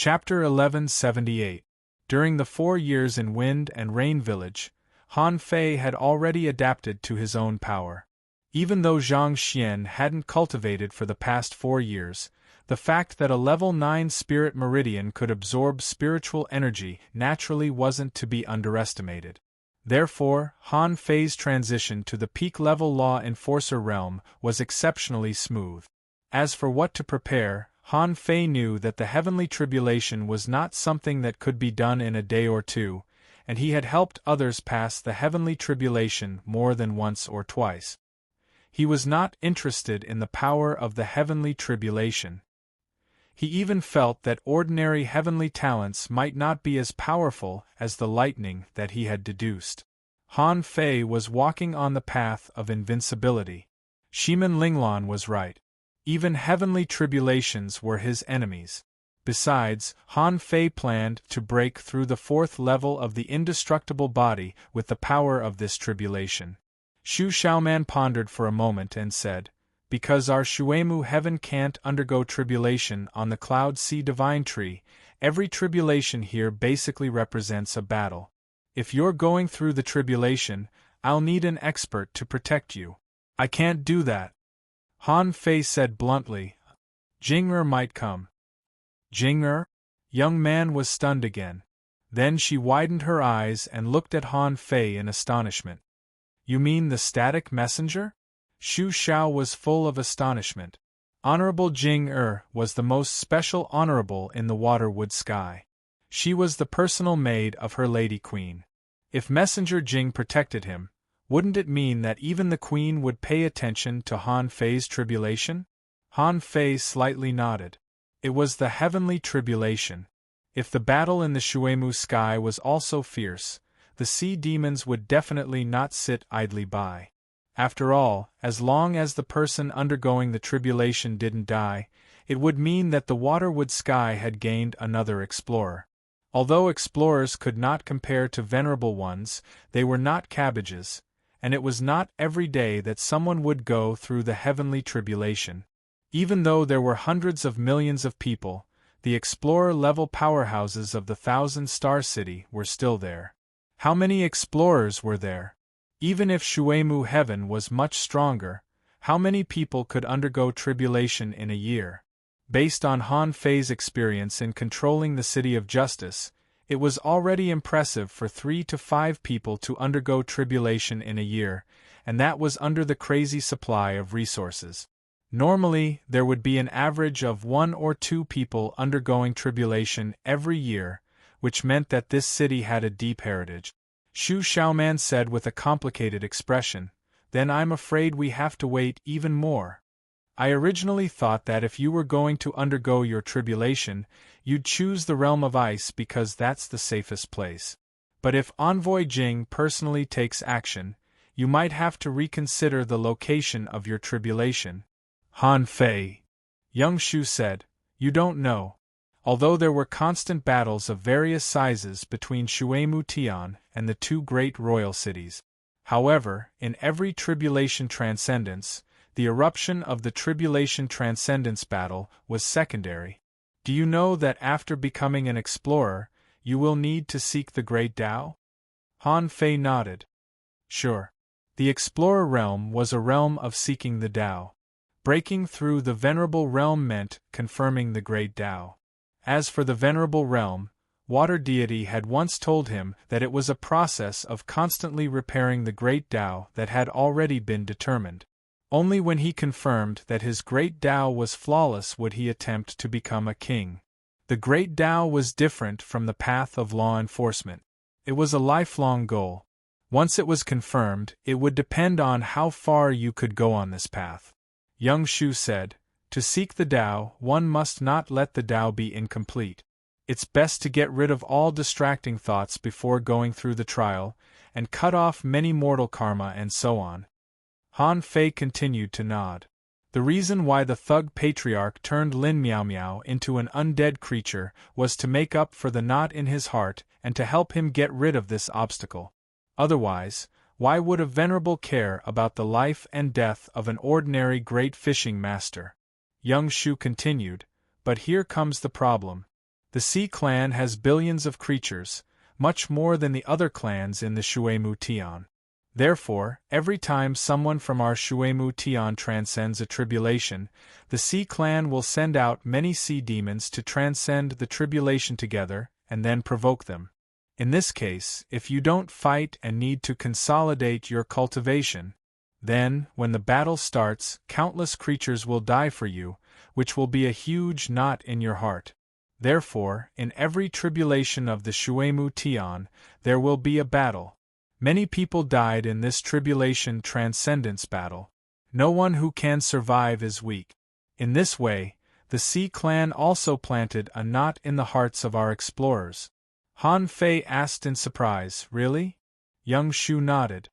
Chapter 1178. During the 4 years in Wind and Rain Village, Han Fei had already adapted to his own power. Even though Zhang Xian hadn't cultivated for the past 4 years, the fact that a level 9 spirit meridian could absorb spiritual energy naturally wasn't to be underestimated. Therefore, Han Fei's transition to the peak-level law enforcer realm was exceptionally smooth. As for what to prepare, Han Fei knew that the heavenly tribulation was not something that could be done in a day or two, and he had helped others pass the heavenly tribulation more than once or twice. He was not interested in the power of the heavenly tribulation. He even felt that ordinary heavenly talents might not be as powerful as the lightning that he had deduced. Han Fei was walking on the path of invincibility. Shiman Linglan was right. Even heavenly tribulations were his enemies. Besides, Han Fei planned to break through the 4th level of the indestructible body with the power of this tribulation. Shu Xiaoman pondered for a moment and said, "Because our Shuemu heaven can't undergo tribulation on the Cloud Sea Divine Tree, every tribulation here basically represents a battle. If you're going through the tribulation, I'll need an expert to protect you." "I can't do that," Han Fei said bluntly. "Jing-er might come." "Jing-er?" Young man was stunned again. Then she widened her eyes and looked at Han Fei in astonishment. "You mean the static messenger?" Shu Xiao was full of astonishment. Honorable Jing-er was the most special honorable in the Waterwood Sky. She was the personal maid of her Lady Queen. If Messenger Jing protected him, wouldn't it mean that even the Queen would pay attention to Han Fei's tribulation? Han Fei slightly nodded. It was the heavenly tribulation. If the battle in the Shuemu sky was also fierce, the sea demons would definitely not sit idly by. After all, as long as the person undergoing the tribulation didn't die, it would mean that the Waterwood Sky had gained another explorer. Although explorers could not compare to venerable ones, they were not cabbages, and it was not every day that someone would go through the heavenly tribulation. Even though there were hundreds of millions of people, the explorer-level powerhouses of the Thousand-Star City were still there. How many explorers were there? Even if Shuemu Heaven was much stronger, how many people could undergo tribulation in a year? Based on Han Fei's experience in controlling the City of Justice, it was already impressive for 3 to 5 people to undergo tribulation in a year, and that was under the crazy supply of resources. Normally, there would be an average of 1 or 2 people undergoing tribulation every year, which meant that this city had a deep heritage. Shu Xiaoman said with a complicated expression, "Then I'm afraid we have to wait even more. I originally thought that if you were going to undergo your tribulation, you'd choose the realm of ice because that's the safest place. But if Envoy Jing personally takes action, you might have to reconsider the location of your tribulation." "Han Fei," young Shu said, "you don't know." Although there were constant battles of various sizes between Shuemu Tian and the 2 great royal cities. However, in every Tribulation Transcendence, the eruption of the Tribulation Transcendence battle was secondary. Do you know that after becoming an explorer, you will need to seek the Great Tao? Han Fei nodded. Sure. The explorer realm was a realm of seeking the Tao. Breaking through the venerable realm meant confirming the Great Tao. As for the venerable realm, Water Deity had once told him that it was a process of constantly repairing the Great Tao that had already been determined. Only when he confirmed that his Great Tao was flawless would he attempt to become a king. The Great Tao was different from the path of law enforcement. It was a lifelong goal. Once it was confirmed, it would depend on how far you could go on this path. Young Shu said, "To seek the Tao, one must not let the Tao be incomplete. It's best to get rid of all distracting thoughts before going through the trial, and cut off many mortal karma and so on." Han Fei continued to nod. The reason why the thug patriarch turned Lin Miao Miao into an undead creature was to make up for the knot in his heart and to help him get rid of this obstacle. Otherwise, why would a venerable care about the life and death of an ordinary great fishing master? Young Shu continued, "But here comes the problem. The Sea clan has billions of creatures, much more than the other clans in the Shuemu Tian. Therefore, every time someone from our Shuemu Tian transcends a tribulation, the Sea clan will send out many sea demons to transcend the tribulation together, and then provoke them. In this case, if you don't fight and need to consolidate your cultivation, then, when the battle starts, countless creatures will die for you, which will be a huge knot in your heart. Therefore, in every tribulation of the Shuemu Tian, there will be a battle. Many people died in this tribulation transcendence battle. No one who can survive is weak. In this way, the Sea clan also planted a knot in the hearts of our explorers. Han Fei asked in surprise, "Really?" Young Shu nodded.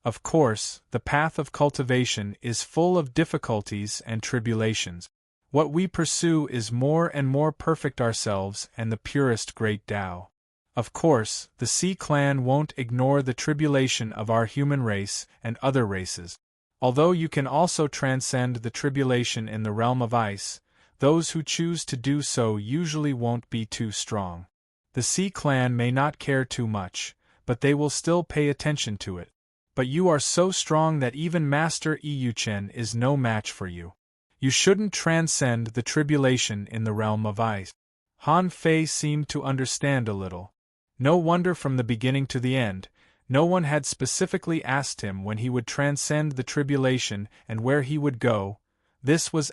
Of course, the path of cultivation is full of difficulties and tribulations. What we pursue is more and more perfect ourselves and the purest great Tao. Of course, the Sea clan won't ignore the tribulation of our human race and other races. Although you can also transcend the tribulation in the realm of ice, those who choose to do so usually won't be too strong. The Sea clan may not care too much, but they will still pay attention to it. But you are so strong that even Master Iyuchen is no match for you. You shouldn't transcend the tribulation in the realm of ice. Han Fei seemed to understand a little. No wonder from the beginning to the end, no one had specifically asked him when he would transcend the tribulation and where he would go. This was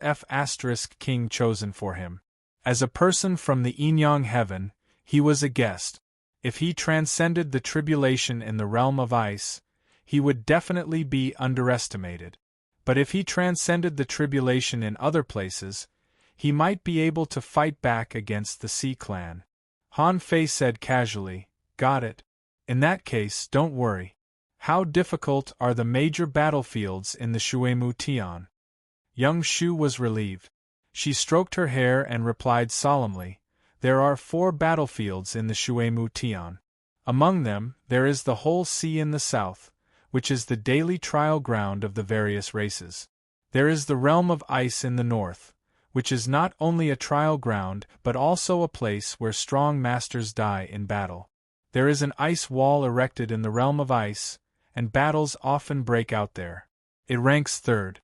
King chosen for him. As a person from the Inyang heaven, he was a guest. If he transcended the tribulation in the realm of ice, he would definitely be underestimated. But if he transcended the tribulation in other places, he might be able to fight back against the Sea clan. Han Fei said casually, "Got it. In that case, don't worry. How difficult are the major battlefields in the Shuemu Tian?" Young Shu was relieved. She stroked her hair and replied solemnly, "There are 4 battlefields in the Shuemu Tian. Among them, there is the whole sea in the south, which is the daily trial ground of the various races. There is the realm of ice in the north, which is not only a trial ground but also a place where strong masters die in battle. There is an ice wall erected in the realm of ice, and battles often break out there. It ranks 3rd.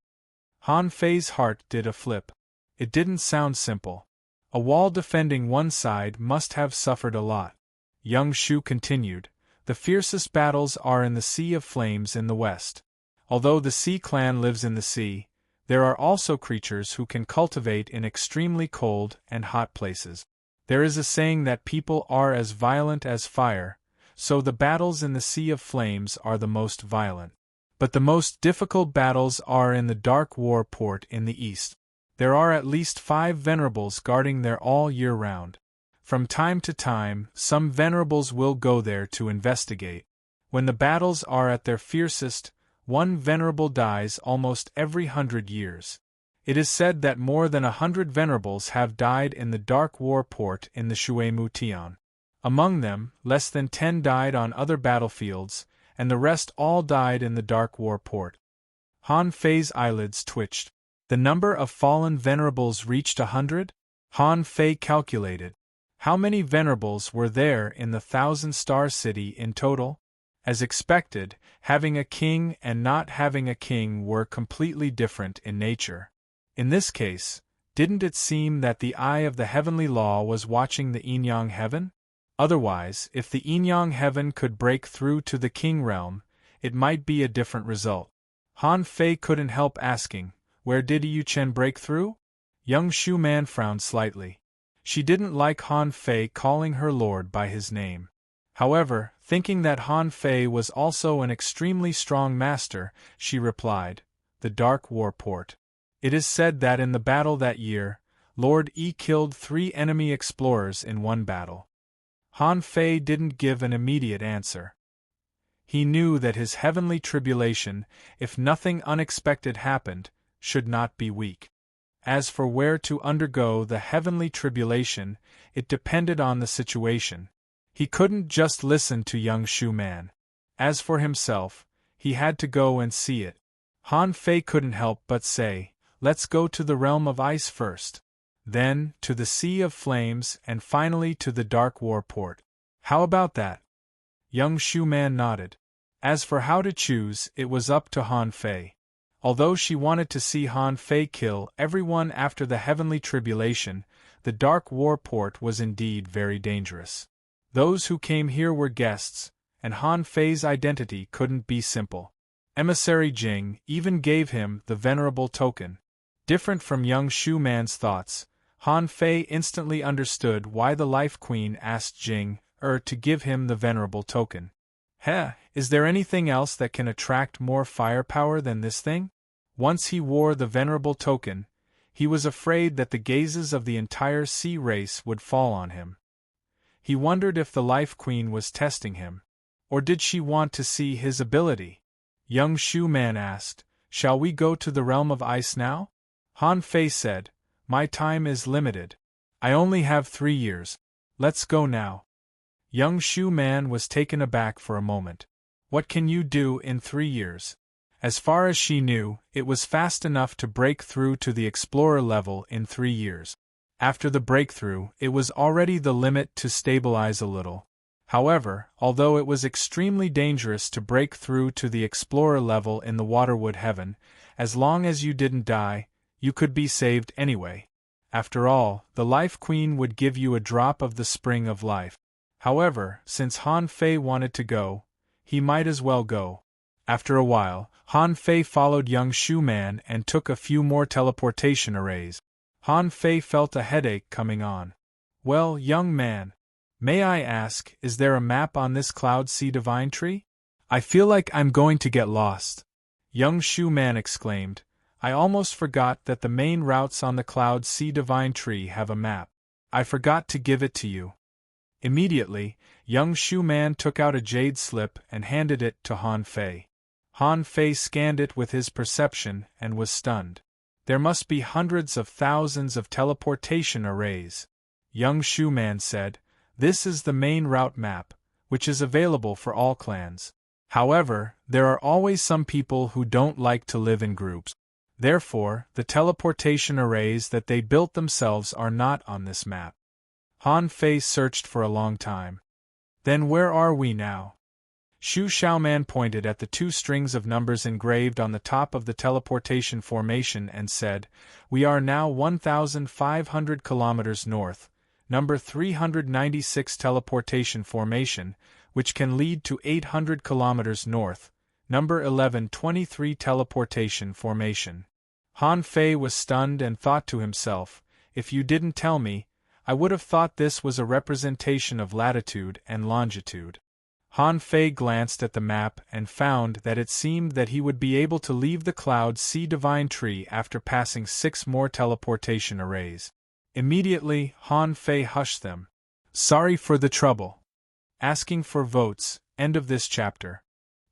Han Fei's heart did a flip. It didn't sound simple. A wall defending one side must have suffered a lot. Young Shu continued, "The fiercest battles are in the Sea of Flames in the west. Although the Sea clan lives in the sea, there are also creatures who can cultivate in extremely cold and hot places. There is a saying that people are as violent as fire, so the battles in the Sea of Flames are the most violent. But the most difficult battles are in the Dark War Port in the east. There are at least 5 venerables guarding there all year round. From time to time, some venerables will go there to investigate. When the battles are at their fiercest, one venerable dies almost every 100 years. It is said that more than 100 venerables have died in the Dark War Port in the Shuemu Tian. Among them, less than 10 died on other battlefields, and the rest all died in the Dark War Port." Han Fei's eyelids twitched. The number of fallen venerables reached 100? Han Fei calculated. How many venerables were there in the 1,000-star city in total? As expected, having a king and not having a king were completely different in nature. In this case, didn't it seem that the eye of the heavenly law was watching the Inyang heaven? Otherwise, if the Inyang heaven could break through to the king realm, it might be a different result. Han Fei couldn't help asking, "Where did Iyuchen break through?" Young Shu Man frowned slightly. She didn't like Han Fei calling her lord by his name. However, thinking that Han Fei was also an extremely strong master, she replied, "The Dark War Port. It is said that in the battle that year, Lord Yi killed 3 enemy explorers in one battle." Han Fei didn't give an immediate answer. He knew that his heavenly tribulation, if nothing unexpected happened, should not be weak. As for where to undergo the heavenly tribulation, it depended on the situation. He couldn't just listen to young Shu Man. As for himself, he had to go and see it. Han Fei couldn't help but say, "Let's go to the realm of ice first. then to the Sea of Flames, and finally to the Dark War Port. How about that? Young Shu-man nodded. As for how to choose, it was up to Han Fei. Although she wanted to see Han Fei kill everyone after the heavenly tribulation, the Dark War Port was indeed very dangerous. Those who came here were guests, and Han Fei's identity couldn't be simple. Emissary Jing even gave him the venerable token. Different from young Shu-man's thoughts, Han Fei instantly understood why the Life Queen asked Jing to give him the venerable token. Is there anything else that can attract more firepower than this thing? Once he wore the venerable token, he was afraid that the gazes of the entire sea race would fall on him. He wondered if the Life Queen was testing him. Or did she want to see his ability? Young Shu-man asked, "Shall we go to the realm of ice now?" Han Fei said, "My time is limited. I only have 3 years. Let's go now." Young Shu-man was taken aback for a moment. What can you do in 3 years? As far as she knew, it was fast enough to break through to the explorer level in 3 years. After the breakthrough, it was already the limit to stabilize a little. However, although it was extremely dangerous to break through to the explorer level in the Waterwood Heaven, as long as you didn't die, you could be saved anyway. After all, the Life Queen would give you a drop of the spring of life. However, since Han Fei wanted to go, he might as well go. After a while, Han Fei followed young Shu-man and took a few more teleportation arrays. Han Fei felt a headache coming on. "Well, young man, may I ask, is there a map on this Cloud Sea Divine Tree? I feel like I'm going to get lost." Young Shu-man exclaimed, "I almost forgot that the main routes on the Cloud Sea Divine Tree have a map. I forgot to give it to you." Immediately, young Shu-man took out a jade slip and handed it to Han Fei. Han Fei scanned it with his perception and was stunned. There must be hundreds of thousands of teleportation arrays. Young Shu-man said, "This is the main route map, which is available for all clans. However, there are always some people who don't like to live in groups. Therefore, the teleportation arrays that they built themselves are not on this map." Han Fei searched for a long time. "Then where are we now?" Shu Xiaoman pointed at the 2 strings of numbers engraved on the top of the teleportation formation and said, "We are now 1,500 kilometers north, number 396 teleportation formation, which can lead to 800 kilometers north, number 1123 teleportation formation." Han Fei was stunned and thought to himself, "If you didn't tell me, I would have thought this was a representation of latitude and longitude." Han Fei glanced at the map and found that it seemed that he would be able to leave the Cloud Sea Divine Tree after passing 6 more teleportation arrays. Immediately, Han Fei hushed them. "Sorry for the trouble. Asking for votes." End of this chapter.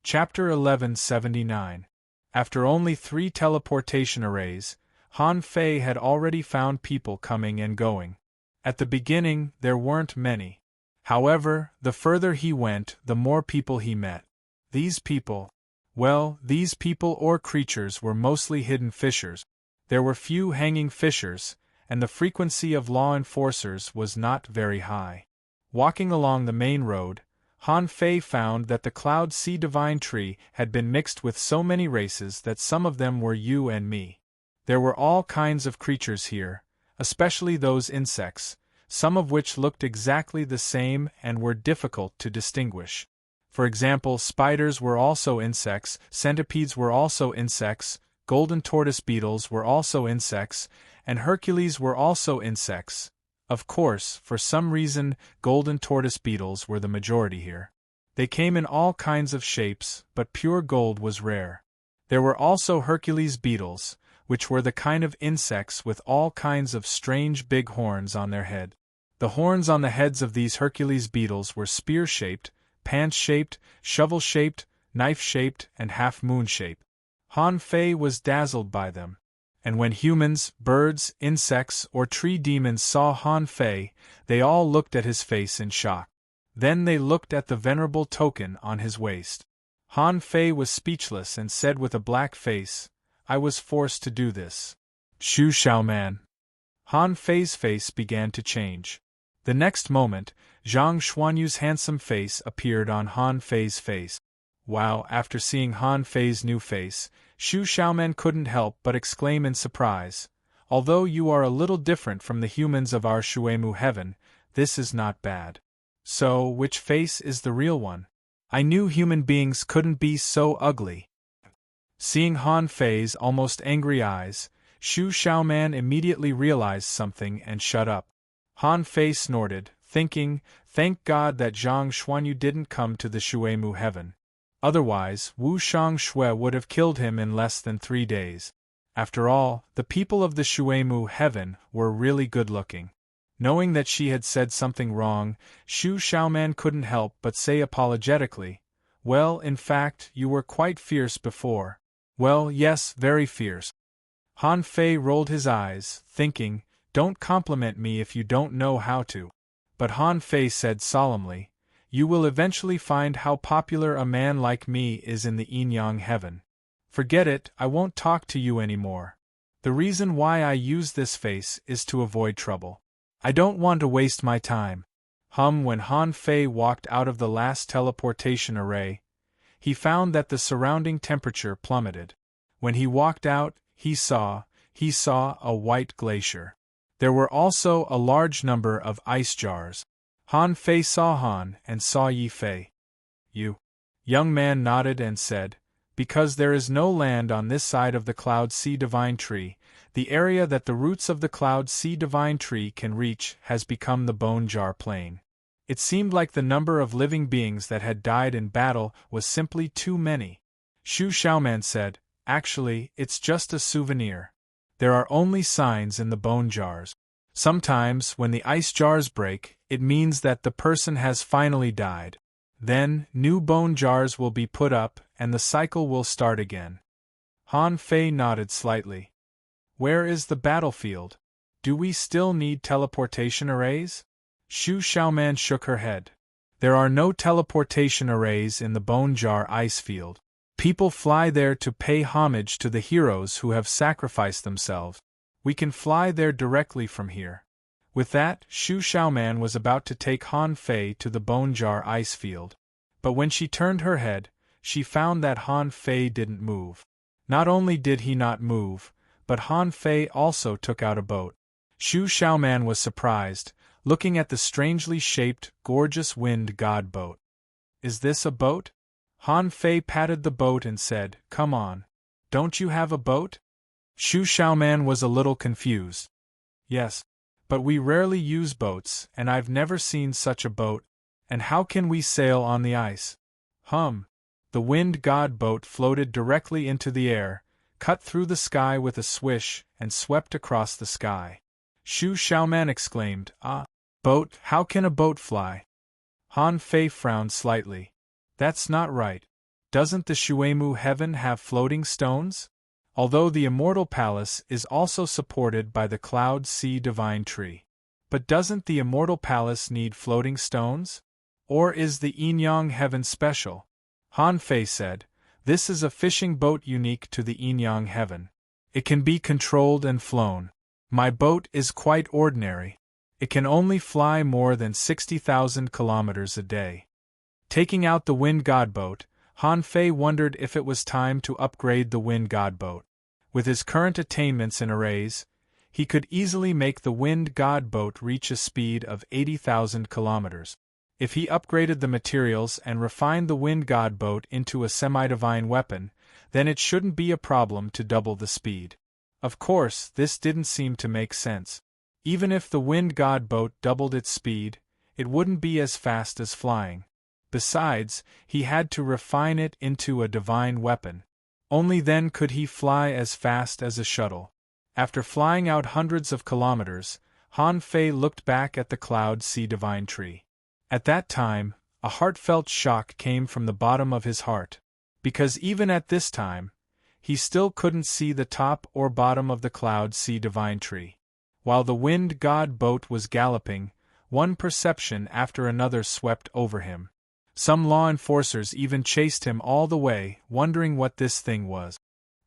Chapter 1179. After only 3 teleportation arrays, Han Fei had already found people coming and going. At the beginning, there weren't many. However, the further he went, the more people he met. These people or creatures were mostly hidden fishers. There were few hanging fishers, and the frequency of law enforcers was not very high. Walking along the main road, Han Fei found that the Cloud Sea Divine Tree had been mixed with so many races that some of them were you and me. There were all kinds of creatures here, especially those insects, some of which looked exactly the same and were difficult to distinguish. For example, spiders were also insects, centipedes were also insects, golden tortoise beetles were also insects, and Hercules were also insects. Of course, for some reason, golden tortoise beetles were the majority here. They came in all kinds of shapes, but pure gold was rare. There were also Hercules beetles, which were the kind of insects with all kinds of strange big horns on their head. The horns on the heads of these Hercules beetles were spear-shaped, pants-shaped, shovel-shaped, knife-shaped, and half-moon-shaped. Han Fei was dazzled by them. And when humans, birds, insects, or tree demons saw Han Fei, they all looked at his face in shock. Then they looked at the venerable token on his waist. Han Fei was speechless and said with a black face, "I was forced to do this." Shu Xiaoman. Han Fei's face began to change. The next moment, Zhang Xuanyu's handsome face appeared on Han Fei's face. Wow! After seeing Han Fei's new face, Xu Xiaoman couldn't help but exclaim in surprise. Although you are a little different from the humans of our Shuemu heaven, this is not bad. So, which face is the real one? I knew human beings couldn't be so ugly. Seeing Han Fei's almost angry eyes, Xu Xiaoman immediately realized something and shut up. Han Fei snorted, thinking, thank God that Zhang Xuanyu didn't come to the Shuemu heaven. Otherwise, Wu Shangshui would have killed him in less than 3 days. After all, the people of the Shuemu heaven were really good-looking. Knowing that she had said something wrong, Xu Xiaoman couldn't help but say apologetically, well, in fact, you were quite fierce before. Well, yes, very fierce. Han Fei rolled his eyes, thinking, don't compliment me if you don't know how to. But Han Fei said solemnly, you will eventually find how popular a man like me is in the Yin-Yang heaven. Forget it, I won't talk to you anymore. The reason why I use this face is to avoid trouble. I don't want to waste my time. When Han Fei walked out of the last teleportation array, he found that the surrounding temperature plummeted. When he walked out, he saw a white glacier. There were also a large number of ice jars. Han Fei saw Han and saw Yi Fei. You. Young man nodded and said, because there is no land on this side of the Cloud Sea Divine Tree, the area that the roots of the Cloud Sea Divine Tree can reach has become the Bone Jar Plain. It seemed like the number of living beings that had died in battle was simply too many. Xu Xiaoman said, actually, it's just a souvenir. There are only signs in the bone jars. Sometimes, when the ice jars break, it means that the person has finally died. Then, new bone jars will be put up, and the cycle will start again. Han Fei nodded slightly. Where is the battlefield? Do we still need teleportation arrays? Xu Xiaoman shook her head. There are no teleportation arrays in the Bone Jar ice field. People fly there to pay homage to the heroes who have sacrificed themselves. We can fly there directly from here. With that, Xu Xiaoman was about to take Han Fei to the Bone Jar ice field. But when she turned her head, she found that Han Fei didn't move. Not only did he not move, but Han Fei also took out a boat. Xu Xiaoman was surprised, looking at the strangely shaped, gorgeous wind god boat. Is this a boat? Han Fei patted the boat and said, come on. Don't you have a boat? Xu Xiaoman was a little confused. Yes. But we rarely use boats, and I've never seen such a boat. And how can we sail on the ice? The wind god boat floated directly into the air, cut through the sky with a swish, and swept across the sky. Xu Xiaoman exclaimed, boat, how can a boat fly? Han Fei frowned slightly. That's not right. Doesn't the Shuemu heaven have floating stones? Although the Immortal Palace is also supported by the Cloud Sea Divine Tree. But doesn't the Immortal Palace need floating stones? Or is the Yin-Yang heaven special? Han Fei said, this is a fishing boat unique to the Yin-Yang heaven. It can be controlled and flown. My boat is quite ordinary. It can only fly more than 60,000 kilometers a day. Taking out the Wind God boat, Han Fei wondered if it was time to upgrade the Wind God boat. With his current attainments in arrays, he could easily make the Wind God boat reach a speed of 80,000 kilometers. If he upgraded the materials and refined the Wind God boat into a semi-divine weapon, then it shouldn't be a problem to double the speed. Of course, this didn't seem to make sense. Even if the Wind God boat doubled its speed, it wouldn't be as fast as flying. Besides, he had to refine it into a divine weapon. Only then could he fly as fast as a shuttle. After flying out hundreds of kilometers, Han Fei looked back at the Cloud Sea Divine Tree. At that time, a heartfelt shock came from the bottom of his heart. Because even at this time, he still couldn't see the top or bottom of the Cloud Sea Divine Tree. While the Wind God boat was galloping, one perception after another swept over him. Some law enforcers even chased him all the way, wondering what this thing was.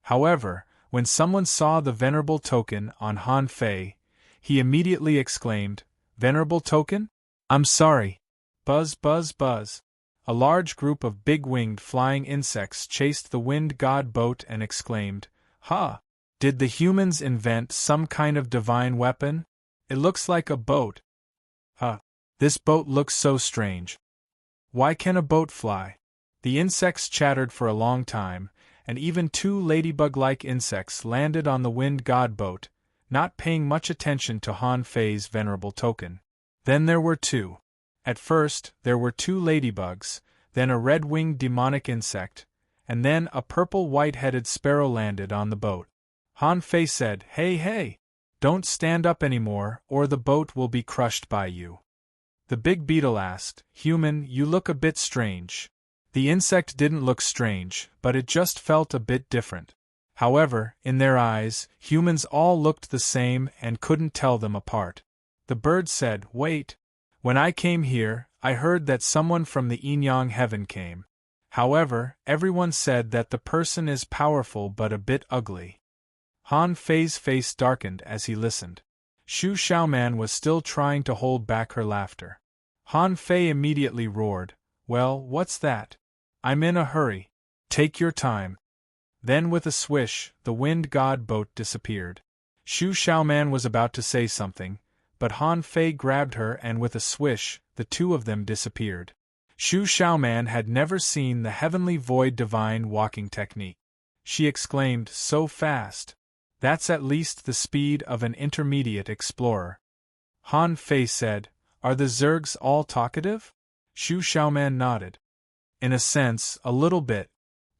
However, when someone saw the venerable token on Han Fei, he immediately exclaimed, "Venerable token? I'm sorry." Buzz, buzz, buzz. A large group of big-winged flying insects chased the wind god boat and exclaimed, "Ha! Did the humans invent some kind of divine weapon? It looks like a boat. Huh! This boat looks so strange. Why can a boat fly?" The insects chattered for a long time, and even two ladybug-like insects landed on the wind god boat, not paying much attention to Han Fei's venerable token. Then there were two. At first, there were two ladybugs, then a red-winged demonic insect, and then a purple white-headed sparrow landed on the boat. Han Fei said, "Hey, hey! Don't stand up anymore, or the boat will be crushed by you." The big beetle asked, "Human, you look a bit strange." The insect didn't look strange, but it just felt a bit different. However, in their eyes, humans all looked the same and couldn't tell them apart. The bird said, "Wait. When I came here, I heard that someone from the Yin-Yang heaven came. However, everyone said that the person is powerful but a bit ugly." Han Fei's face darkened as he listened. Shu Xiaoman was still trying to hold back her laughter. Han Fei immediately roared, "Well, what's that? I'm in a hurry. Take your time." Then with a swish, the wind god boat disappeared. Shu Xiaoman was about to say something, but Han Fei grabbed her and with a swish, the two of them disappeared. Shu Xiaoman had never seen the heavenly void divine walking technique. She exclaimed, "So fast! That's at least the speed of an intermediate explorer." Han Fei said, "Are the Zergs all talkative?" Shu Xiaoman nodded. "In a sense, a little bit.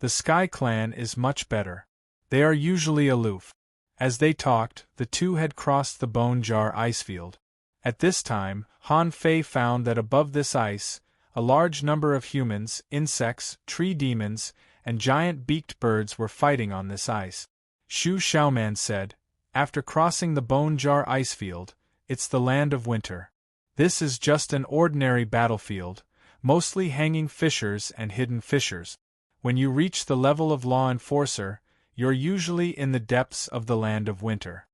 The Sky Clan is much better. They are usually aloof." As they talked, the two had crossed the Bone Jar ice field. At this time, Han Fei found that above this ice, a large number of humans, insects, tree demons, and giant beaked birds were fighting on this ice. Shu Xiaoman said, "After crossing the Bone Jar ice field, it's the land of winter. This is just an ordinary battlefield, mostly hanging fissures and hidden fissures. When you reach the level of law enforcer, you're usually in the depths of the land of winter."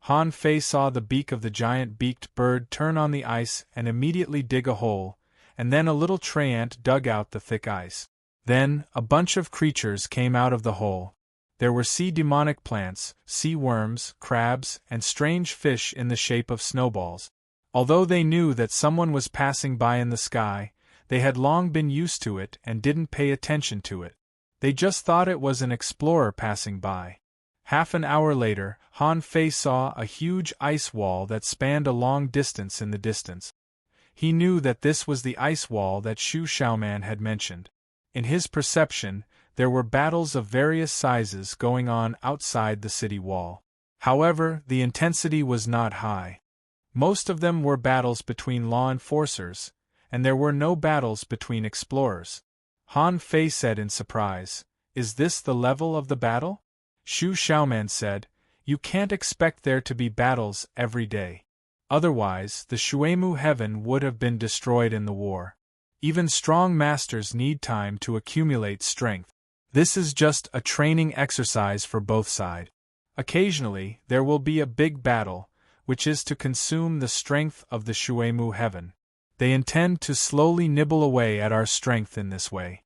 Han Fei saw the beak of the giant beaked bird turn on the ice and immediately dig a hole, and then a little tree-ant dug out the thick ice. Then, a bunch of creatures came out of the hole. There were sea demonic plants, sea worms, crabs, and strange fish in the shape of snowballs. Although they knew that someone was passing by in the sky, they had long been used to it and didn't pay attention to it. They just thought it was an explorer passing by. Half an hour later, Han Fei saw a huge ice wall that spanned a long distance in the distance. He knew that this was the ice wall that Shu Xiaoman had mentioned. In his perception, there were battles of various sizes going on outside the city wall. However, the intensity was not high. Most of them were battles between law enforcers, and there were no battles between explorers. Han Fei said in surprise, "Is this the level of the battle?" Shu Xiaoman said, "You can't expect there to be battles every day. Otherwise, the Shuemu heaven would have been destroyed in the war. Even strong masters need time to accumulate strength. This is just a training exercise for both sides. Occasionally, there will be a big battle, which is to consume the strength of the Shuemu heaven. They intend to slowly nibble away at our strength in this way."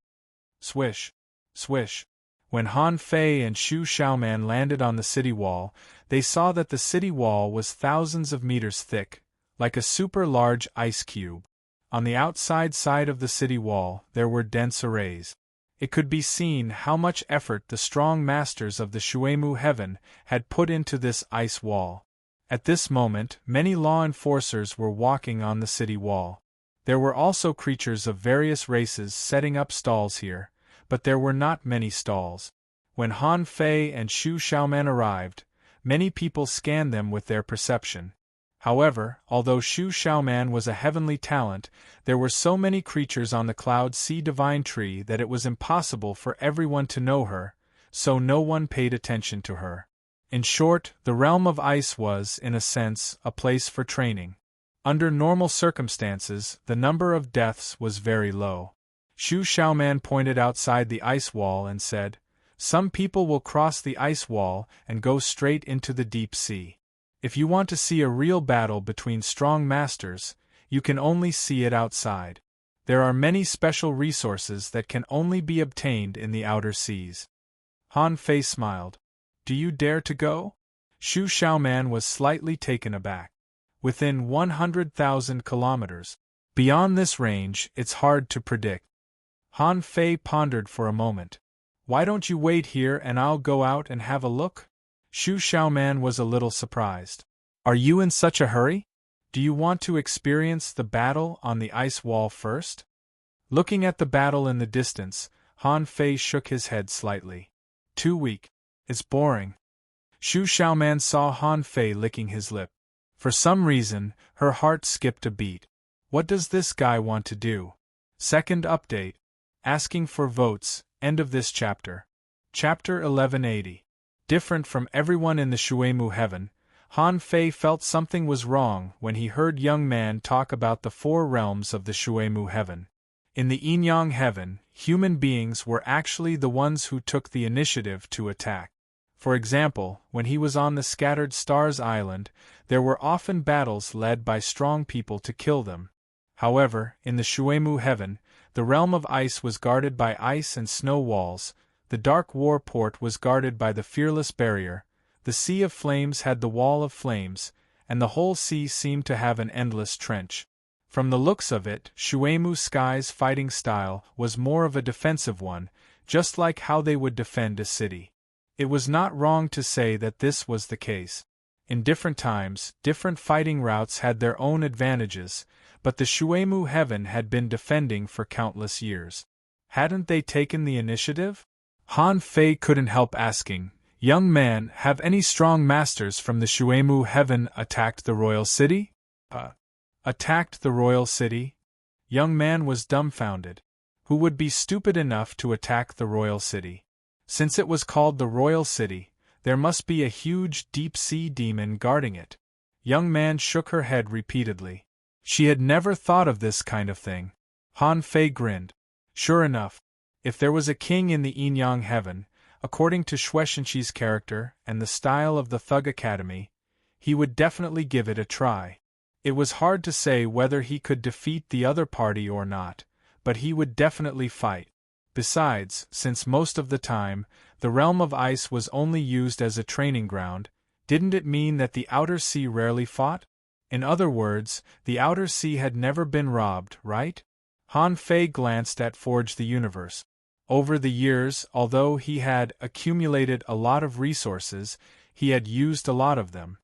Swish! Swish! When Han Fei and Shu Xiaoman landed on the city wall, they saw that the city wall was thousands of meters thick, like a super large ice cube. On the outside side of the city wall, there were dense arrays. It could be seen how much effort the strong masters of the Shuemu heaven had put into this ice wall. At this moment, many law enforcers were walking on the city wall. There were also creatures of various races setting up stalls here, but there were not many stalls. When Han Fei and Shu Xiaoman arrived, many people scanned them with their perception. However, although Shu Xiaoman was a heavenly talent, there were so many creatures on the Cloud Sea Divine Tree that it was impossible for everyone to know her, so no one paid attention to her. In short, the realm of ice was, in a sense, a place for training. Under normal circumstances, the number of deaths was very low. Shu Xiaoman pointed outside the ice wall and said, "Some people will cross the ice wall and go straight into the deep sea. If you want to see a real battle between strong masters, you can only see it outside. There are many special resources that can only be obtained in the outer seas. Han Fei smiled. Do you dare to go? Shu Xiaoman was slightly taken aback. Within 100,000 kilometers. Beyond this range, it's hard to predict. Han Fei pondered for a moment. Why don't you wait here and I'll go out and have a look? Shu Xiaoman was a little surprised. Are you in such a hurry? Do you want to experience the battle on the ice wall first? Looking at the battle in the distance, Han Fei shook his head slightly. Too weak. It's boring. Shu Xiaoman saw Han Fei licking his lip. For some reason, her heart skipped a beat. What does this guy want to do? Second update. Asking for votes, end of this chapter. Chapter 1180. Different from everyone in the Shuemu heaven, Han Fei felt something was wrong when he heard young man talk about the 4 realms of the Shuemu heaven. In the Yin-Yang heaven, human beings were actually the ones who took the initiative to attack. For example, when he was on the Scattered Stars Island, there were often battles led by strong people to kill them. However, in the Shuemu heaven, the realm of ice was guarded by ice and snow walls, the dark war port was guarded by the fearless barrier, the sea of flames had the wall of flames, and the whole sea seemed to have an endless trench. From the looks of it, Shuemu Sky's fighting style was more of a defensive one, just like how they would defend a city. It was not wrong to say that this was the case. In different times, different fighting routes had their own advantages, but the Shuemu heaven had been defending for countless years. Hadn't they taken the initiative? Han Fei couldn't help asking, Young man, have any strong masters from the Shuemu heaven attacked the royal city? Attacked the royal city? Young man was dumbfounded. Who would be stupid enough to attack the royal city? Since it was called the royal city, there must be a huge deep-sea demon guarding it. Young man shook her head repeatedly. She had never thought of this kind of thing. Han Fei grinned. Sure enough, if there was a king in the Yin-Yang heaven, according to Shueishenqi's character and the style of the Thug Academy, he would definitely give it a try. It was hard to say whether he could defeat the other party or not, but he would definitely fight. Besides, since most of the time, the realm of ice was only used as a training ground, didn't it mean that the outer sea rarely fought? In other words, the outer sea had never been robbed, right? Han Fei glanced at Forge the Universe. Over the years, although he had accumulated a lot of resources, he had used a lot of them.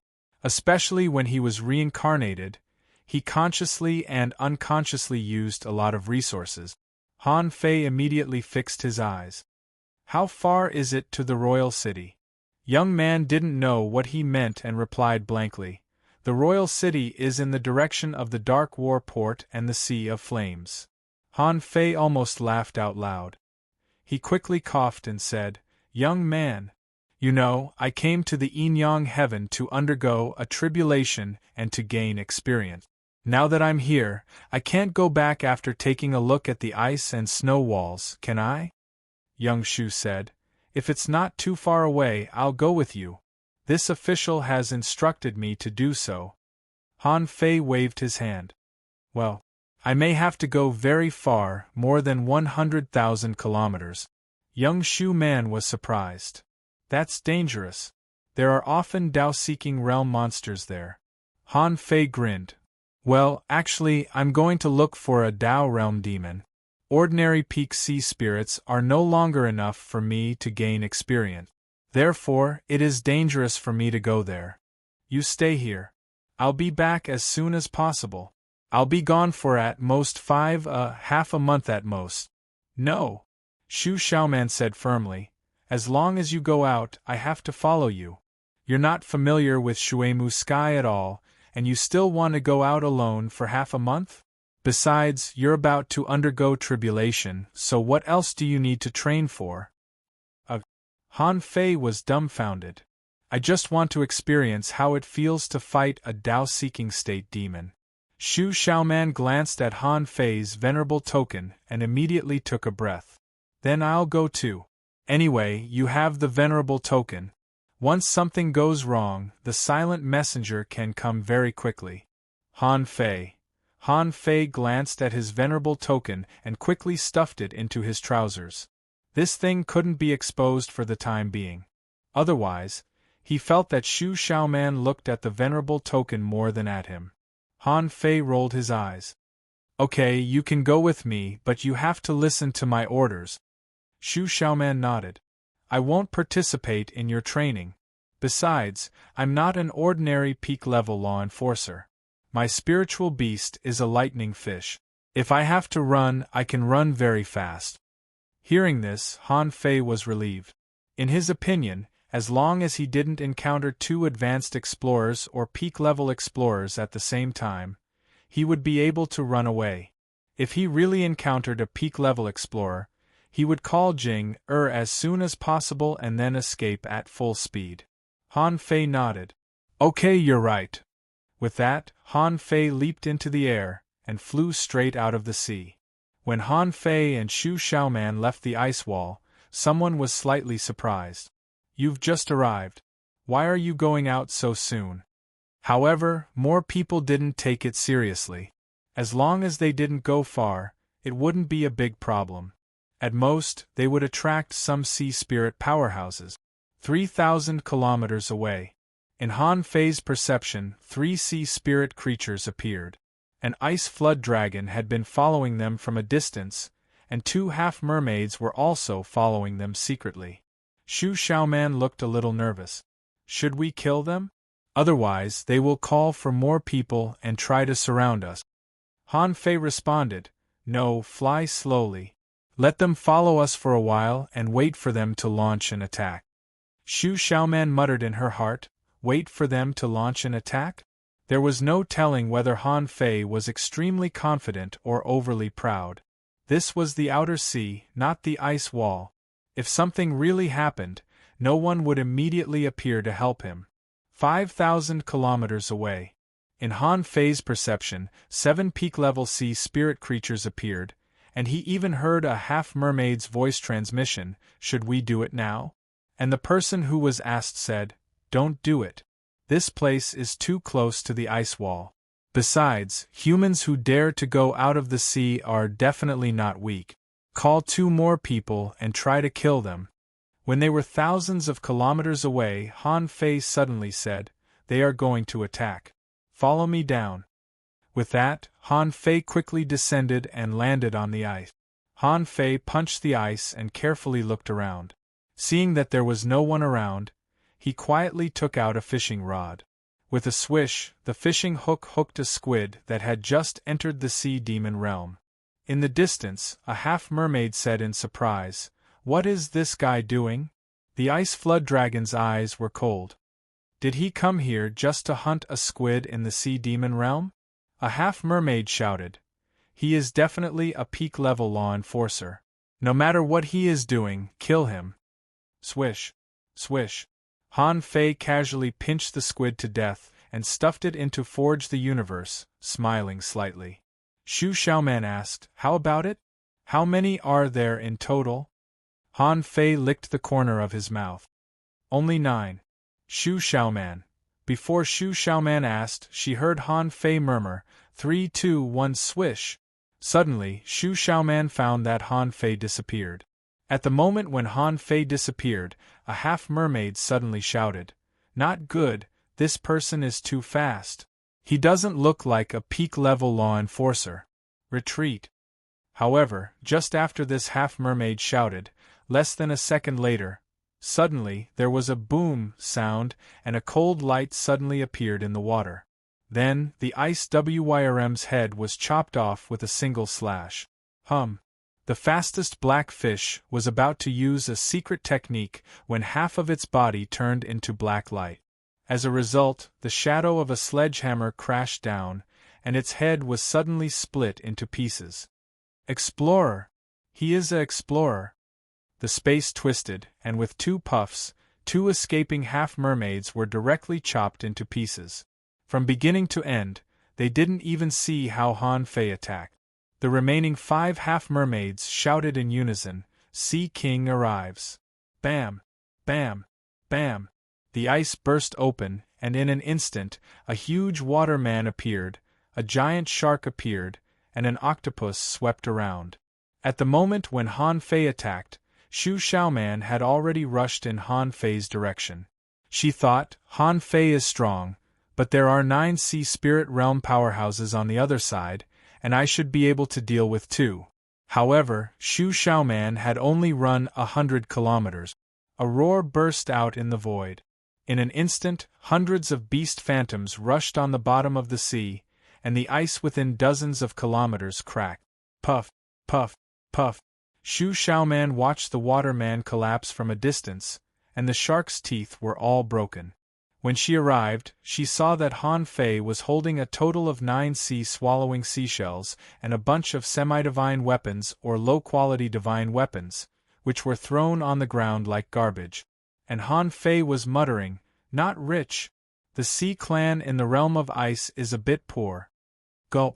Especially when he was reincarnated, he consciously and unconsciously used a lot of resources. Han Fei immediately fixed his eyes. How far is it to the royal city? Young man didn't know what he meant and replied blankly. The royal city is in the direction of the dark war port and the sea of flames. Han Fei almost laughed out loud. He quickly coughed and said, Young man, you know, I came to the Yin-Yang heaven to undergo a tribulation and to gain experience. Now that I'm here, I can't go back after taking a look at the ice and snow walls, can I? Young Shu said, If it's not too far away, I'll go with you. This official has instructed me to do so. Han Fei waved his hand. Well, I may have to go very far, more than 100,000 kilometers. Young Shu man was surprised. That's dangerous. There are often Tao-seeking realm monsters there. Han Fei grinned. Well, actually, I'm going to look for a Tao realm demon. Ordinary peak sea spirits are no longer enough for me to gain experience. Therefore, it is dangerous for me to go there. You stay here. I'll be back as soon as possible. I'll be gone for at most half a month at most. No, Shu Xiaoman said firmly. As long as you go out, I have to follow you. You're not familiar with Shuemu Sky at all, and you still want to go out alone for half a month? Besides, you're about to undergo tribulation, so what else do you need to train for? Han Fei was dumbfounded. I just want to experience how it feels to fight a Tao-seeking state demon. Shu Xiaoman glanced at Han Fei's venerable token and immediately took a breath. Then I'll go too. Anyway, you have the venerable token. Once something goes wrong, the silent messenger can come very quickly. Han Fei. Han Fei glanced at his venerable token and quickly stuffed it into his trousers. This thing couldn't be exposed for the time being. Otherwise, he felt that Shu Xiaoman looked at the venerable token more than at him. Han Fei rolled his eyes. Okay, you can go with me, but you have to listen to my orders. Shu Xiaoman nodded. I won't participate in your training. Besides, I'm not an ordinary peak-level law enforcer. My spiritual beast is a lightning fish. If I have to run, I can run very fast. Hearing this, Han Fei was relieved. In his opinion, as long as he didn't encounter two advanced explorers or peak-level explorers at the same time, he would be able to run away. If he really encountered a peak-level explorer, he would call Jing as soon as possible and then escape at full speed. Han Fei nodded. Okay, you're right. With that, Han Fei leaped into the air and flew straight out of the sea. When Han Fei and Shu Xiaoman left the ice wall, someone was slightly surprised. You've just arrived. Why are you going out so soon? However, more people didn't take it seriously. As long as they didn't go far, it wouldn't be a big problem. At most, they would attract some sea spirit powerhouses. 3,000 kilometers away. In Han Fei's perception, 3 sea spirit creatures appeared. An ice flood dragon had been following them from a distance, and 2 half-mermaids were also following them secretly. Shu Xiaoman looked a little nervous. Should we kill them? Otherwise, they will call for more people and try to surround us. Han Fei responded, No, fly slowly. Let them follow us for a while and wait for them to launch an attack. Shu Xiaoman muttered in her heart, Wait for them to launch an attack? There was no telling whether Han Fei was extremely confident or overly proud. This was the outer sea, not the ice wall. If something really happened, no one would immediately appear to help him. 5,000 kilometers away. In Han Fei's perception, 7 peak-level sea spirit creatures appeared, and he even heard a half-mermaid's voice transmission, Should we do it now? And the person who was asked said, Don't do it. This place is too close to the ice wall. Besides, humans who dare to go out of the sea are definitely not weak. Call 2 more people and try to kill them. When they were thousands of kilometers away, Han Fei suddenly said, They are going to attack. Follow me down. With that, Han Fei quickly descended and landed on the ice. Han Fei punched the ice and carefully looked around. Seeing that there was no one around, he quietly took out a fishing rod. With a swish, the fishing hook hooked a squid that had just entered the sea demon realm. In the distance, a half-mermaid said in surprise, What is this guy doing? The ice flood dragon's eyes were cold. Did he come here just to hunt a squid in the sea demon realm? A half-mermaid shouted, He is definitely a peak-level law enforcer. No matter what he is doing, kill him. Swish. Swish. Han Fei casually pinched the squid to death and stuffed it into Forge the Universe, smiling slightly. Shu Xiaoman asked, How about it? How many are there in total? Han Fei licked the corner of his mouth. Only 9. Shu Xiaoman. Before Shu Xiaoman asked, she heard Han Fei murmur, 3, 2, 1 swish. Suddenly, Shu Xiaoman found that Han Fei disappeared. At the moment when Han Fei disappeared, a half-mermaid suddenly shouted, Not good, this person is too fast. He doesn't look like a peak-level law enforcer. Retreat. However, just after this half-mermaid shouted, less than a second later, suddenly there was a boom sound and a cold light suddenly appeared in the water. Then, the ice WYRM's head was chopped off with a single slash. The fastest black fish was about to use a secret technique when half of its body turned into black light. As a result, the shadow of a sledgehammer crashed down, and its head was suddenly split into pieces. Explorer! He is an explorer! The space twisted, and with 2 puffs, 2 escaping half-mermaids were directly chopped into pieces. From beginning to end, they didn't even see how Han Fei attacked. The remaining 5 half-mermaids shouted in unison, Sea King arrives. Bam! Bam! Bam! The ice burst open, and in an instant, a huge waterman appeared, a giant shark appeared, and an octopus swept around. At the moment when Han Fei attacked, Shu Xiaoman had already rushed in Han Fei's direction. She thought, Han Fei is strong, but there are 9 sea spirit realm powerhouses on the other side, and I should be able to deal with 2. However, Shu Xiaoman had only run 100 kilometers. A roar burst out in the void. In an instant, hundreds of beast phantoms rushed on the bottom of the sea, and the ice within dozens of kilometers cracked. Puff, puff, puff. Shu Xiaoman watched the waterman collapse from a distance, and the shark's teeth were all broken. When she arrived, she saw that Han Fei was holding a total of 9 sea-swallowing seashells and a bunch of semi-divine weapons or low-quality divine weapons, which were thrown on the ground like garbage. And Han Fei was muttering, "Not rich. The Sea Clan in the realm of ice is a bit poor." Gulp.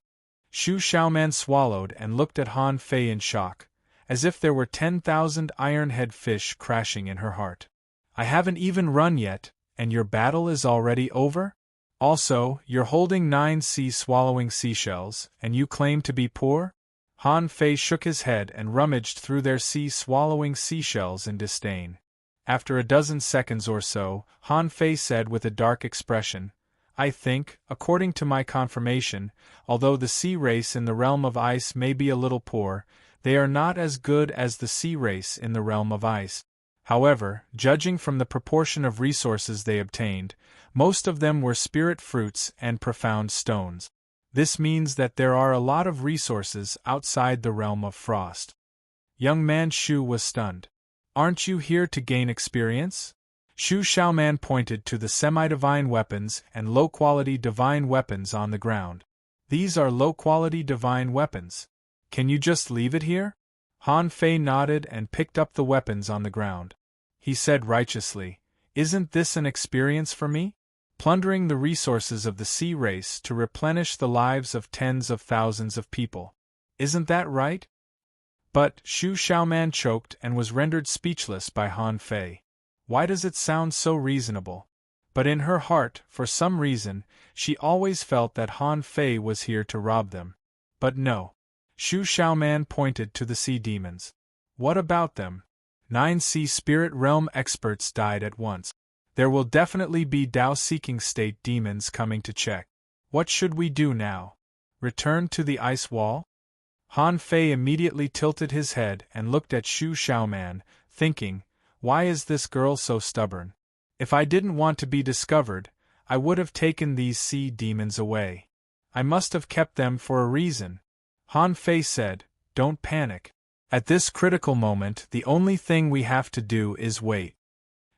Shu Xiaoman swallowed and looked at Han Fei in shock, as if there were 10,000 iron-head fish crashing in her heart. "I haven't even run yet, and your battle is already over? Also, you're holding 9 sea-swallowing seashells, and you claim to be poor?" Han Fei shook his head and rummaged through their sea-swallowing seashells in disdain. After a dozen seconds or so, Han Fei said with a dark expression, "I think, according to my confirmation, although the sea race in the realm of ice may be a little poor, they are not as good as the sea race in the realm of ice. However, judging from the proportion of resources they obtained, most of them were spirit fruits and profound stones. This means that there are a lot of resources outside the realm of frost." Young man Shu was stunned. "Aren't you here to gain experience?" Shu Xiaoman pointed to the semi-divine weapons and low-quality divine weapons on the ground. "These are low-quality divine weapons. Can you just leave it here?" Han Fei nodded and picked up the weapons on the ground. He said righteously, "Isn't this an experience for me? Plundering the resources of the sea race to replenish the lives of tens of thousands of people. Isn't that right?" But Shu Xiaoman choked and was rendered speechless by Han Fei. Why does it sound so reasonable? But in her heart, for some reason, she always felt that Han Fei was here to rob them. But no. Shu Xiaoman pointed to the sea demons. "What about them?" 9 sea spirit realm experts died at once. "There will definitely be Tao-seeking state demons coming to check. What should we do now? Return to the ice wall?" Han Fei immediately tilted his head and looked at Shu Xiaoman, thinking, "Why is this girl so stubborn? If I didn't want to be discovered, I would have taken these sea demons away. I must have kept them for a reason." Han Fei said, "Don't panic. At this critical moment, the only thing we have to do is wait."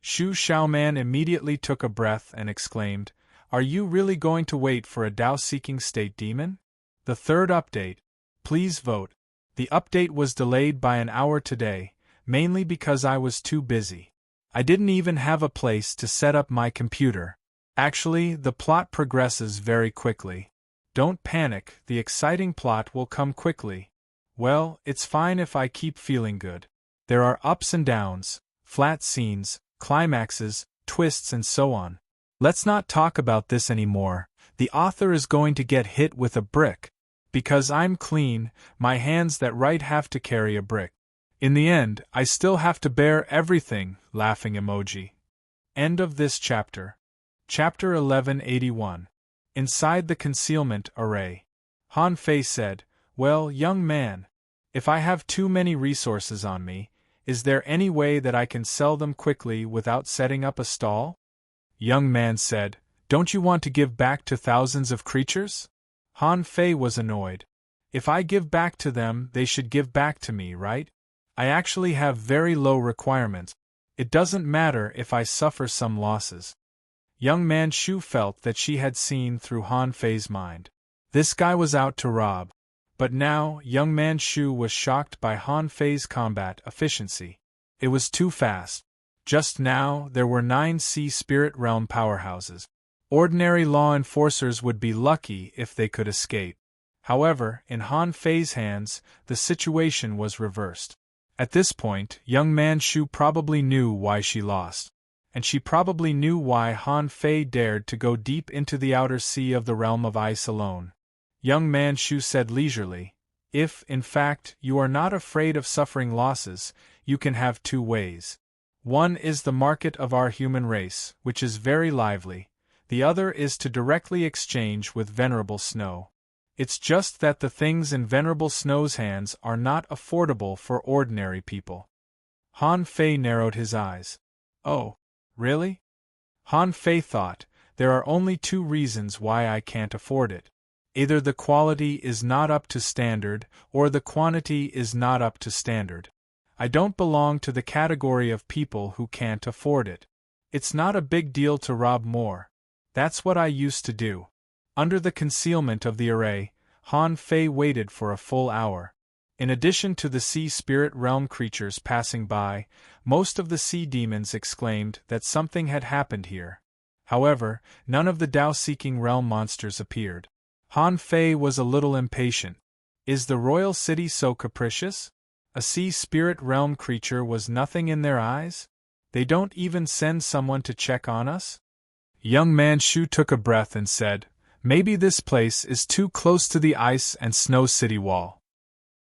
Shu Xiaoman immediately took a breath and exclaimed, "Are you really going to wait for a Tao-seeking state demon?" The third update. Please vote. The update was delayed by an hour today, mainly because I was too busy. I didn't even have a place to set up my computer. Actually, the plot progresses very quickly. Don't panic, the exciting plot will come quickly. Well, it's fine if I keep feeling good. There are ups and downs, flat scenes, climaxes, twists and so on. Let's not talk about this anymore. The author is going to get hit with a brick. Because I'm clean, my hands that write have to carry a brick. In the end, I still have to bear everything, laughing emoji. End of this chapter. Chapter 1181. Inside the concealment array. Han Fei said, "Well, young man, if I have too many resources on me, is there any way that I can sell them quickly without setting up a stall?" Young man said, "Don't you want to give back to thousands of creatures?" Han Fei was annoyed. "If I give back to them, they should give back to me, right? I actually have very low requirements. It doesn't matter if I suffer some losses." Young man Shu felt that she had seen through Han Fei's mind. This guy was out to rob. But now, young man Shu was shocked by Han Fei's combat efficiency. It was too fast. Just now, there were 9 sea spirit realm powerhouses. Ordinary law enforcers would be lucky if they could escape. However, in Han Fei's hands, the situation was reversed. At this point, young man Shu probably knew why she lost. and she probably knew why Han Fei dared to go deep into the outer sea of the realm of ice alone. Young Man Shu said leisurely, "If, in fact, you are not afraid of suffering losses, you can have two ways. One is the market of our human race, which is very lively. The other is to directly exchange with Venerable Snow. It's just that the things in Venerable Snow's hands are not affordable for ordinary people." Han Fei narrowed his eyes. "Oh, really?" Han Fei thought, "There are only two reasons why I can't afford it. Either the quality is not up to standard, or the quantity is not up to standard. I don't belong to the category of people who can't afford it. It's not a big deal to rob more. That's what I used to do." Under the concealment of the array, Han Fei waited for a full hour. In addition to the sea spirit realm creatures passing by, most of the sea demons exclaimed that something had happened here. However, none of the Tao-seeking realm monsters appeared. Han Fei was a little impatient. Is the royal city so capricious? A sea spirit realm creature was nothing in their eyes? They don't even send someone to check on us? Young Man Shu took a breath and said, "Maybe this place is too close to the ice and snow city wall.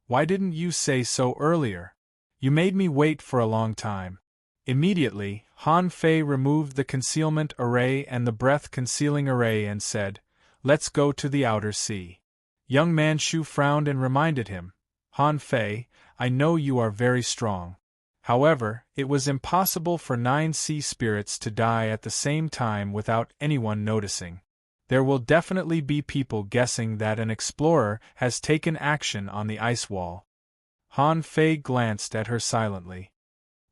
Why didn't you say so earlier? You made me wait for a long time." Immediately, Han Fei removed the concealment array and the breath-concealing array and said, "Let's go to the outer sea." Young Man Shu frowned and reminded him, "Han Fei, I know you are very strong. However, it was impossible for 9 sea spirits to die at the same time without anyone noticing. There will definitely be people guessing that an explorer has taken action on the ice wall." Han Fei glanced at her silently.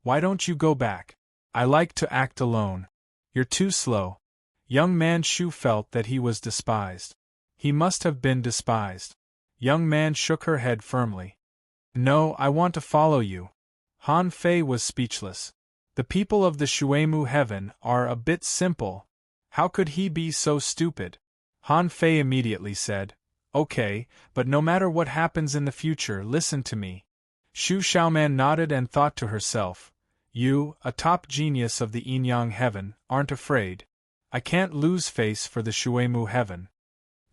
"Why don't you go back? I like to act alone. You're too slow." Young Man Shu felt that he was despised. He must have been despised. Young Man shook her head firmly. "No, I want to follow you." Han Fei was speechless. The people of the Shuemu heaven are a bit simple. How could he be so stupid? Han Fei immediately said, "Okay, but no matter what happens in the future, listen to me." Shu Xiaoman nodded and thought to herself, "You, a top genius of the Yin-Yang heaven, aren't afraid. I can't lose face for the Shuemu heaven."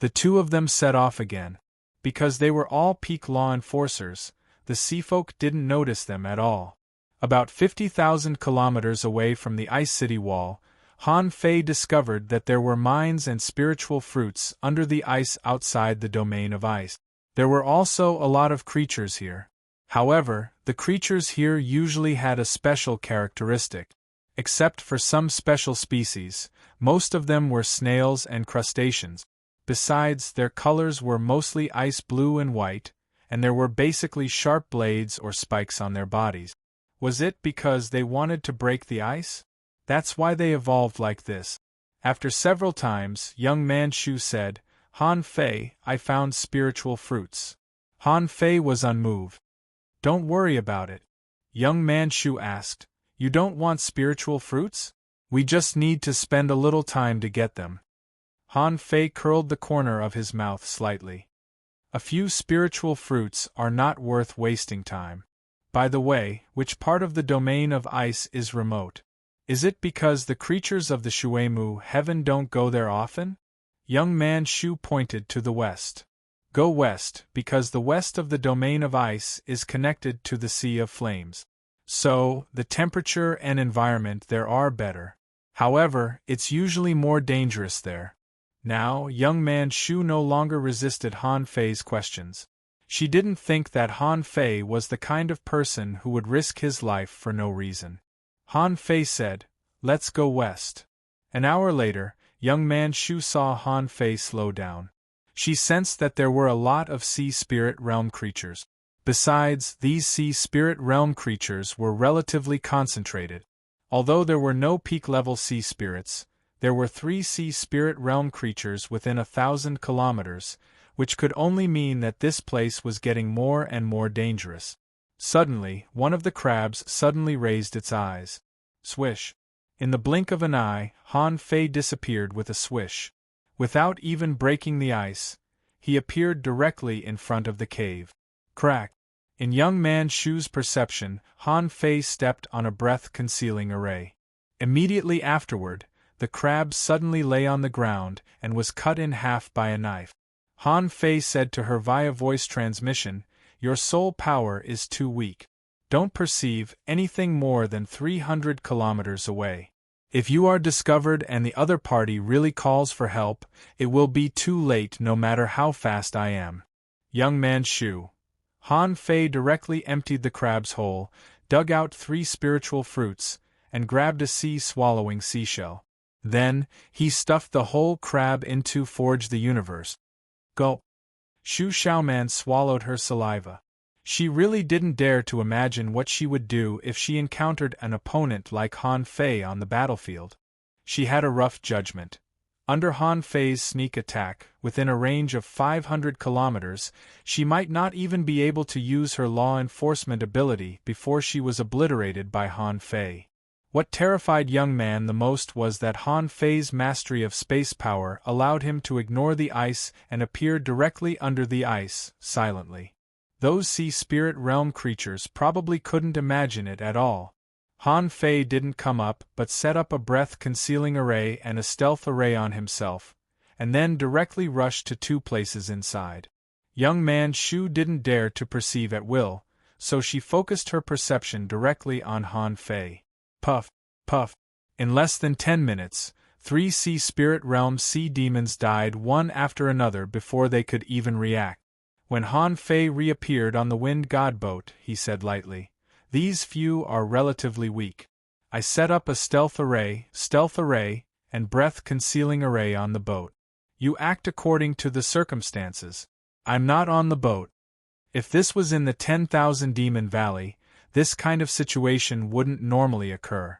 The two of them set off again. Because they were all peak law enforcers, the seafolk didn't notice them at all. About 50,000 kilometers away from the ice city wall, Han Fei discovered that there were mines and spiritual fruits under the ice outside the domain of ice. There were also a lot of creatures here. However, the creatures here usually had a special characteristic. Except for some special species, most of them were snails and crustaceans. Besides, their colors were mostly ice blue and white, and there were basically sharp blades or spikes on their bodies. Was it because they wanted to break the ice? That's why they evolved like this. After several times, Young Man Shu said, "Han Fei, I found spiritual fruits." Han Fei was unmoved. "Don't worry about it." Young Man Shu asked, "You don't want spiritual fruits? We just need to spend a little time to get them." Han Fei curled the corner of his mouth slightly. "A few spiritual fruits are not worth wasting time. By the way, which part of the domain of ice is remote? Is it because the creatures of the Shuemu heaven don't go there often?" Young Man Shu pointed to the west. "Go west, because the west of the domain of ice is connected to the Sea of Flames. So, the temperature and environment there are better. However, it's usually more dangerous there." Now, Young Man Shu no longer resisted Han Fei's questions. She didn't think that Han Fei was the kind of person who would risk his life for no reason. Han Fei said, "Let's go west." An hour later, Young Man Shu saw Han Fei slow down. She sensed that there were a lot of sea spirit realm creatures. Besides, these sea spirit realm creatures were relatively concentrated. Although there were no peak-level sea spirits, there were 3 sea spirit realm creatures within 1,000 kilometers, which could only mean that this place was getting more and more dangerous. Suddenly, one of the crabs suddenly raised its eyes. Swish! In the blink of an eye, Han Fei disappeared with a swish. Without even breaking the ice, he appeared directly in front of the cave. Crack! In Young Man Shu's perception, Han Fei stepped on a breath-concealing array. Immediately afterward, the crab suddenly lay on the ground and was cut in half by a knife. Han Fei said to her via voice transmission, "Your soul power is too weak. Don't perceive anything more than 300 kilometers away. If you are discovered and the other party really calls for help, it will be too late no matter how fast I am." Young man Shu. Han Fei directly emptied the crab's hole, dug out 3 spiritual fruits, and grabbed a sea-swallowing seashell. Then, he stuffed the whole crab into Forge the Universe. Gulp. Shu Xiaoman swallowed her saliva. She really didn't dare to imagine what she would do if she encountered an opponent like Han Fei on the battlefield. She had a rough judgment. Under Han Fei's sneak attack, within a range of 500 kilometers, she might not even be able to use her law enforcement ability before she was obliterated by Han Fei. What terrified young man the most was that Han Fei's mastery of space power allowed him to ignore the ice and appear directly under the ice, silently. Those sea spirit realm creatures probably couldn't imagine it at all. Han Fei didn't come up but set up a breath-concealing array and a stealth array on himself, and then directly rushed to 2 places inside. Young man Shu didn't dare to perceive at will, so she focused her perception directly on Han Fei. Puff, puff. In less than 10 minutes, 3 sea spirit realm sea demons died one after another before they could even react. When Han Fei reappeared on the wind god boat, he said lightly, "These few are relatively weak. I set up a stealth array, and breath-concealing array on the boat. You act according to the circumstances. I'm not on the boat." If this was in the 10,000 Demon Valley, this kind of situation wouldn't normally occur.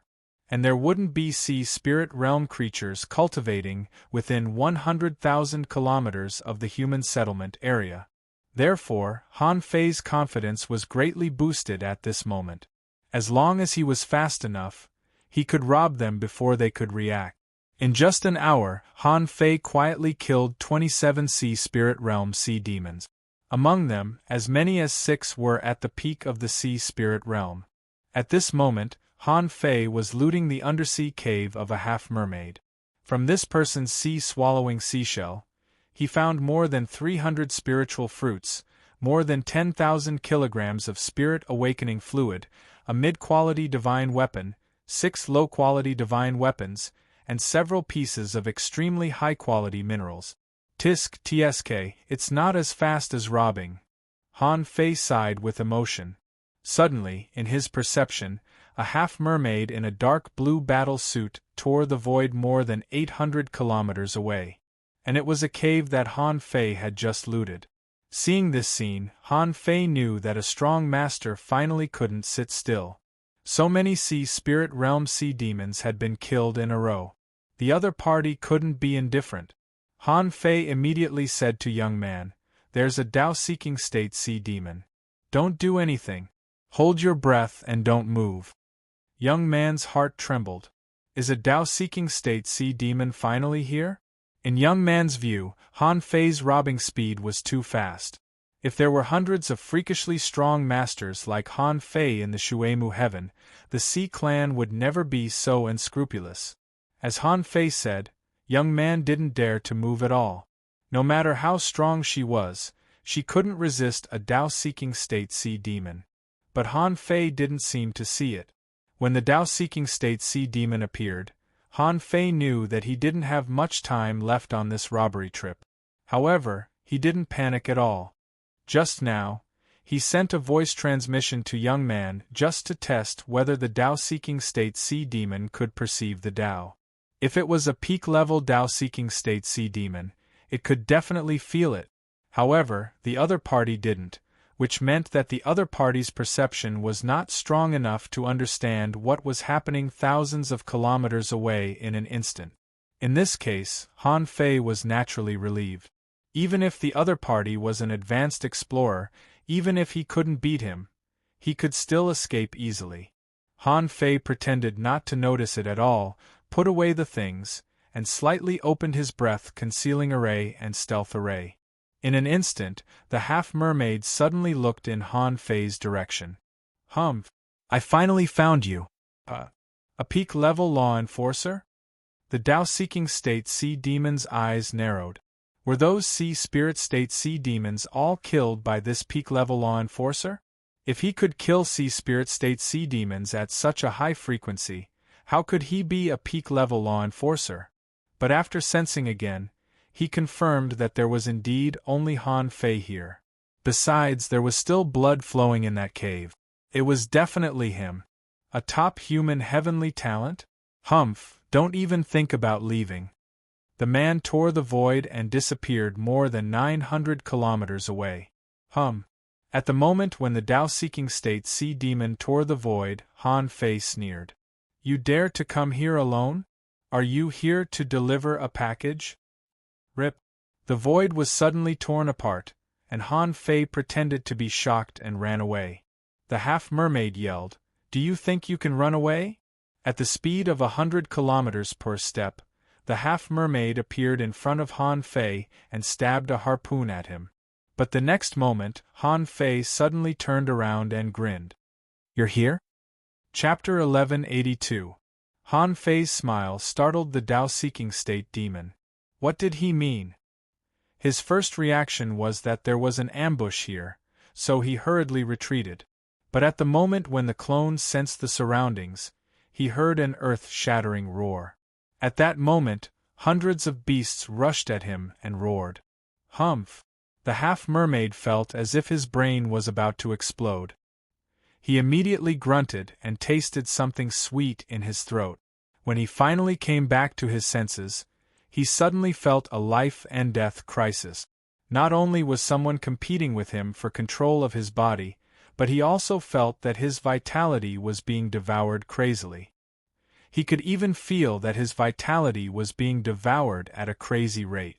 And there wouldn't be sea spirit realm creatures cultivating within 100,000 kilometers of the human settlement area. Therefore, Han Fei's confidence was greatly boosted at this moment. As long as he was fast enough, he could rob them before they could react. In just an hour, Han Fei quietly killed 27 sea spirit realm sea demons. Among them, as many as 6 were at the peak of the sea spirit realm. At this moment, Han Fei was looting the undersea cave of a half-mermaid. From this person's sea-swallowing seashell, he found more than 300 spiritual fruits, more than 10,000 kilograms of spirit-awakening fluid, a mid-quality divine weapon, 6 low-quality divine weapons, and several pieces of extremely high-quality minerals. Tsk, it's not as fast as robbing. Han Fei sighed with emotion. Suddenly, in his perception, a half-mermaid in a dark blue battle suit tore the void more than 800 kilometers away. And it was a cave that Han Fei had just looted. Seeing this scene, Han Fei knew that a strong master finally couldn't sit still. So many sea spirit realm sea demons had been killed in a row. The other party couldn't be indifferent. Han Fei immediately said to young man, "There's a Tao-seeking state sea demon. Don't do anything. Hold your breath and don't move." Young man's heart trembled. Is a Tao-seeking state sea demon finally here? In young man's view, Han Fei's robbing speed was too fast. If there were hundreds of freakishly strong masters like Han Fei in the Shuemu heaven, the Sea clan would never be so unscrupulous. As Han Fei said, young man didn't dare to move at all. No matter how strong she was, she couldn't resist a Tao-seeking state sea demon. But Han Fei didn't seem to see it. When the Tao-seeking state sea demon appeared, Han Fei knew that he didn't have much time left on this robbery trip. However, he didn't panic at all. Just now, he sent a voice transmission to young man just to test whether the Tao-seeking state sea demon could perceive the Tao. If it was a peak-level Tao-seeking state sea demon, it could definitely feel it. However, the other party didn't, which meant that the other party's perception was not strong enough to understand what was happening thousands of kilometers away in an instant. In this case, Han Fei was naturally relieved. Even if the other party was an advanced explorer, even if he couldn't beat him, he could still escape easily. Han Fei pretended not to notice it at all, put away the things, and slightly opened his breath-concealing array and stealth array. In an instant, the half-mermaid suddenly looked in Han Fei's direction. "Humph! I finally found you." A peak-level law enforcer? The Tao-seeking state sea demon's eyes narrowed. Were those spirit state sea demons all killed by this peak-level law enforcer? If he could kill spirit state sea demons at such a high frequency, how could he be a peak-level law enforcer? But after sensing again, he confirmed that there was indeed only Han Fei here. Besides, there was still blood flowing in that cave. It was definitely him. A top human heavenly talent? Humph, don't even think about leaving. The man tore the void and disappeared more than 900 kilometers away. At the moment when the Tao-seeking state sea demon tore the void, Han Fei sneered. You dare to come here alone? Are you here to deliver a package? Rip. The void was suddenly torn apart, and Han Fei pretended to be shocked and ran away. The half-mermaid yelled, Do you think you can run away? At the speed of 100 kilometers per step, the half-mermaid appeared in front of Han Fei and stabbed a harpoon at him. But the next moment, Han Fei suddenly turned around and grinned. You're here? Chapter 1182. Han Fei's smile startled the Tao-seeking state demon. What did he mean? His first reaction was that there was an ambush here, so he hurriedly retreated. But at the moment when the clone sensed the surroundings, he heard an earth-shattering roar. At that moment, hundreds of beasts rushed at him and roared. Humph! The half-mermaid felt as if his brain was about to explode. He immediately grunted and tasted something sweet in his throat. When he finally came back to his senses, he suddenly felt a life-and-death crisis. Not only was someone competing with him for control of his body, but he also felt that his vitality was being devoured crazily. He could even feel that his vitality was being devoured at a crazy rate.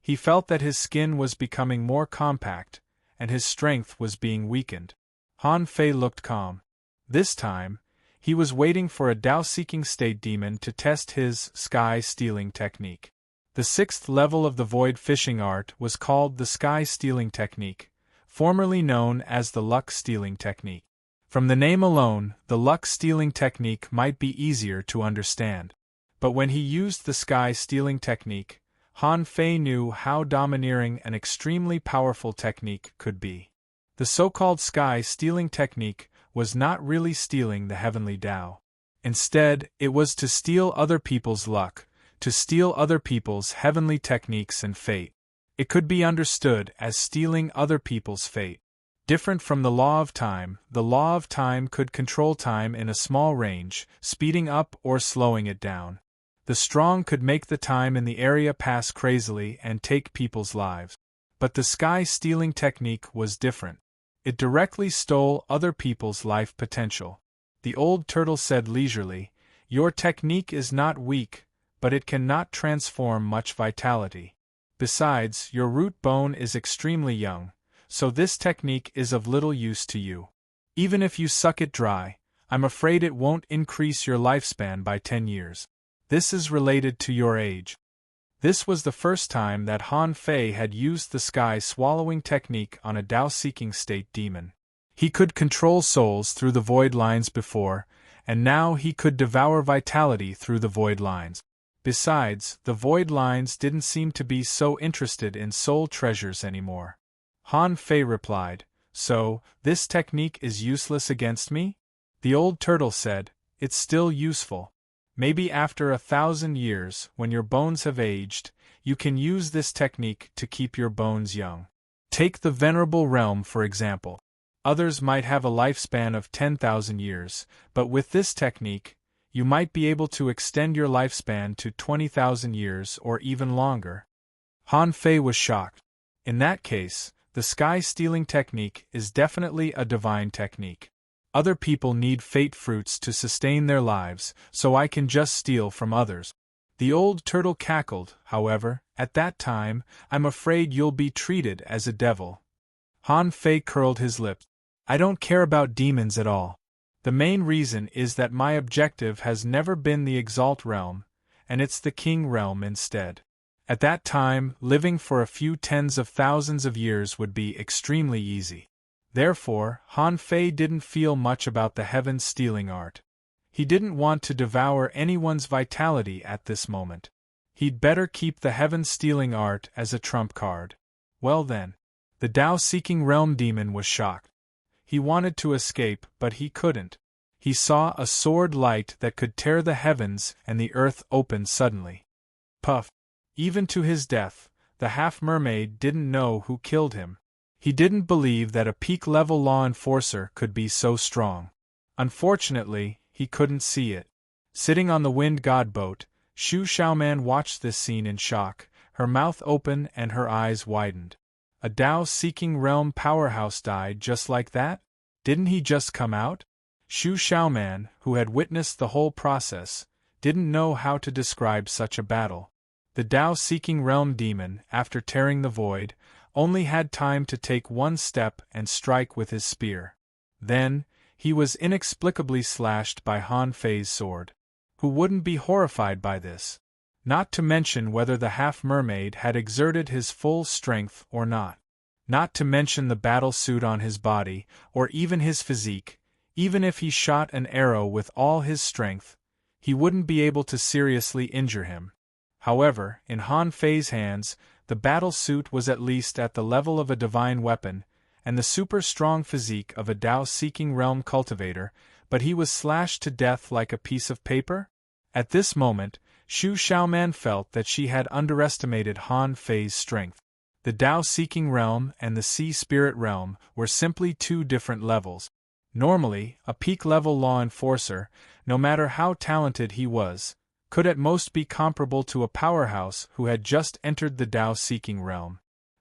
He felt that his skin was becoming more compact, and his strength was being weakened. Han Fei looked calm. This time, he was waiting for a Tao-seeking state demon to test his sky-stealing technique. The sixth level of the void fishing art was called the sky-stealing technique, formerly known as the luck-stealing technique. From the name alone, the luck-stealing technique might be easier to understand. But when he used the sky-stealing technique, Han Fei knew how domineering and extremely powerful technique could be. The so-called sky-stealing technique was not really stealing the heavenly Tao. Instead, it was to steal other people's luck, to steal other people's heavenly techniques and fate. It could be understood as stealing other people's fate. Different from the law of time could control time in a small range, speeding up or slowing it down. The strong could make the time in the area pass crazily and take people's lives. But the sky-stealing technique was different. It directly stole other people's life potential. The old turtle said leisurely, Your technique is not weak, but it cannot transform much vitality. Besides, your root bone is extremely young, so this technique is of little use to you. Even if you suck it dry, I'm afraid it won't increase your lifespan by 10 years. This is related to your age. This was the first time that Han Fei had used the sky-swallowing technique on a Tao-seeking state demon. He could control souls through the void lines before, and now he could devour vitality through the void lines. Besides, the void lines didn't seem to be so interested in soul treasures anymore. Han Fei replied, So, this technique is useless against me? The old turtle said, It's still useful. Maybe after 1,000 years, when your bones have aged, you can use this technique to keep your bones young. Take the Venerable Realm for example. Others might have a lifespan of 10,000 years, but with this technique, you might be able to extend your lifespan to 20,000 years or even longer. Han Fei was shocked. In that case, the sky-stealing technique is definitely a divine technique. Other people need fate fruits to sustain their lives, so I can just steal from others. The old turtle cackled, however, at that time, I'm afraid you'll be treated as a devil. Han Fei curled his lips. I don't care about demons at all. The main reason is that my objective has never been the Exalt realm, and it's the King realm instead. At that time, living for a few tens of thousands of years would be extremely easy. Therefore, Han Fei didn't feel much about the heaven-stealing art. He didn't want to devour anyone's vitality at this moment. He'd better keep the heaven-stealing art as a trump card. Well then. The Tao-seeking realm demon was shocked. He wanted to escape, but he couldn't. He saw a sword light that could tear the heavens and the earth open suddenly. Puff! Even to his death, the half-mermaid didn't know who killed him. He didn't believe that a peak-level law enforcer could be so strong. Unfortunately, he couldn't see it. Sitting on the wind god boat, Shu Xiaoman watched this scene in shock, her mouth open and her eyes widened. A Tao-seeking realm powerhouse died just like that? Didn't he just come out? Shu Xiaoman, who had witnessed the whole process, didn't know how to describe such a battle. The Tao-seeking realm demon, after tearing the void, only had time to take one step and strike with his spear. Then, he was inexplicably slashed by Han Fei's sword. Who wouldn't be horrified by this? Not to mention whether the half-mermaid had exerted his full strength or not. Not to mention the battle suit on his body, or even his physique. Even if he shot an arrow with all his strength, he wouldn't be able to seriously injure him. However, in Han Fei's hands, the battle suit was at least at the level of a divine weapon, and the super-strong physique of a Tao-seeking realm cultivator, but he was slashed to death like a piece of paper? At this moment, Shu Xiaoman felt that she had underestimated Han Fei's strength. The Tao-seeking realm and the sea spirit realm were simply two different levels. Normally, a peak-level law enforcer, no matter how talented he was, could at most be comparable to a powerhouse who had just entered the Tao-seeking realm.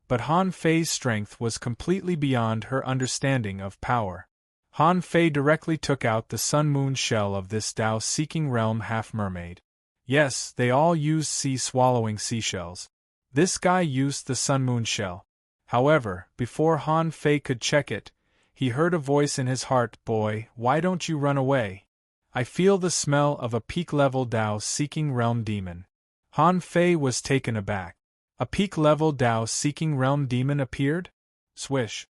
But Han Fei's strength was completely beyond her understanding of power. Han Fei directly took out the sun-moon shell of this Tao-seeking realm half-mermaid. Yes, they all used sea-swallowing seashells. This guy used the sun-moon shell. However, before Han Fei could check it, he heard a voice in his heart, "Boy, why don't you run away? I feel the smell of a peak-level Tao-seeking realm demon." Han Fei was taken aback. A peak-level Tao-seeking realm demon appeared? Swish!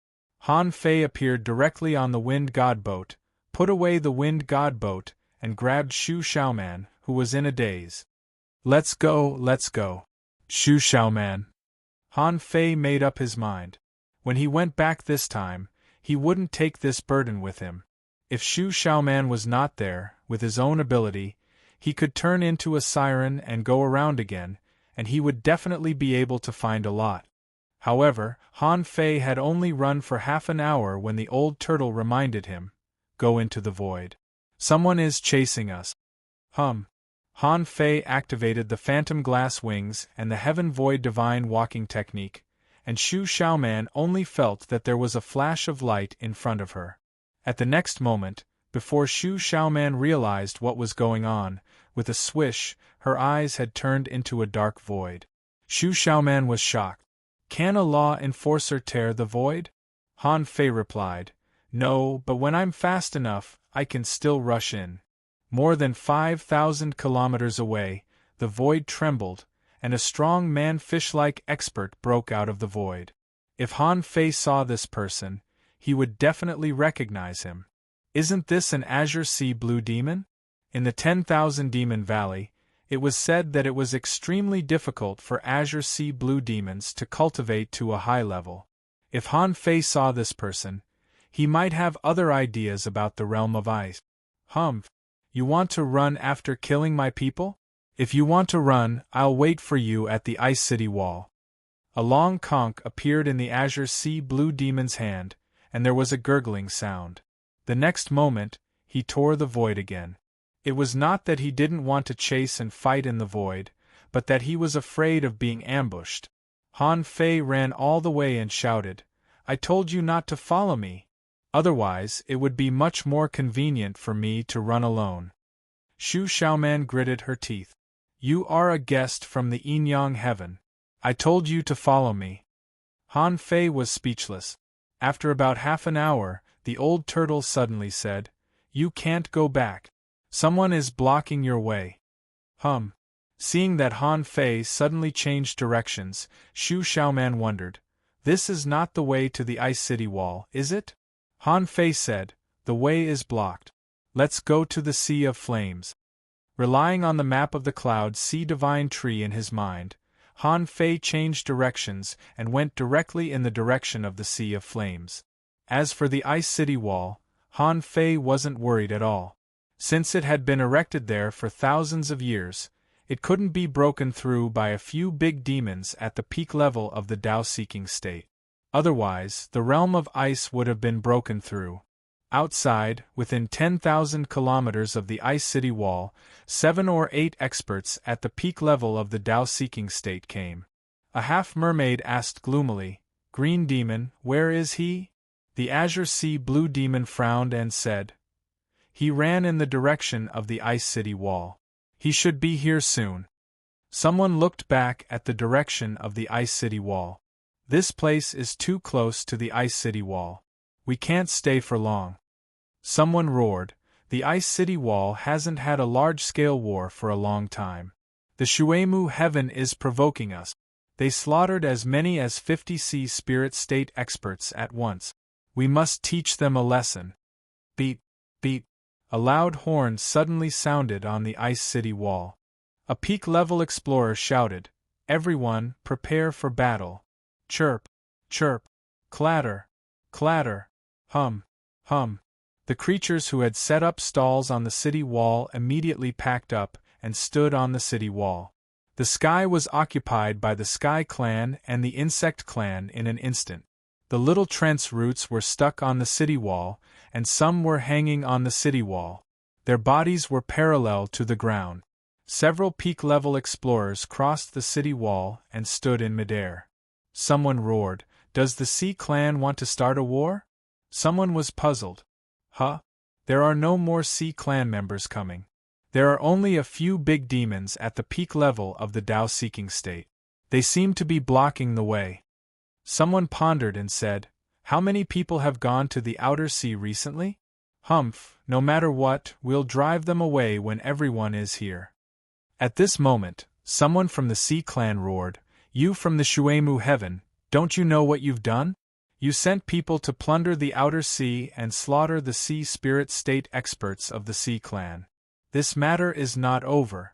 Han Fei appeared directly on the wind god boat, put away the wind god boat, and grabbed Shu Xiaoman, who was in a daze. Let's go. Shu Xiaoman. Han Fei made up his mind. When he went back this time, he wouldn't take this burden with him. If Shu Xiaoman was not there, with his own ability, he could turn into a siren and go around again, and he would definitely be able to find a lot. However, Han Fei had only run for half an hour when the old turtle reminded him, "Go into the void. Someone is chasing us." Han Fei activated the phantom glass wings and the heaven void divine walking technique, and Shu Xiaoman only felt that there was a flash of light in front of her. At the next moment, before Shu Xiaoman realized what was going on, with a swish, her eyes had turned into a dark void. Shu Xiaoman was shocked. "Can a law enforcer tear the void?" Han Fei replied, "No, but when I'm fast enough, I can still rush in." More than 5,000 kilometers away, the void trembled, and a strong man-fish-like expert broke out of the void. If Han Fei saw this person, he would definitely recognize him. Isn't this an Azure Sea Blue Demon? In the 10,000 Demon Valley, it was said that it was extremely difficult for Azure Sea Blue Demons to cultivate to a high level. If Han Fei saw this person, he might have other ideas about the realm of ice. You want to run after killing my people? If you want to run, I'll wait for you at the Ice City wall. A long conch appeared in the Azure Sea Blue Demon's hand, and there was a gurgling sound. The next moment, he tore the void again. It was not that he didn't want to chase and fight in the void, but that he was afraid of being ambushed. Han Fei ran all the way and shouted, "I told you not to follow me. Otherwise, it would be much more convenient for me to run alone." Shu Xiaoman gritted her teeth. "You are a guest from the Yin-Yang heaven. I told you to follow me." Han Fei was speechless. After about half an hour, the old turtle suddenly said, "You can't go back. Someone is blocking your way." Seeing that Han Fei suddenly changed directions, Shu Xiaoman wondered, "This is not the way to the Ice City wall, is it?" Han Fei said, "The way is blocked." Let's go to the Sea of Flames. Relying on the map of the Cloud Sea Divine Tree in his mind, Han Fei changed directions and went directly in the direction of the Sea of Flames. As for the Ice City Wall, Han Fei wasn't worried at all. Since it had been erected there for thousands of years, it couldn't be broken through by a few big demons at the peak level of the Tao-seeking state. Otherwise, the realm of ice would have been broken through. Outside, within 10,000 kilometers of the Ice City Wall, 7 or 8 experts at the peak level of the Tao-seeking state came. A half-mermaid asked gloomily, "Green Demon, where is he?" The Azure Sea Blue Demon frowned and said, "He ran in the direction of the Ice City Wall. He should be here soon." Someone looked back at the direction of the Ice City Wall. "This place is too close to the Ice City Wall. We can't stay for long." Someone roared, "The Ice City Wall hasn't had a large-scale war for a long time. The Shuemu Heaven is provoking us. They slaughtered as many as 50 sea spirit state experts at once. We must teach them a lesson." Beat, beat. A loud horn suddenly sounded on the Ice City Wall. A peak-level explorer shouted, "Everyone, prepare for battle." Chirp, chirp, clatter, clatter, hum, hum. The creatures who had set up stalls on the city wall immediately packed up and stood on the city wall. The sky was occupied by the Sky Clan and the Insect Clan in an instant. The little Trent's roots were stuck on the city wall, and some were hanging on the city wall. Their bodies were parallel to the ground. Several peak-level explorers crossed the city wall and stood in midair. Someone roared, "Does the Sea Clan want to start a war?" Someone was puzzled. "Huh? There are no more Sea Clan members coming. There are only a few big demons at the peak level of the Tao-seeking state. They seem to be blocking the way." Someone pondered and said, "How many people have gone to the outer sea recently?" "Humph, no matter what, we'll drive them away when everyone is here." At this moment, someone from the Sea Clan roared, "You from the Shuemu Heaven, don't you know what you've done? You sent people to plunder the outer sea and slaughter the sea spirit state experts of the Sea Clan. This matter is not over."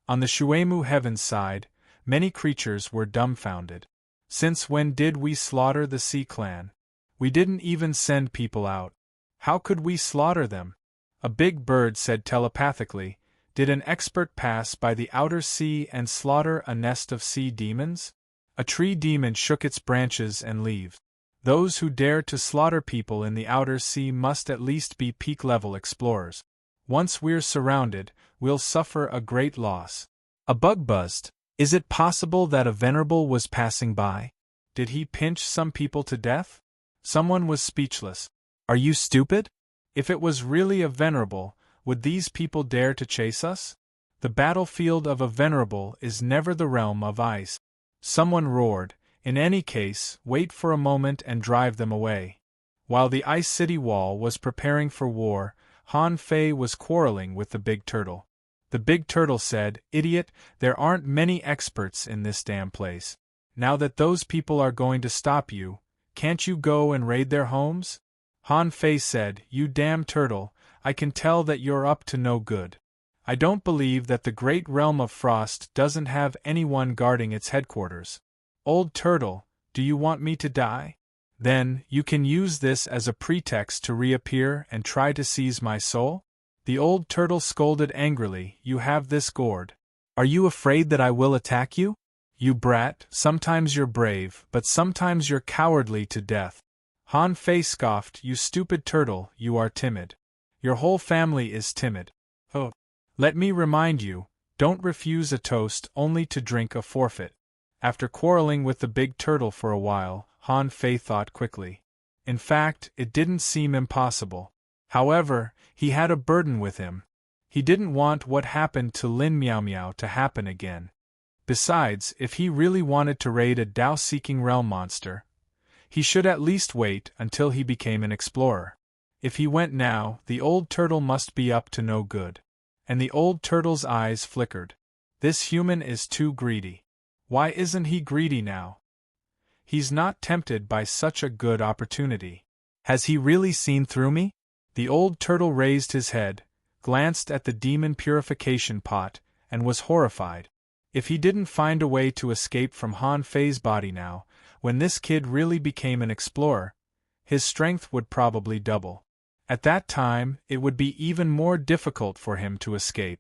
On the Shuemu Heaven's side, many creatures were dumbfounded. "Since when did we slaughter the Sea Clan? We didn't even send people out. How could we slaughter them?" A big bird said telepathically, "Did an expert pass by the outer sea and slaughter a nest of sea demons?" A tree demon shook its branches and leaves. "Those who dare to slaughter people in the outer sea must at least be peak-level explorers. Once we're surrounded, we'll suffer a great loss." A bug buzzed. "Is it possible that a venerable was passing by? Did he pinch some people to death?" Someone was speechless. "Are you stupid? If it was really a venerable, would these people dare to chase us? The battlefield of a venerable is never the realm of ice." Someone roared, "In any case, wait for a moment and drive them away." While the Ice City Wall was preparing for war, Han Fei was quarreling with the Big Turtle. The Big Turtle said, "Idiot, there aren't many experts in this damn place. Now that those people are going to stop you, can't you go and raid their homes?" Han Fei said, "You damn turtle, I can tell that you're up to no good. I don't believe that the great realm of Frost doesn't have anyone guarding its headquarters. Old turtle, do you want me to die? Then, you can use this as a pretext to reappear and try to seize my soul?" The old turtle scolded angrily, "You have this gourd. Are you afraid that I will attack you? You brat, sometimes you're brave, but sometimes you're cowardly to death." Han Fei scoffed, "You stupid turtle, you are timid. Your whole family is timid. Oh. Let me remind you, don't refuse a toast only to drink a forfeit." After quarreling with the big turtle for a while, Han Fei thought quickly. In fact, it didn't seem impossible. However, he had a burden with him. He didn't want what happened to Lin Miao Miao to happen again. Besides, if he really wanted to raid a Tao-seeking realm monster, he should at least wait until he became an explorer. If he went now, the old turtle must be up to no good. And the old turtle's eyes flickered. This human is too greedy. Why isn't he greedy now? He's not tempted by such a good opportunity. Has he really seen through me? The old turtle raised his head, glanced at the demon purification pot, and was horrified. If he didn't find a way to escape from Han Fei's body now, when this kid really became an explorer, his strength would probably double. At that time, it would be even more difficult for him to escape.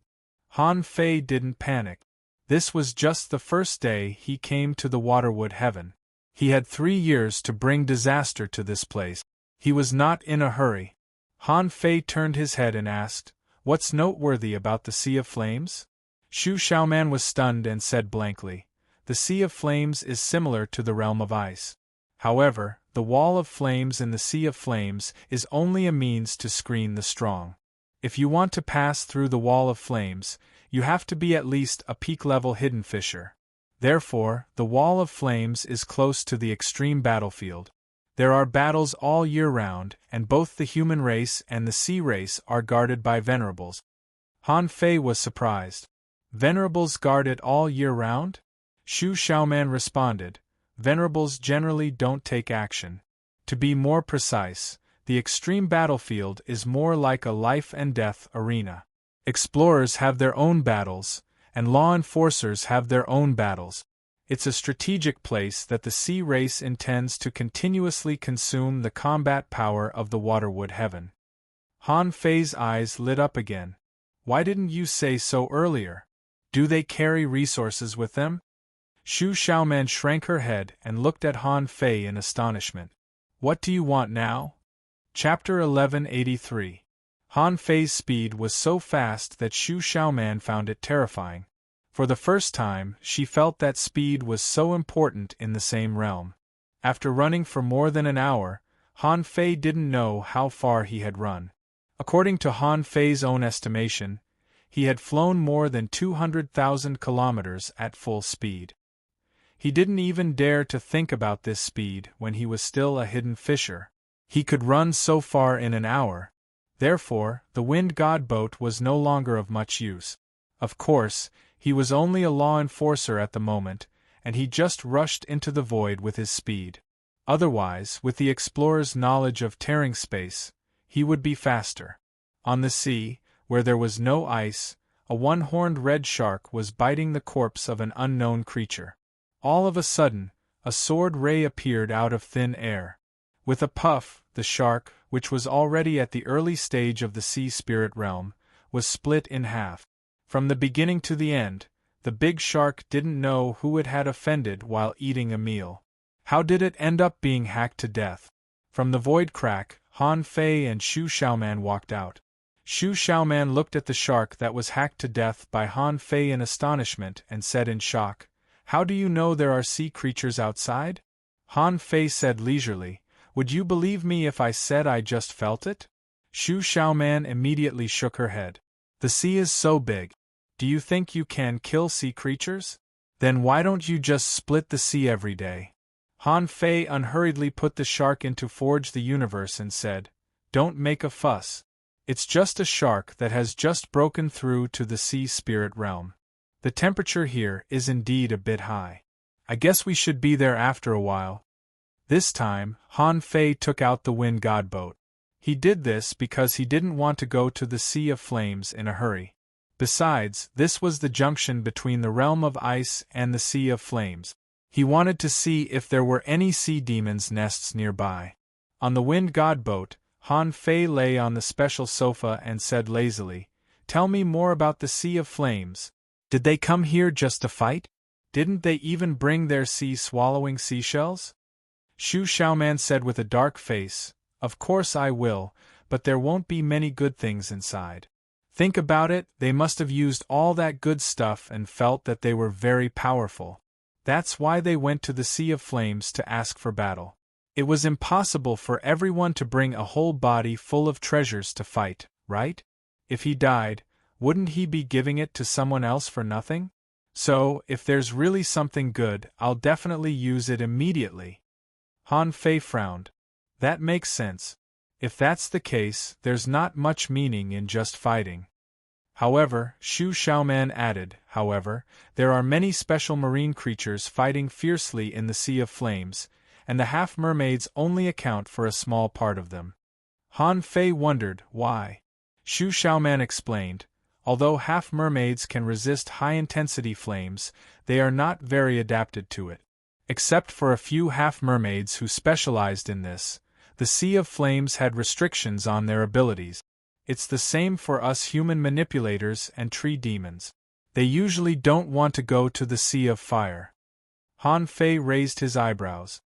Han Fei didn't panic. This was just the first day he came to the Waterwood Heaven. He had 3 years to bring disaster to this place. He was not in a hurry. Han Fei turned his head and asked, "What's noteworthy about the Sea of Flames?" Shu Xiaoman was stunned and said blankly, "The Sea of Flames is similar to the Realm of Ice. However, the Wall of Flames in the Sea of Flames is only a means to screen the strong. If you want to pass through the Wall of Flames, you have to be at least a peak-level hidden fisher. Therefore, the Wall of Flames is close to the extreme battlefield. There are battles all year round, and both the human race and the sea race are guarded by venerables." Han Fei was surprised. "Venerables guard it all year round?" Shu Xiaoman responded, "Venerables generally don't take action. To be more precise, the extreme battlefield is more like a life-and-death arena. Explorers have their own battles, and law enforcers have their own battles. It's a strategic place that the sea race intends to continuously consume the combat power of the Waterwood Heaven." Han Fei's eyes lit up again. "Why didn't you say so earlier? Do they carry resources with them?" Shu Xiaoman shrank her head and looked at Han Fei in astonishment. "What do you want now?" Chapter 1183. Han Fei's speed was so fast that Shu Xiaoman found it terrifying. For the first time, she felt that speed was so important in the same realm. After running for more than an hour, Han Fei didn't know how far he had run. According to Han Fei's own estimation, he had flown more than 200,000 kilometers at full speed. He didn't even dare to think about this speed when he was still a hidden fisher. He could run so far in an hour. Therefore, the Wind God boat was no longer of much use. Of course, he was only a law enforcer at the moment, and he just rushed into the void with his speed. Otherwise, with the explorer's knowledge of tearing space, he would be faster. On the sea, where there was no ice, a one-horned red shark was biting the corpse of an unknown creature. All of a sudden, a sword ray appeared out of thin air. With a puff, the shark, which was already at the early stage of the sea spirit realm, was split in half. From the beginning to the end, the big shark didn't know who it had offended while eating a meal. How did it end up being hacked to death? From the void crack, Han Fei and Shu Xiaoman walked out. Shu Xiaoman looked at the shark that was hacked to death by Han Fei in astonishment and said in shock, "How do you know there are sea creatures outside?" Han Fei said leisurely, "Would you believe me if I said I just felt it?" Shu Xiaoman immediately shook her head. "The sea is so big. Do you think you can kill sea creatures? Then why don't you just split the sea every day?" Han Fei unhurriedly put the shark into Forge the Universe and said, "Don't make a fuss. It's just a shark that has just broken through to the sea spirit realm. The temperature here is indeed a bit high. I guess we should be there after a while." This time, Han Fei took out the Wind God boat. He did this because he didn't want to go to the Sea of Flames in a hurry. Besides, this was the junction between the Realm of Ice and the Sea of Flames. He wanted to see if there were any sea demons' nests nearby. On the Wind God boat, Han Fei lay on the special sofa and said lazily, "Tell me more about the Sea of Flames. Did they come here just to fight? Didn't they even bring their sea-swallowing seashells?" Shu Xiaoman said with a dark face, "Of course I will, but there won't be many good things inside. Think about it, they must have used all that good stuff and felt that they were very powerful. That's why they went to the Sea of Flames to ask for battle. It was impossible for everyone to bring a whole body full of treasures to fight, right? If he died, wouldn't he be giving it to someone else for nothing? So, if there's really something good, I'll definitely use it immediately." Han Fei frowned. "That makes sense. If that's the case, there's not much meaning in just fighting." However, Shu Xiaoman added, "However, there are many special marine creatures fighting fiercely in the Sea of Flames, and the half-mermaids only account for a small part of them." Han Fei wondered why. Shu Xiaoman explained, although half-mermaids can resist high-intensity flames, they are not very adapted to it. Except for a few half-mermaids who specialized in this, the Sea of Flames had restrictions on their abilities. It's the same for us human manipulators and tree demons. They usually don't want to go to the Sea of Fire. Han Fei raised his eyebrows.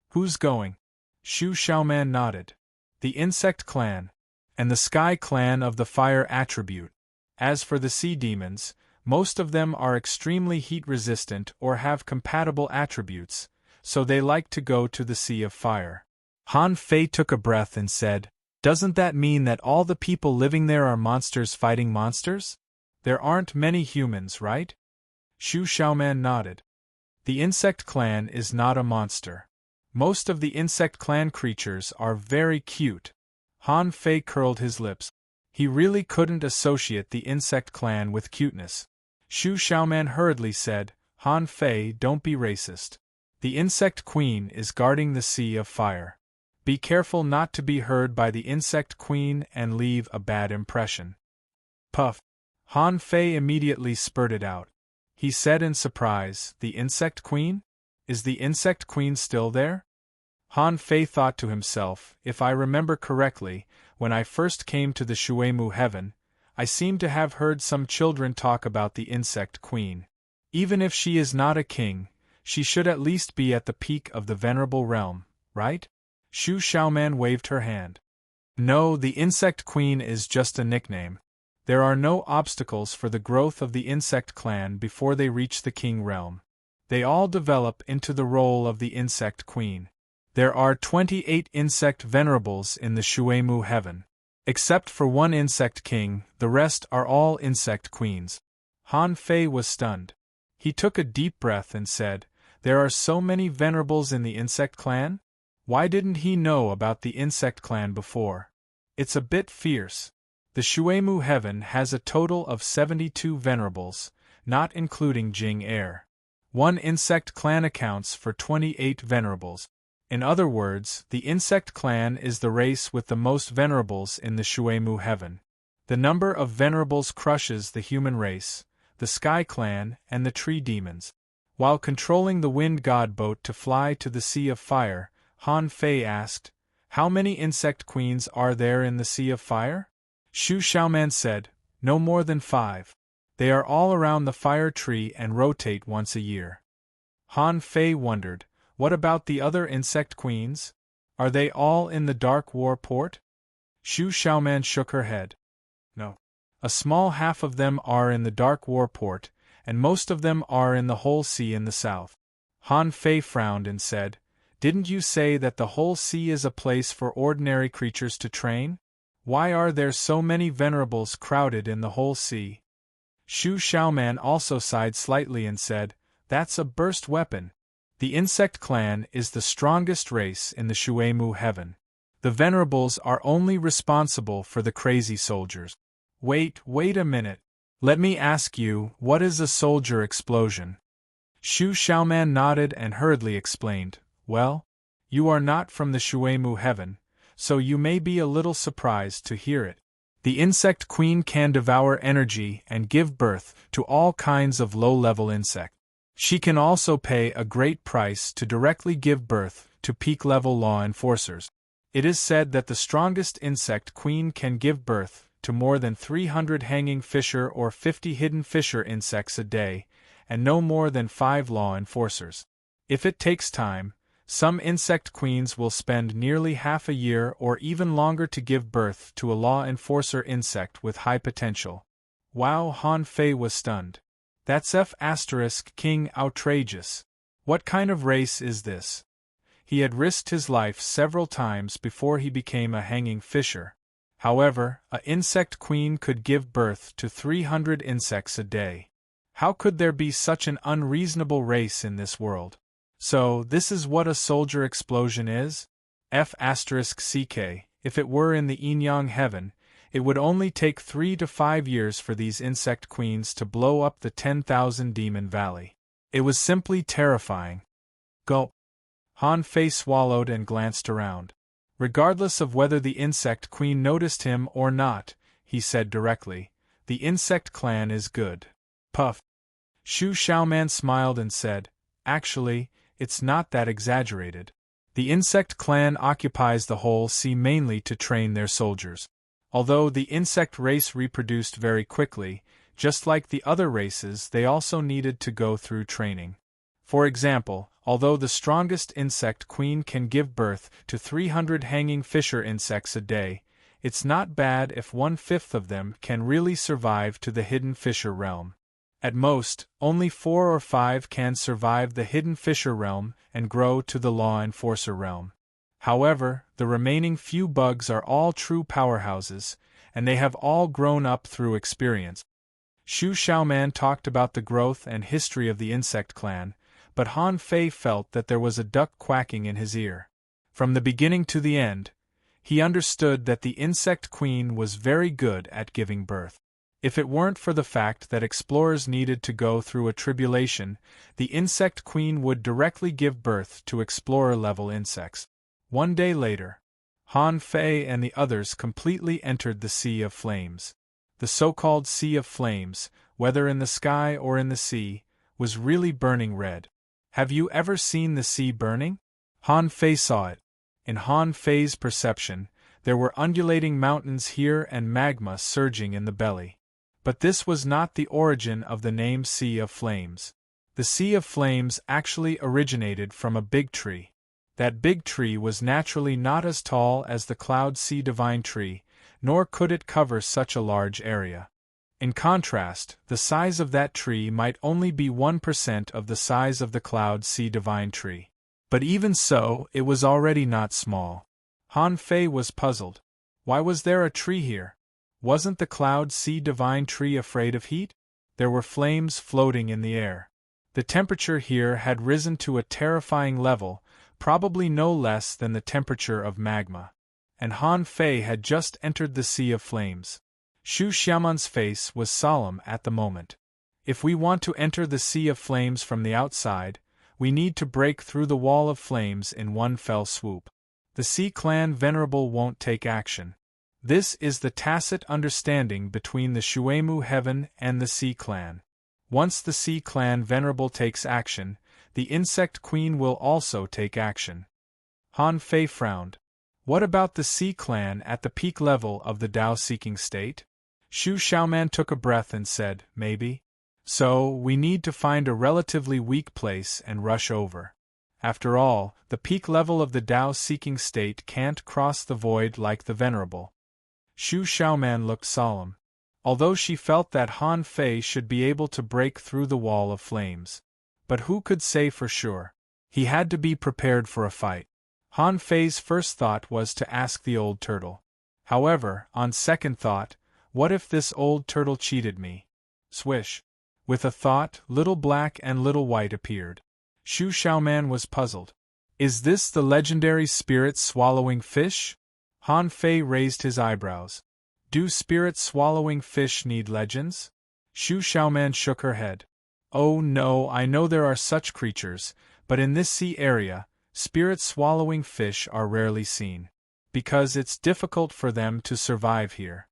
Who's going? Shu Xiaoman nodded. The Insect Clan, and the Sky Clan of the Fire attribute. As for the sea demons, most of them are extremely heat-resistant or have compatible attributes, so they like to go to the Sea of Fire. Han Fei took a breath and said, "Doesn't that mean that all the people living there are monsters fighting monsters? There aren't many humans, right?" Shu Xiaoman nodded. The Insect Clan is not a monster. Most of the Insect Clan creatures are very cute. Han Fei curled his lips. He really couldn't associate the Insect Clan with cuteness. Shu Xiaoman hurriedly said, "Han Fei, don't be racist. The Insect Queen is guarding the Sea of Fire. Be careful not to be heard by the Insect Queen and leave a bad impression." Puff! Han Fei immediately spurted out. He said in surprise, "The Insect Queen? Is the Insect Queen still there?" Han Fei thought to himself, "If I remember correctly, when I first came to the Shuemu Heaven, I seem to have heard some children talk about the Insect Queen. Even if she is not a king, she should at least be at the peak of the Venerable Realm, right?" Shu Xiaoman waved her hand. "No, the Insect Queen is just a nickname. There are no obstacles for the growth of the Insect Clan before they reach the King Realm. They all develop into the role of the Insect Queen. There are 28 insect venerables in the Shuemu Heaven. Except for one insect king, the rest are all insect queens." Han Fei was stunned. He took a deep breath and said, "There are so many venerables in the Insect Clan? Why didn't he know about the Insect Clan before? It's a bit fierce." The Shuemu Heaven has a total of 72 venerables, not including Jing Air. One Insect Clan accounts for 28 venerables. In other words, the Insect Clan is the race with the most venerables in the Shuemu Heaven. The number of venerables crushes the human race, the Sky Clan, and the Tree Demons. While controlling the Wind God boat to fly to the Sea of Fire, Han Fei asked, "How many Insect Queens are there in the Sea of Fire?" Shu Xiaoman said, "No more than 5. They are all around the fire tree and rotate once a year." Han Fei wondered, what about the other Insect Queens? Are they all in the Dark War Port? Shu Xiaoman shook her head. "No. A small half of them are in the Dark War Port, and most of them are in the whole sea in the south." Han Fei frowned and said, "Didn't you say that the whole sea is a place for ordinary creatures to train? Why are there so many venerables crowded in the whole sea?" Shu Xiaoman also sighed slightly and said, "That's a burst weapon. The Insect Clan is the strongest race in the Shuemu Heaven. The venerables are only responsible for the crazy soldiers." Wait a minute. Let me ask you, what is a soldier explosion?" Shu Xiaoman nodded and hurriedly explained, "Well, you are not from the Shuemu Heaven, so you may be a little surprised to hear it. The Insect Queen can devour energy and give birth to all kinds of low-level insects. She can also pay a great price to directly give birth to peak-level law enforcers. It is said that the strongest insect queen can give birth to more than 300 hanging fisher or 50 hidden fisher insects a day, and no more than 5 law enforcers. If it takes time, some insect queens will spend nearly half a year or even longer to give birth to a law enforcer insect with high potential." Wow, Han Fei was stunned. "That's King outrageous. What kind of race is this?" He had risked his life several times before he became a hanging fisher. However, an insect queen could give birth to 300 insects a day. How could there be such an unreasonable race in this world? So, this is what a soldier explosion is? If it were in the Yin-Yang Heaven, it would only take 3 to 5 years for these insect queens to blow up the 10,000 Demon Valley. It was simply terrifying. Gulp. Han Fei swallowed and glanced around. Regardless of whether the insect queen noticed him or not, he said directly, the insect clan is good. Puff. Shu Xiaoman smiled and said, actually, it's not that exaggerated. The insect clan occupies the whole sea mainly to train their soldiers. Although the insect race reproduced very quickly, just like the other races, they also needed to go through training. For example, although the strongest insect queen can give birth to 300 hanging fisher insects a day, it's not bad if 1/5 of them can really survive to the hidden fisher realm. At most, only 4 or 5 can survive the hidden fisher realm and grow to the law enforcer realm. However, the remaining few bugs are all true powerhouses, and they have all grown up through experience. Shu Xiaoman talked about the growth and history of the insect clan, but Han Fei felt that there was a duck quacking in his ear. From the beginning to the end, he understood that the insect queen was very good at giving birth. If it weren't for the fact that explorers needed to go through a tribulation, the insect queen would directly give birth to explorer-level insects. One day later, Han Fei and the others completely entered the Sea of Flames. The so-called Sea of Flames, whether in the sky or in the sea, was really burning red. Have you ever seen the sea burning? Han Fei saw it. In Han Fei's perception, there were undulating mountains here and magma surging in the belly. But this was not the origin of the name Sea of Flames. The Sea of Flames actually originated from a big tree. That big tree was naturally not as tall as the Cloud Sea Divine Tree, nor could it cover such a large area. In contrast, the size of that tree might only be 1% of the size of the Cloud Sea Divine Tree. But even so, it was already not small. Han Fei was puzzled. Why was there a tree here? Wasn't the Cloud Sea Divine Tree afraid of heat? There were flames floating in the air. The temperature here had risen to a terrifying level, probably no less than the temperature of magma. And Han Fei had just entered the Sea of Flames. Shu Xiaoman's face was solemn at the moment. If we want to enter the Sea of Flames from the outside, we need to break through the wall of flames in one fell swoop. The Sea Clan Venerable won't take action. This is the tacit understanding between the Shuemu Heaven and the Sea Clan. Once the Sea Clan Venerable takes action, the Insect Queen will also take action. Han Fei frowned. What about the Sea Clan at the peak level of the Tao-seeking state? Shu Xiaoman took a breath and said, maybe. So, we need to find a relatively weak place and rush over. After all, the peak level of the Tao-seeking state can't cross the void like the Venerable. Shu Xiaoman looked solemn. Although she felt that Han Fei should be able to break through the wall of flames. But who could say for sure? He had to be prepared for a fight. Han Fei's first thought was to ask the old turtle. However, on second thought, what if this old turtle cheated me? Swish. With a thought, Little Black and Little White appeared. Shu Xiaoman was puzzled. Is this the legendary spirit-swallowing fish? Han Fei raised his eyebrows. Do spirit-swallowing fish need legends? Shu Xiaoman shook her head. Oh no, I know there are such creatures, but in this sea area, spirit-swallowing fish are rarely seen. Because it's difficult for them to survive here.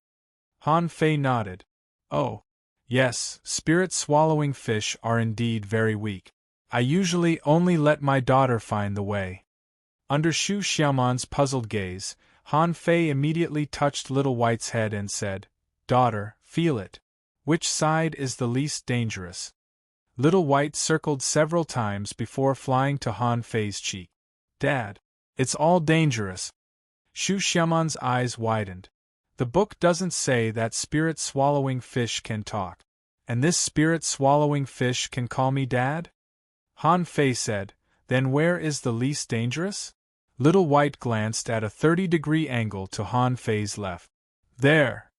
Han Fei nodded. Oh. Yes, spirit-swallowing fish are indeed very weak. I usually only let my daughter find the way. Under Shu Xiaoman's puzzled gaze, Han Fei immediately touched Little White's head and said, Daughter, feel it. Which side is the least dangerous? Little White circled several times before flying to Han Fei's cheek. Dad, it's all dangerous. Shu Xiaoman's eyes widened. The book doesn't say that spirit-swallowing fish can talk. And this spirit-swallowing fish can call me Dad? Han Fei said, Then where is the least dangerous? Little White glanced at a 30-degree angle to Han Fei's left. There.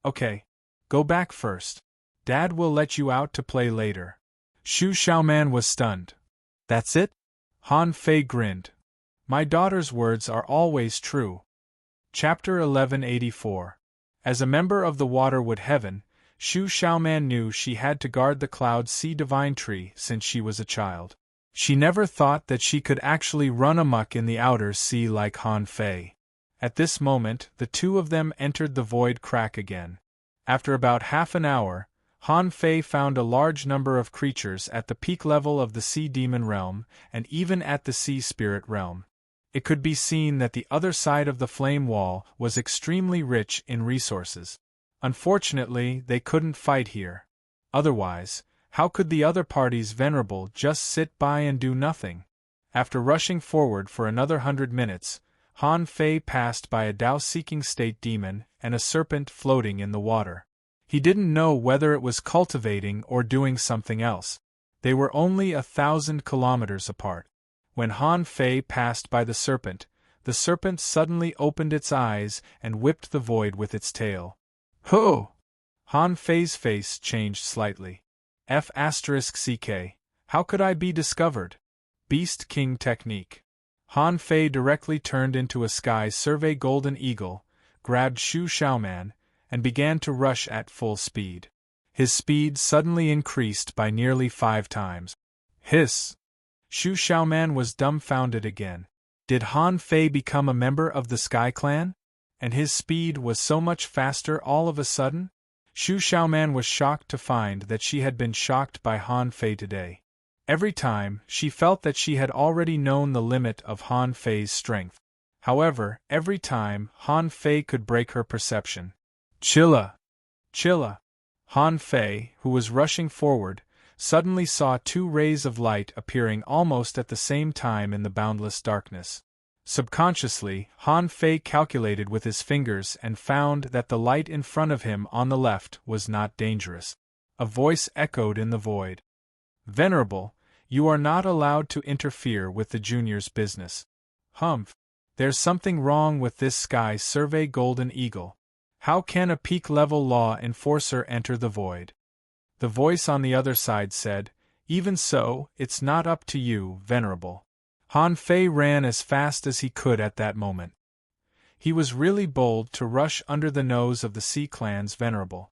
Okay. Go back first. Dad will let you out to play later. Shu Xiaoman was stunned. That's it? Han Fei grinned. My daughter's words are always true. Chapter 1184. As a member of the Waterwood Heaven, Shu Xiaoman knew she had to guard the Cloud Sea Divine Tree since she was a child. She never thought that she could actually run amok in the outer sea like Han Fei. At this moment, the two of them entered the void crack again. After about half an hour, Han Fei found a large number of creatures at the peak level of the sea demon realm, and even at the sea spirit realm. It could be seen that the other side of the flame wall was extremely rich in resources. Unfortunately, they couldn't fight here. Otherwise, how could the other party's venerable just sit by and do nothing? After rushing forward for another 100 minutes, Han Fei passed by a Tao-seeking state demon and a serpent floating in the water. He didn't know whether it was cultivating or doing something else. They were only 1,000 kilometers apart. When Han Fei passed by the serpent suddenly opened its eyes and whipped the void with its tail. Ho! Han Fei's face changed slightly. F***ck. How could I be discovered? Beast King technique. Han Fei directly turned into a sky survey golden eagle, grabbed Shu Xiaoman, and began to rush at full speed. His speed suddenly increased by nearly 5 times. Hiss! Shu Xiaoman was dumbfounded again. Did Han Fei become a member of the Sky Clan? And his speed was so much faster all of a sudden? Shu Xiaoman was shocked to find that she had been shocked by Han Fei today. Every time, she felt that she had already known the limit of Han Fei's strength. However, every time, Han Fei could break her perception. Chilla! Chilla! Han Fei, who was rushing forward, suddenly saw 2 rays of light appearing almost at the same time in the boundless darkness. Subconsciously, Han Fei calculated with his fingers and found that the light in front of him on the left was not dangerous. A voice echoed in the void. Venerable, you are not allowed to interfere with the junior's business. Humph. There's something wrong with this sky survey golden eagle. How can a peak-level law enforcer enter the void? The voice on the other side said, even so, it's not up to you, Venerable. Han Fei ran as fast as he could at that moment. He was really bold to rush under the nose of the Sea Clan's Venerable.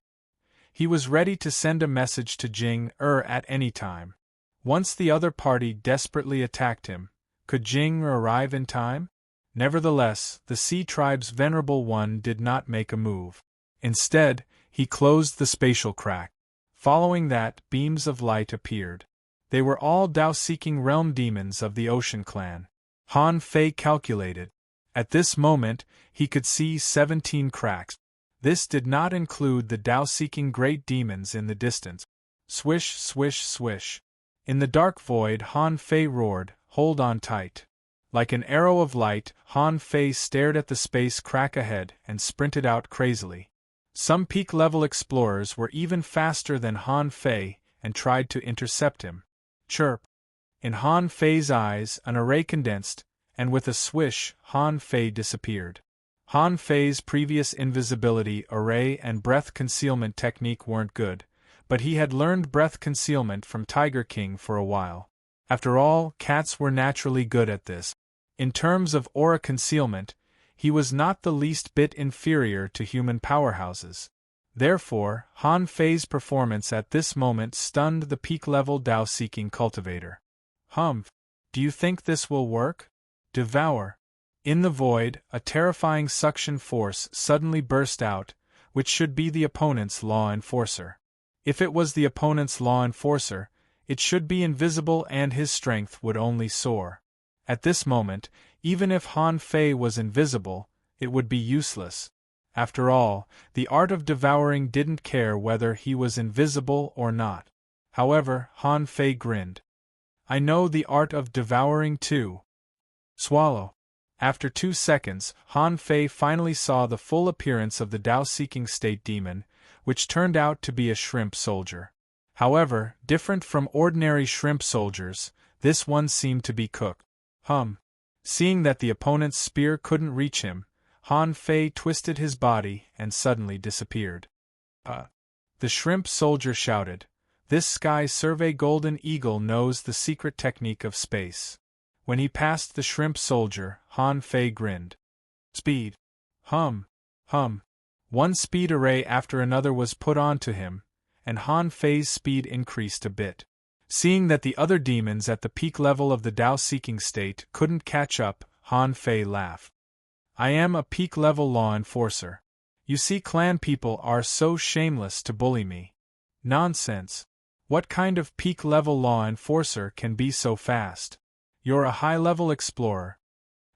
He was ready to send a message to Jing at any time. Once the other party desperately attacked him, could Jing arrive in time? Nevertheless, the Sea Tribe's Venerable One did not make a move. Instead, he closed the spatial crack. Following that, beams of light appeared. They were all Tao-seeking realm demons of the Ocean Clan. Han Fei calculated. At this moment, he could see 17 cracks. This did not include the Tao-seeking great demons in the distance. Swish, swish, swish. In the dark void, Han Fei roared, hold on tight. Like an arrow of light, Han Fei stared at the space crack ahead and sprinted out crazily. Some peak-level explorers were even faster than Han Fei and tried to intercept him. Chirp. In Han Fei's eyes, an array condensed, and with a swish, Han Fei disappeared. Han Fei's previous invisibility array and breath concealment technique weren't good, but he had learned breath concealment from Tiger King for a while. After all, cats were naturally good at this. In terms of aura concealment, he was not the least bit inferior to human powerhouses. Therefore, Han Fei's performance at this moment stunned the peak-level Tao-seeking cultivator. Humph. Do you think this will work? Devour. In the void, a terrifying suction force suddenly burst out, which should be the opponent's law enforcer. If it was the opponent's law enforcer, it should be invisible and his strength would only soar. At this moment, even if Han Fei was invisible, it would be useless. After all, the art of devouring didn't care whether he was invisible or not. However, Han Fei grinned. I know the art of devouring too. Swallow. After 2 seconds, Han Fei finally saw the full appearance of the Tao-seeking state demon, which turned out to be a shrimp soldier. However, different from ordinary shrimp soldiers, this one seemed to be cooked. Seeing that the opponent's spear couldn't reach him, Han Fei twisted his body and suddenly disappeared. The shrimp soldier shouted, this sky survey golden eagle knows the secret technique of space. When he passed the shrimp soldier, Han Fei grinned. Speed. One speed array after another was put onto him, and Han Fei's speed increased a bit. Seeing that the other demons at the peak level of the Tao-seeking state couldn't catch up, Han Fei laughed. I am a peak-level law enforcer. You see, clan people are so shameless to bully me. Nonsense. What kind of peak-level law enforcer can be so fast? You're a high-level explorer.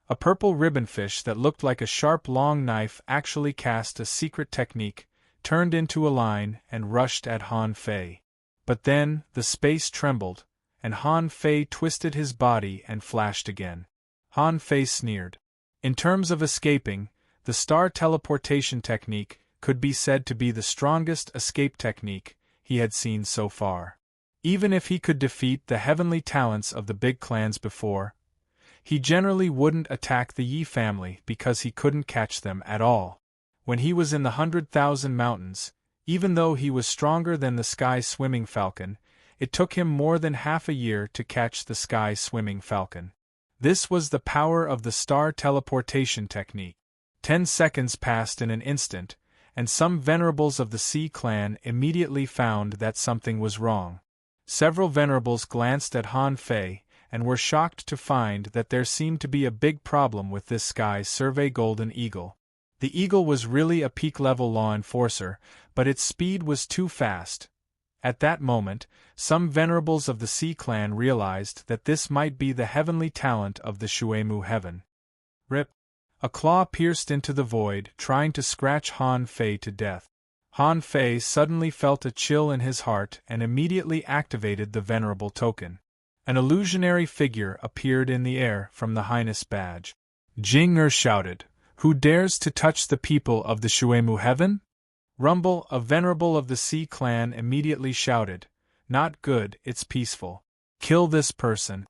A purple ribbonfish that looked like a sharp long knife actually cast a secret technique, turned into a line, and rushed at Han Fei. But then, the space trembled, and Han Fei twisted his body and flashed again. Han Fei sneered. In terms of escaping, the star teleportation technique could be said to be the strongest escape technique he had seen so far. Even if he could defeat the heavenly talents of the big clans before, he generally wouldn't attack the Yi family because he couldn't catch them at all. When he was in the 100,000 mountains, even though he was stronger than the sky-swimming falcon, it took him more than half a year to catch the sky-swimming falcon. This was the power of the star teleportation technique. 10 seconds passed in an instant, and some venerables of the Sea clan immediately found that something was wrong. Several venerables glanced at Han Fei, and were shocked to find that there seemed to be a big problem with this sky-survey golden eagle. The eagle was really a peak-level law enforcer, but its speed was too fast. At that moment, some venerables of the Sea clan realized that this might be the heavenly talent of the Shuemu heaven. Rip! A claw pierced into the void, trying to scratch Han Fei to death. Han Fei suddenly felt a chill in his heart and immediately activated the venerable token. An illusionary figure appeared in the air from the Highness badge. Jing shouted, "Who dares to touch the people of the Shuemu heaven?" Rumble, a venerable of the Sea clan, immediately shouted, "Not good, it's peaceful. Kill this person."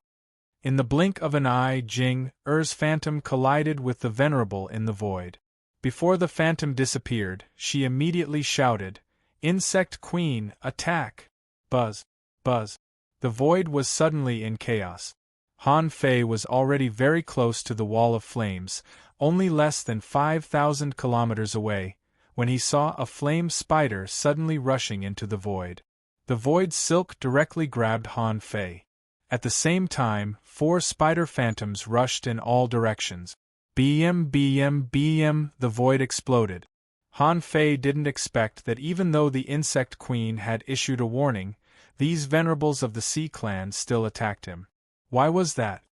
In the blink of an eye, Jing-er's phantom collided with the venerable in the void. Before the phantom disappeared, she immediately shouted, "Insect Queen, attack!" Buzz! Buzz! The void was suddenly in chaos. Han Fei was already very close to the wall of flames, only less than 5,000 kilometers away, when he saw a flame spider suddenly rushing into the void. The void's silk directly grabbed Han Fei. At the same time, 4 spider phantoms rushed in all directions. BM, the void exploded. Han Fei didn't expect that even though the Insect Queen had issued a warning, these venerables of the Sea clan still attacked him. Why was that?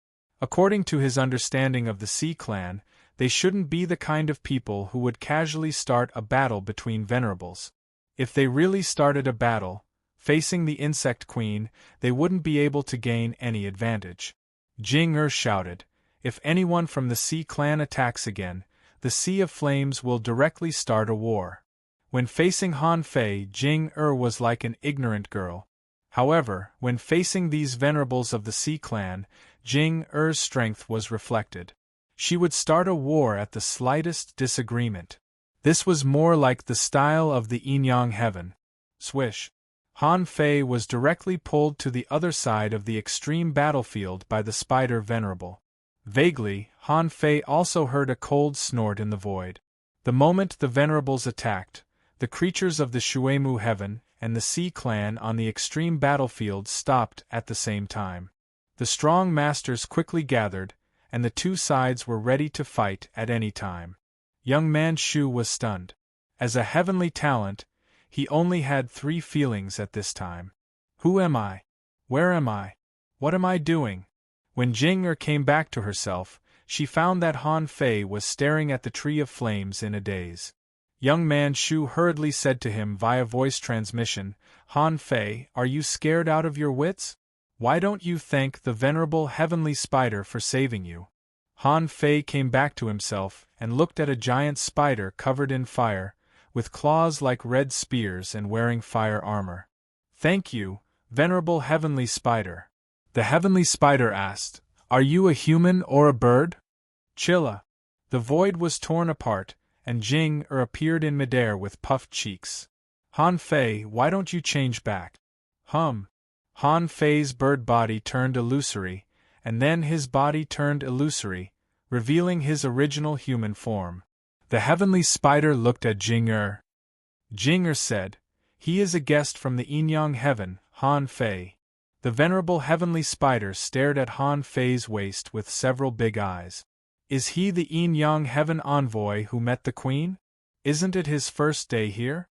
According to his understanding of the Sea clan, they shouldn't be the kind of people who would casually start a battle between venerables. If they really started a battle, facing the Insect Queen, they wouldn't be able to gain any advantage. Jing shouted, "If anyone from the Sea clan attacks again, the Sea of Flames will directly start a war." When facing Han Fei, Jing was like an ignorant girl. However, when facing these venerables of the Sea clan, Jing-er's strength was reflected. She would start a war at the slightest disagreement. This was more like the style of the Yin-yang heaven. Swish! Han Fei was directly pulled to the other side of the extreme battlefield by the spider venerable. Vaguely, Han Fei also heard a cold snort in the void. The moment the venerables attacked, the creatures of the Shuemu heaven and the Sea clan on the extreme battlefield stopped at the same time. The strong masters quickly gathered, and the two sides were ready to fight at any time. Young man Shu was stunned. As a heavenly talent, he only had 3 feelings at this time. Who am I? Where am I? What am I doing? When Jing came back to herself, she found that Han Fei was staring at the Tree of Flames in a daze. Young man Shu hurriedly said to him via voice transmission, "Han Fei, are you scared out of your wits? Why don't you thank the venerable heavenly spider for saving you?" Han Fei came back to himself and looked at a giant spider covered in fire, with claws like red spears and wearing fire armor. "Thank you, venerable heavenly spider." The heavenly spider asked, "Are you a human or a bird?" "Chilla." The void was torn apart, and Jing appeared in midair with puffed cheeks. "Han Fei, why don't you change back?" Han Fei's bird body turned illusory, and then his body turned illusory, revealing his original human form. The heavenly spider looked at Jing Jing said, "He is a guest from the Yin-yang heaven, Han Fei." The venerable heavenly spider stared at Han Fei's waist with several big eyes. Is he the Yin-Yang Heaven envoy who met the Queen? Isn't it his first day here?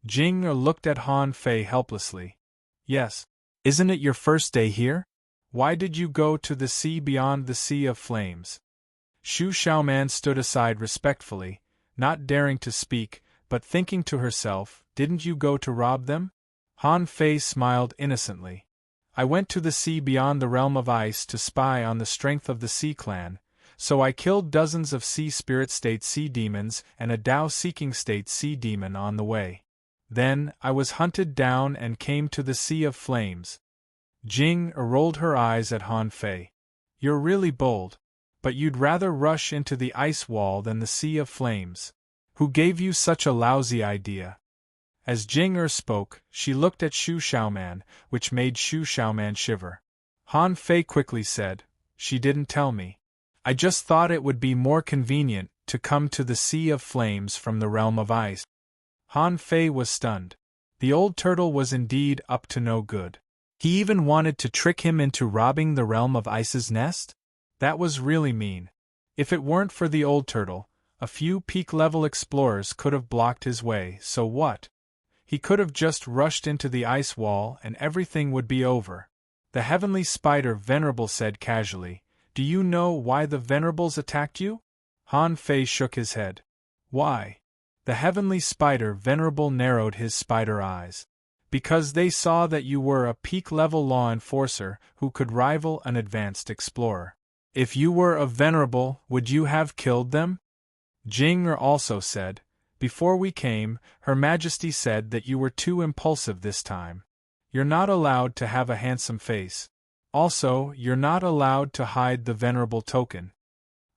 Jing looked at Han Fei helplessly. Yes. Isn't it your first day here? Why did you go to the sea beyond the Sea of Flames? Shu Xiaoman stood aside respectfully, not daring to speak, but thinking to herself, didn't you go to rob them? Han Fei smiled innocently. I went to the sea beyond the realm of ice to spy on the strength of the Sea Clan, so I killed dozens of Sea Spirit State Sea Demons and a Tao-seeking State Sea Demon on the way. Then, I was hunted down and came to the Sea of Flames. Jing rolled her eyes at Han Fei. You're really bold. But you'd rather rush into the ice wall than the Sea of Flames. Who gave you such a lousy idea? As Jing spoke, she looked at Shu Xiaoman, which made Shu Xiaoman shiver. Han Fei quickly said, She didn't tell me. I just thought it would be more convenient to come to the Sea of Flames from the realm of ice. Han Fei was stunned. The old turtle was indeed up to no good. He even wanted to trick him into robbing the realm of ice's nest? That was really mean. If it weren't for the old turtle, a few peak-level explorers could have blocked his way, so what? He could have just rushed into the ice wall and everything would be over. The Heavenly Spider Venerable said casually, Do you know why the Venerables attacked you? Han Fei shook his head. Why? The Heavenly Spider Venerable narrowed his spider eyes. Because they saw that you were a peak-level law enforcer who could rival an advanced explorer. If you were a venerable, would you have killed them? Jing also said, Before we came, Her Majesty said that you were too impulsive this time. You're not allowed to have a handsome face. Also, you're not allowed to hide the venerable token.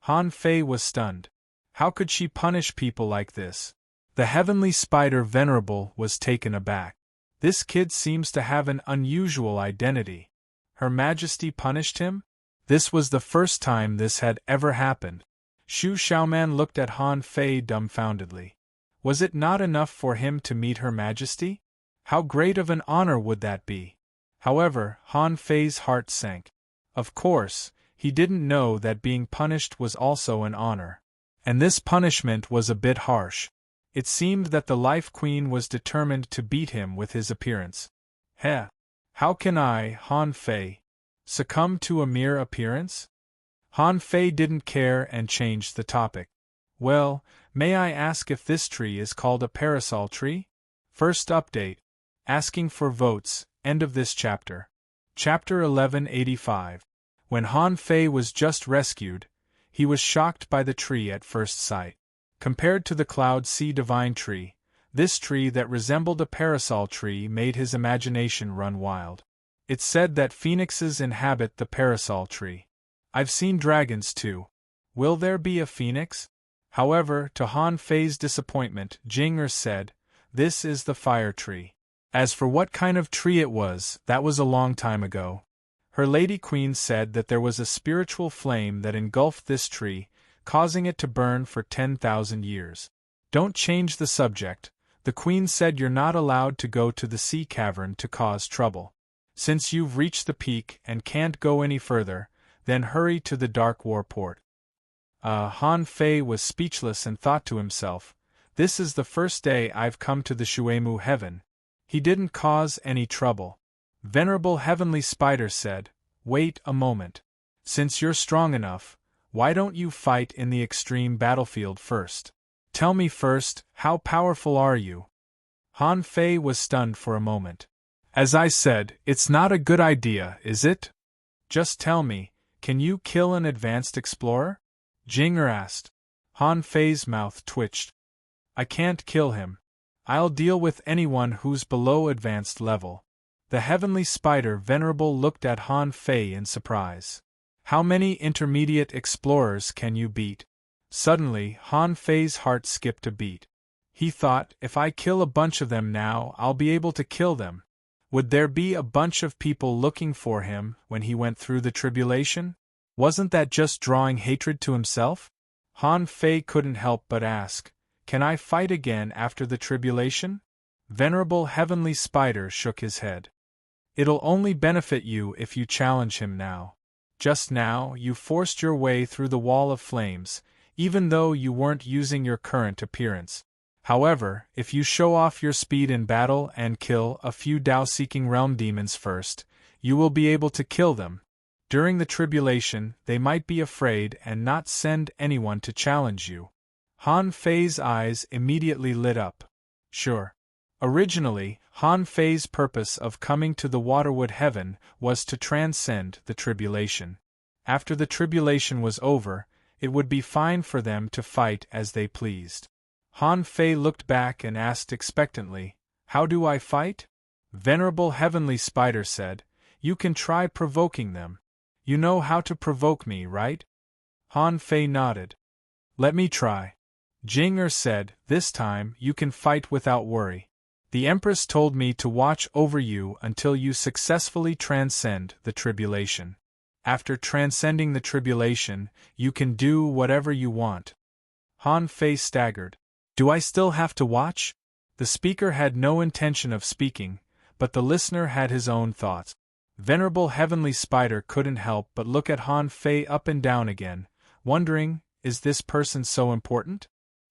Han Fei was stunned. How could she punish people like this? The Heavenly Spider Venerable was taken aback. This kid seems to have an unusual identity. Her Majesty punished him? This was the first time this had ever happened. Shu Xiaoman looked at Han Fei dumbfoundedly. Was it not enough for him to meet Her Majesty? How great of an honor would that be? However, Han Fei's heart sank. Of course, he didn't know that being punished was also an honor. And this punishment was a bit harsh. It seemed that the Life Queen was determined to beat him with his appearance. Heh! How can I, Han Fei, succumb to a mere appearance? Han Fei didn't care and changed the topic. Well, may I ask if this tree is called a parasol tree? First update. Asking for votes, end of this chapter. Chapter 1185. When Han Fei was just rescued, he was shocked by the tree at first sight. Compared to the Cloud Sea Divine Tree, this tree that resembled a parasol tree made his imagination run wild. It's said that phoenixes inhabit the parasol tree. I've seen dragons too. Will there be a phoenix? However, to Han Fei's disappointment, Jing said, This is the fire tree. As for what kind of tree it was, that was a long time ago. Her Lady Queen said that there was a spiritual flame that engulfed this tree, causing it to burn for 10,000 years. Don't change the subject. The Queen said you're not allowed to go to the sea cavern to cause trouble. Since you've reached the peak and can't go any further, then hurry to the Dark War Port. Han Fei was speechless and thought to himself, This is the first day I've come to the Shuemu Heaven. He didn't cause any trouble. Venerable Heavenly Spider said, Wait a moment. Since you're strong enough, why don't you fight in the extreme battlefield first? Tell me first, how powerful are you? Han Fei was stunned for a moment. As I said, it's not a good idea, is it? Just tell me, can you kill an advanced explorer? Jing asked. Han Fei's mouth twitched. I can't kill him. I'll deal with anyone who's below advanced level. The Heavenly Spider Venerable looked at Han Fei in surprise. How many intermediate explorers can you beat? Suddenly, Han Fei's heart skipped a beat. He thought, if I kill a bunch of them now, I'll be able to kill them. Would there be a bunch of people looking for him when he went through the tribulation? Wasn't that just drawing hatred to himself? Han Fei couldn't help but ask, Can I fight again after the tribulation? Venerable Heavenly Spider shook his head. It'll only benefit you if you challenge him now. Just now, you forced your way through the wall of flames, even though you weren't using your current appearance. However, if you show off your speed in battle and kill a few Tao-seeking realm demons first, you will be able to kill them. During the tribulation, they might be afraid and not send anyone to challenge you. Han Fei's eyes immediately lit up. Sure. Originally, Han Fei's purpose of coming to the Waterwood Heaven was to transcend the tribulation. After the tribulation was over, it would be fine for them to fight as they pleased. Han Fei looked back and asked expectantly, "How do I fight?" Venerable Heavenly Spider said, "You can try provoking them. You know how to provoke me, right?" Han Fei nodded. "Let me try." Jing said, "This time you can fight without worry. The Empress told me to watch over you until you successfully transcend the tribulation. After transcending the tribulation, you can do whatever you want." Han Fei staggered. "Do I still have to watch?" The speaker had no intention of speaking, but the listener had his own thoughts. Venerable Heavenly Spider couldn't help but look at Han Fei up and down again, wondering, is this person so important?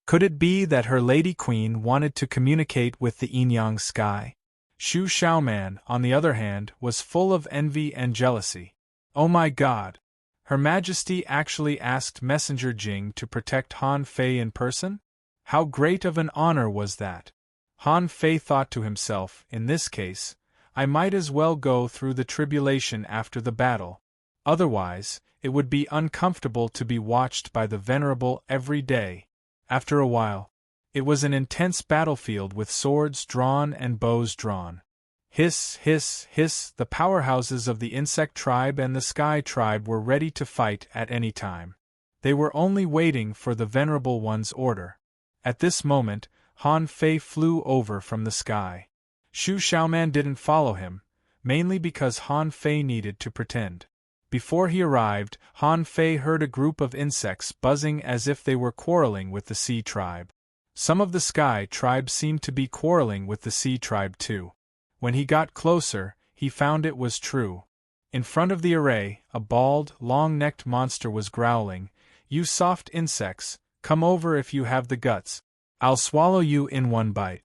Could it be that her Lady Queen wanted to communicate with the Yin-Yang sky? Shu Xiaoman, on the other hand, was full of envy and jealousy. Oh my God! Her Majesty actually asked Messenger Jing to protect Han Fei in person? How great of an honor was that? Han Fei thought to himself, in this case, I might as well go through the tribulation after the battle. Otherwise, it would be uncomfortable to be watched by the Venerable every day. After a while, it was an intense battlefield with swords drawn and bows drawn. Hiss, hiss, hiss, the powerhouses of the insect tribe and the sky tribe were ready to fight at any time. They were only waiting for the Venerable One's order. At this moment, Han Fei flew over from the sky. Shu Xiaoman didn't follow him, mainly because Han Fei needed to pretend. Before he arrived, Han Fei heard a group of insects buzzing as if they were quarreling with the Sea Tribe. Some of the Sky Tribe seemed to be quarreling with the Sea Tribe too. When he got closer, he found it was true. In front of the array, a bald, long-necked monster was growling, "You soft insects, come over if you have the guts. I'll swallow you in one bite."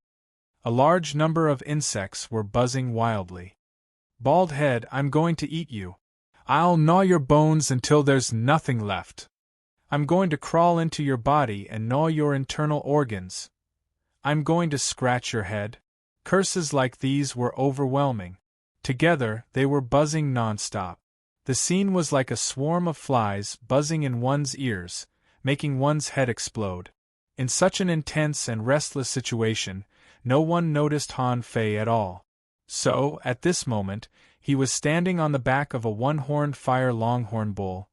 A large number of insects were buzzing wildly. "Bald head, I'm going to eat you. I'll gnaw your bones until there's nothing left. I'm going to crawl into your body and gnaw your internal organs. I'm going to scratch your head." Curses like these were overwhelming. Together, they were buzzing non-stop. The scene was like a swarm of flies buzzing in one's ears, making one's head explode. In such an intense and restless situation, no one noticed Han Fei at all. So, at this moment, he was standing on the back of a one-horned fire longhorn bull,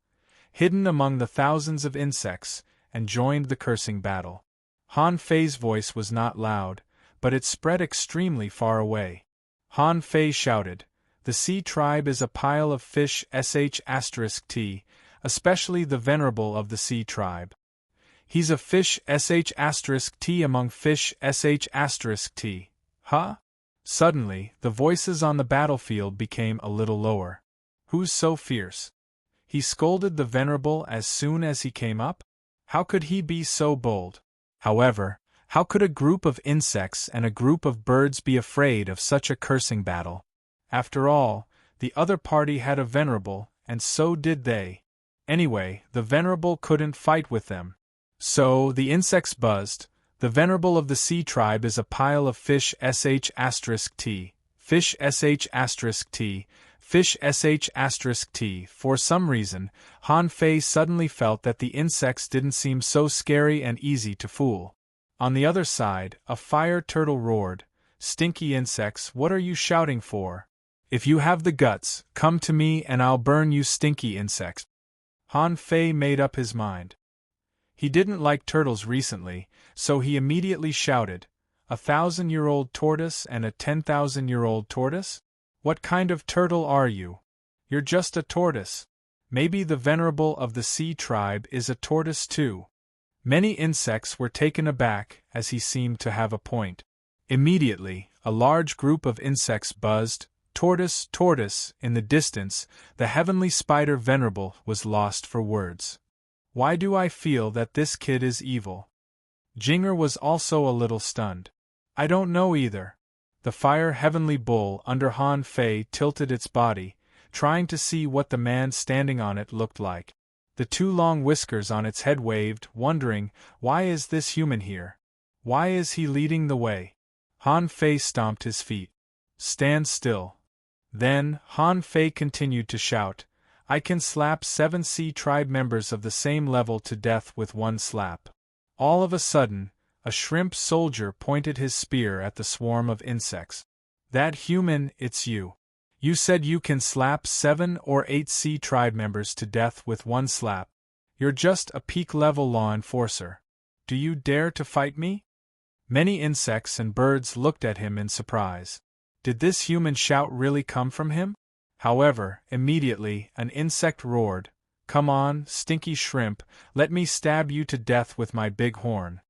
hidden among the thousands of insects, and joined the cursing battle. Han Fei's voice was not loud, but it spread extremely far away. Han Fei shouted, "The Sea Tribe is a pile of fish sh*t, especially the Venerable of the Sea Tribe. He's a fish sh*t among fish sh*t. Huh?" Suddenly, the voices on the battlefield became a little lower. "Who's so fierce?" He scolded the Venerable as soon as he came up? How could he be so bold? However, how could a group of insects and a group of birds be afraid of such a cursing battle? After all, the other party had a Venerable, and so did they. Anyway, the Venerable couldn't fight with them. So, the insects buzzed, "The Venerable of the Sea Tribe is a pile of fish sh*t, fish sh*t, fish sh*t." For some reason, Han Fei suddenly felt that the insects didn't seem so scary and easy to fool. On the other side, a fire turtle roared, "Stinky insects, what are you shouting for? If you have the guts, come to me and I'll burn you stinky insects." Han Fei made up his mind. He didn't like turtles recently, so he immediately shouted, "A 1,000-year-old tortoise and a 10,000-year-old tortoise? What kind of turtle are you? You're just a tortoise. Maybe the Venerable of the Sea Tribe is a tortoise too." Many insects were taken aback, as he seemed to have a point. Immediately, a large group of insects buzzed, Tortoise, tortoise, in the distance, the heavenly spider venerable was lost for words. Why do I feel that this kid is evil? Jinger was also a little stunned. I don't know either. The fire heavenly bull under Han Fei tilted its body, trying to see what the man standing on it looked like. The two long whiskers on its head waved, wondering, why is this human here? Why is he leading the way? Han Fei stomped his feet. Stand still. Then, Han Fei continued to shout, I can slap 7 Sea tribe members of the same level to death with one slap. All of a sudden, a shrimp soldier pointed his spear at the swarm of insects. That human, it's you. You said you can slap 7 or 8 Sea tribe members to death with one slap. You're just a peak-level law enforcer. Do you dare to fight me? Many insects and birds looked at him in surprise. Did this human shout really come from him? However, immediately, an insect roared, Come on, stinky shrimp, let me stab you to death with my big horn.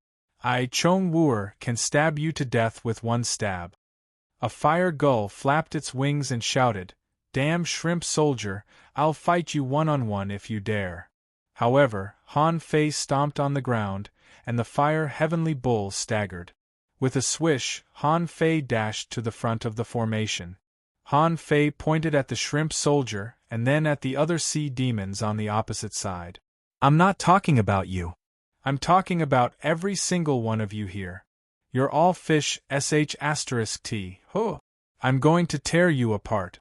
I, Chong Wuer, can stab you to death with one stab. A fire gull flapped its wings and shouted, Damn shrimp soldier, I'll fight you one-on-one if you dare. However, Han Fei stomped on the ground, and the fire heavenly bull staggered. With a swish, Han Fei dashed to the front of the formation. Han Fei pointed at the shrimp soldier and then at the other sea demons on the opposite side. I'm not talking about you. I'm talking about every single one of you here. You're all fish **t. Huh. I'm going to tear you apart.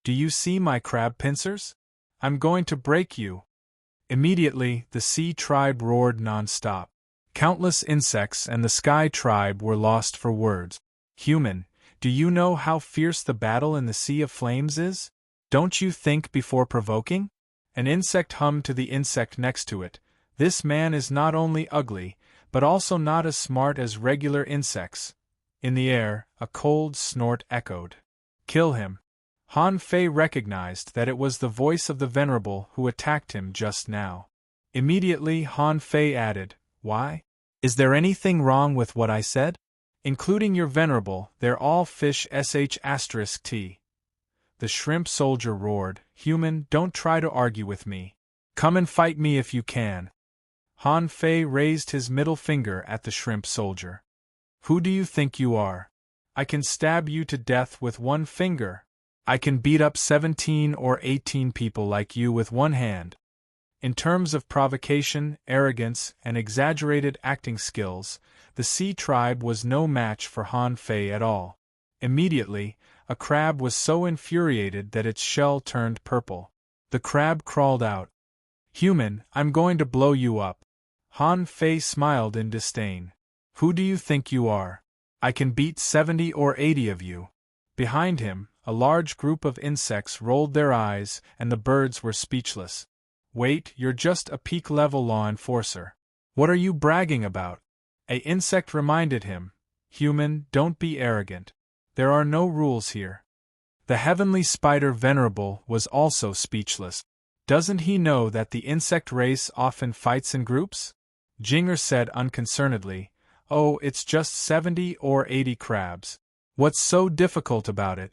Do you see my crab pincers? I'm going to break you. Immediately, the sea tribe roared non-stop. Countless insects and the sky tribe were lost for words. Human, do you know how fierce the battle in the Sea of Flames is? Don't you think before provoking? An insect hummed to the insect next to it. This man is not only ugly, but also not as smart as regular insects. In the air, a cold snort echoed. Kill him. Han Fei recognized that it was the voice of the Venerable who attacked him just now. Immediately Han Fei added, Why? Is there anything wrong with what I said? Including your Venerable, they're all fish **t. The shrimp soldier roared, Human, don't try to argue with me. Come and fight me if you can. Han Fei raised his middle finger at the shrimp soldier. Who do you think you are? I can stab you to death with one finger. I can beat up 17 or 18 people like you with one hand. In terms of provocation, arrogance, and exaggerated acting skills, the Sea tribe was no match for Han Fei at all. Immediately, a crab was so infuriated that its shell turned purple. The crab crawled out. Human, I'm going to blow you up. Han Fei smiled in disdain. Who do you think you are? I can beat 70 or 80 of you. Behind him, a large group of insects rolled their eyes and the birds were speechless. Wait, you're just a peak-level law enforcer. What are you bragging about? A insect reminded him. Human, don't be arrogant. There are no rules here. The heavenly spider Venerable was also speechless. Doesn't he know that the insect race often fights in groups? Jinger said unconcernedly, Oh, it's just 70 or 80 crabs. What's so difficult about it?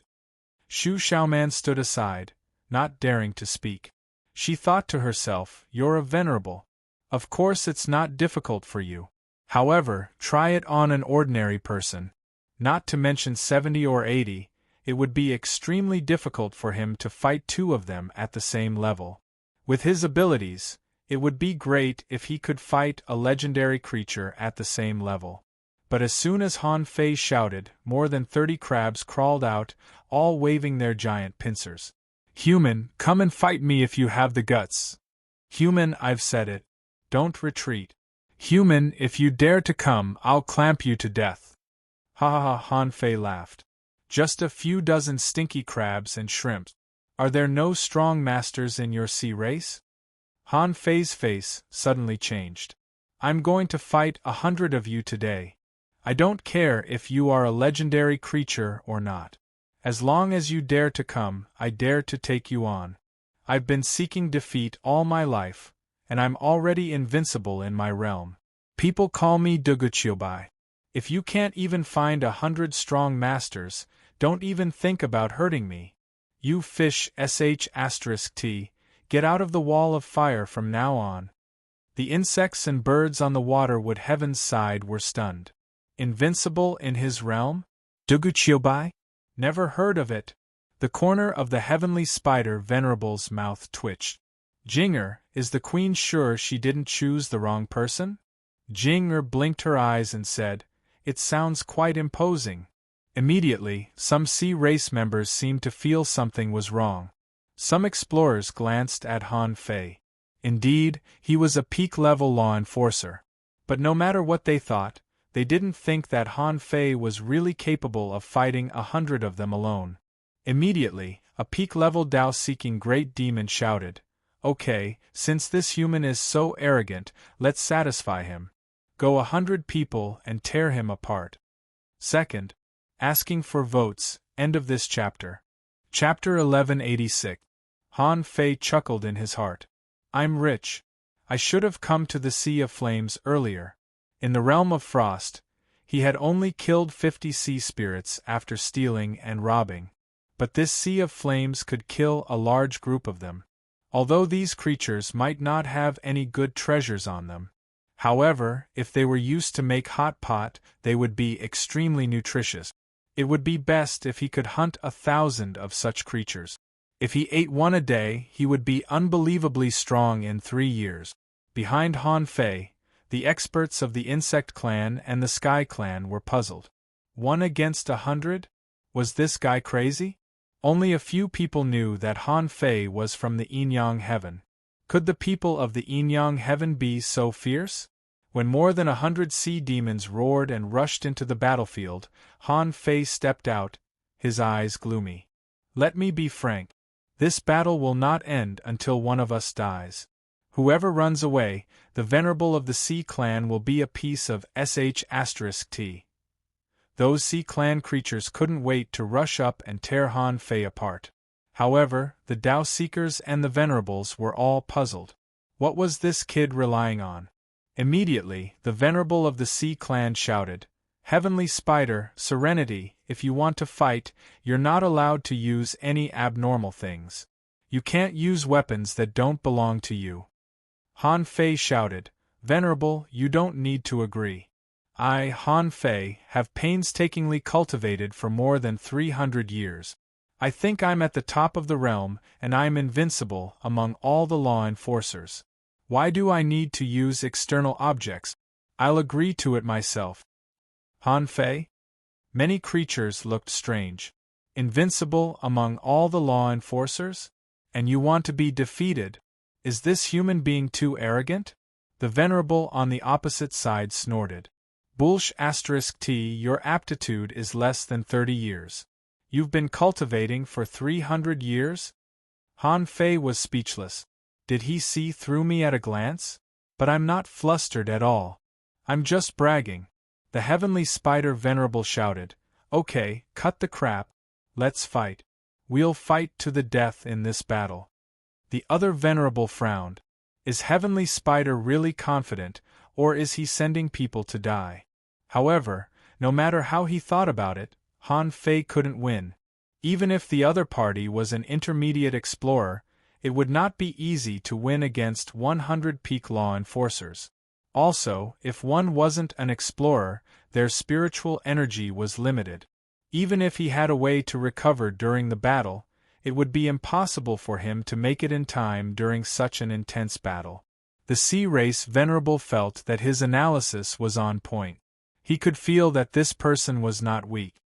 Shu Xiaoman stood aside, not daring to speak. She thought to herself, You're a Venerable. Of course it's not difficult for you. However, try it on an ordinary person. Not to mention 70 or 80, it would be extremely difficult for him to fight 2 of them at the same level. With his abilities, it would be great if he could fight a legendary creature at the same level. But as soon as Han Fei shouted, more than 30 crabs crawled out, all waving their giant pincers. Human, come and fight me if you have the guts. Human, I've said it. Don't retreat. Human, if you dare to come, I'll clamp you to death. Ha ha ha, Han Fei laughed. Just a few dozen stinky crabs and shrimps. Are there no strong masters in your sea race? Han Fei's face suddenly changed. I'm going to fight 100 of you today. I don't care if you are a legendary creature or not. As long as you dare to come, I dare to take you on. I've been seeking defeat all my life, and I'm already invincible in my realm. People call me Duguchiobai. If you can't even find 100 strong masters, Don't even think about hurting me. You fish sh*t, get out of the wall of fire from now on. The insects and birds on the water wood heaven's side were stunned. Invincible in his realm? Duguchiobai? Never heard of it. The corner of the heavenly spider venerable's mouth twitched. Jinger, is the queen sure she didn't choose the wrong person? Jinger blinked her eyes and said, "It sounds quite imposing." Immediately, some sea race members seemed to feel something was wrong. Some explorers glanced at Han Fei. Indeed, he was a peak-level law enforcer. But no matter what they thought, they didn't think that Han Fei was really capable of fighting 100 of them alone. Immediately, a peak-level Dao-seeking great demon shouted, "Okay, since this human is so arrogant, let's satisfy him. Go 100 people and tear him apart." Second, asking for votes, end of this chapter. Chapter 1186. Han Fei chuckled in his heart. I'm rich. I should have come to the Sea of Flames earlier. In the realm of frost, he had only killed 50 sea spirits after stealing and robbing. But this Sea of Flames could kill a large group of them. Although these creatures might not have any good treasures on them. However, if they were used to make hot pot, they would be extremely nutritious. It would be best if he could hunt 1,000 of such creatures. If he ate one a day, he would be unbelievably strong in 3 years. Behind Han Fei, the experts of the Insect Clan and the Sky Clan were puzzled. 1 against 100? Was this guy crazy? Only a few people knew that Han Fei was from the Yin-Yang Heaven. Could the people of the Yin-Yang Heaven be so fierce? When more than 100 sea demons roared and rushed into the battlefield, Han Fei stepped out, his eyes gloomy. Let me be frank. This battle will not end until one of us dies. Whoever runs away, the Venerable of the Sea Clan will be a piece of sh*t. Those Sea Clan creatures couldn't wait to rush up and tear Han Fei apart. However, the Dao Seekers and the Venerables were all puzzled. What was this kid relying on? Immediately, the Venerable of the Sea Clan shouted, "Heavenly Spider, Serenity, if you want to fight, you're not allowed to use any abnormal things. You can't use weapons that don't belong to you." Han Fei shouted, "Venerable, you don't need to agree. I, Han Fei, have painstakingly cultivated for more than 300 years. I think I'm at the top of the realm, and I'm invincible among all the law enforcers. Why do I need to use external objects? I'll agree to it myself." Han Fei? Many creatures looked strange. Invincible among all the law enforcers? And you want to be defeated? Is this human being too arrogant? The Venerable on the opposite side snorted. Bullsh*t, your aptitude is less than 30 years. You've been cultivating for 300 years? Han Fei was speechless. Did he see through me at a glance? But I'm not flustered at all. I'm just bragging. The Heavenly Spider Venerable shouted, "Okay, cut the crap. Let's fight. We'll fight to the death in this battle." The other Venerable frowned. Is Heavenly Spider really confident, or is he sending people to die? However, no matter how he thought about it, Han Fei couldn't win. Even if the other party was an intermediate explorer, it would not be easy to win against 100 peak law enforcers. Also, if one wasn't an explorer, their spiritual energy was limited. Even if he had a way to recover during the battle, it would be impossible for him to make it in time during such an intense battle. The Sea Race Venerable felt that his analysis was on point. He could feel that this person was not weak.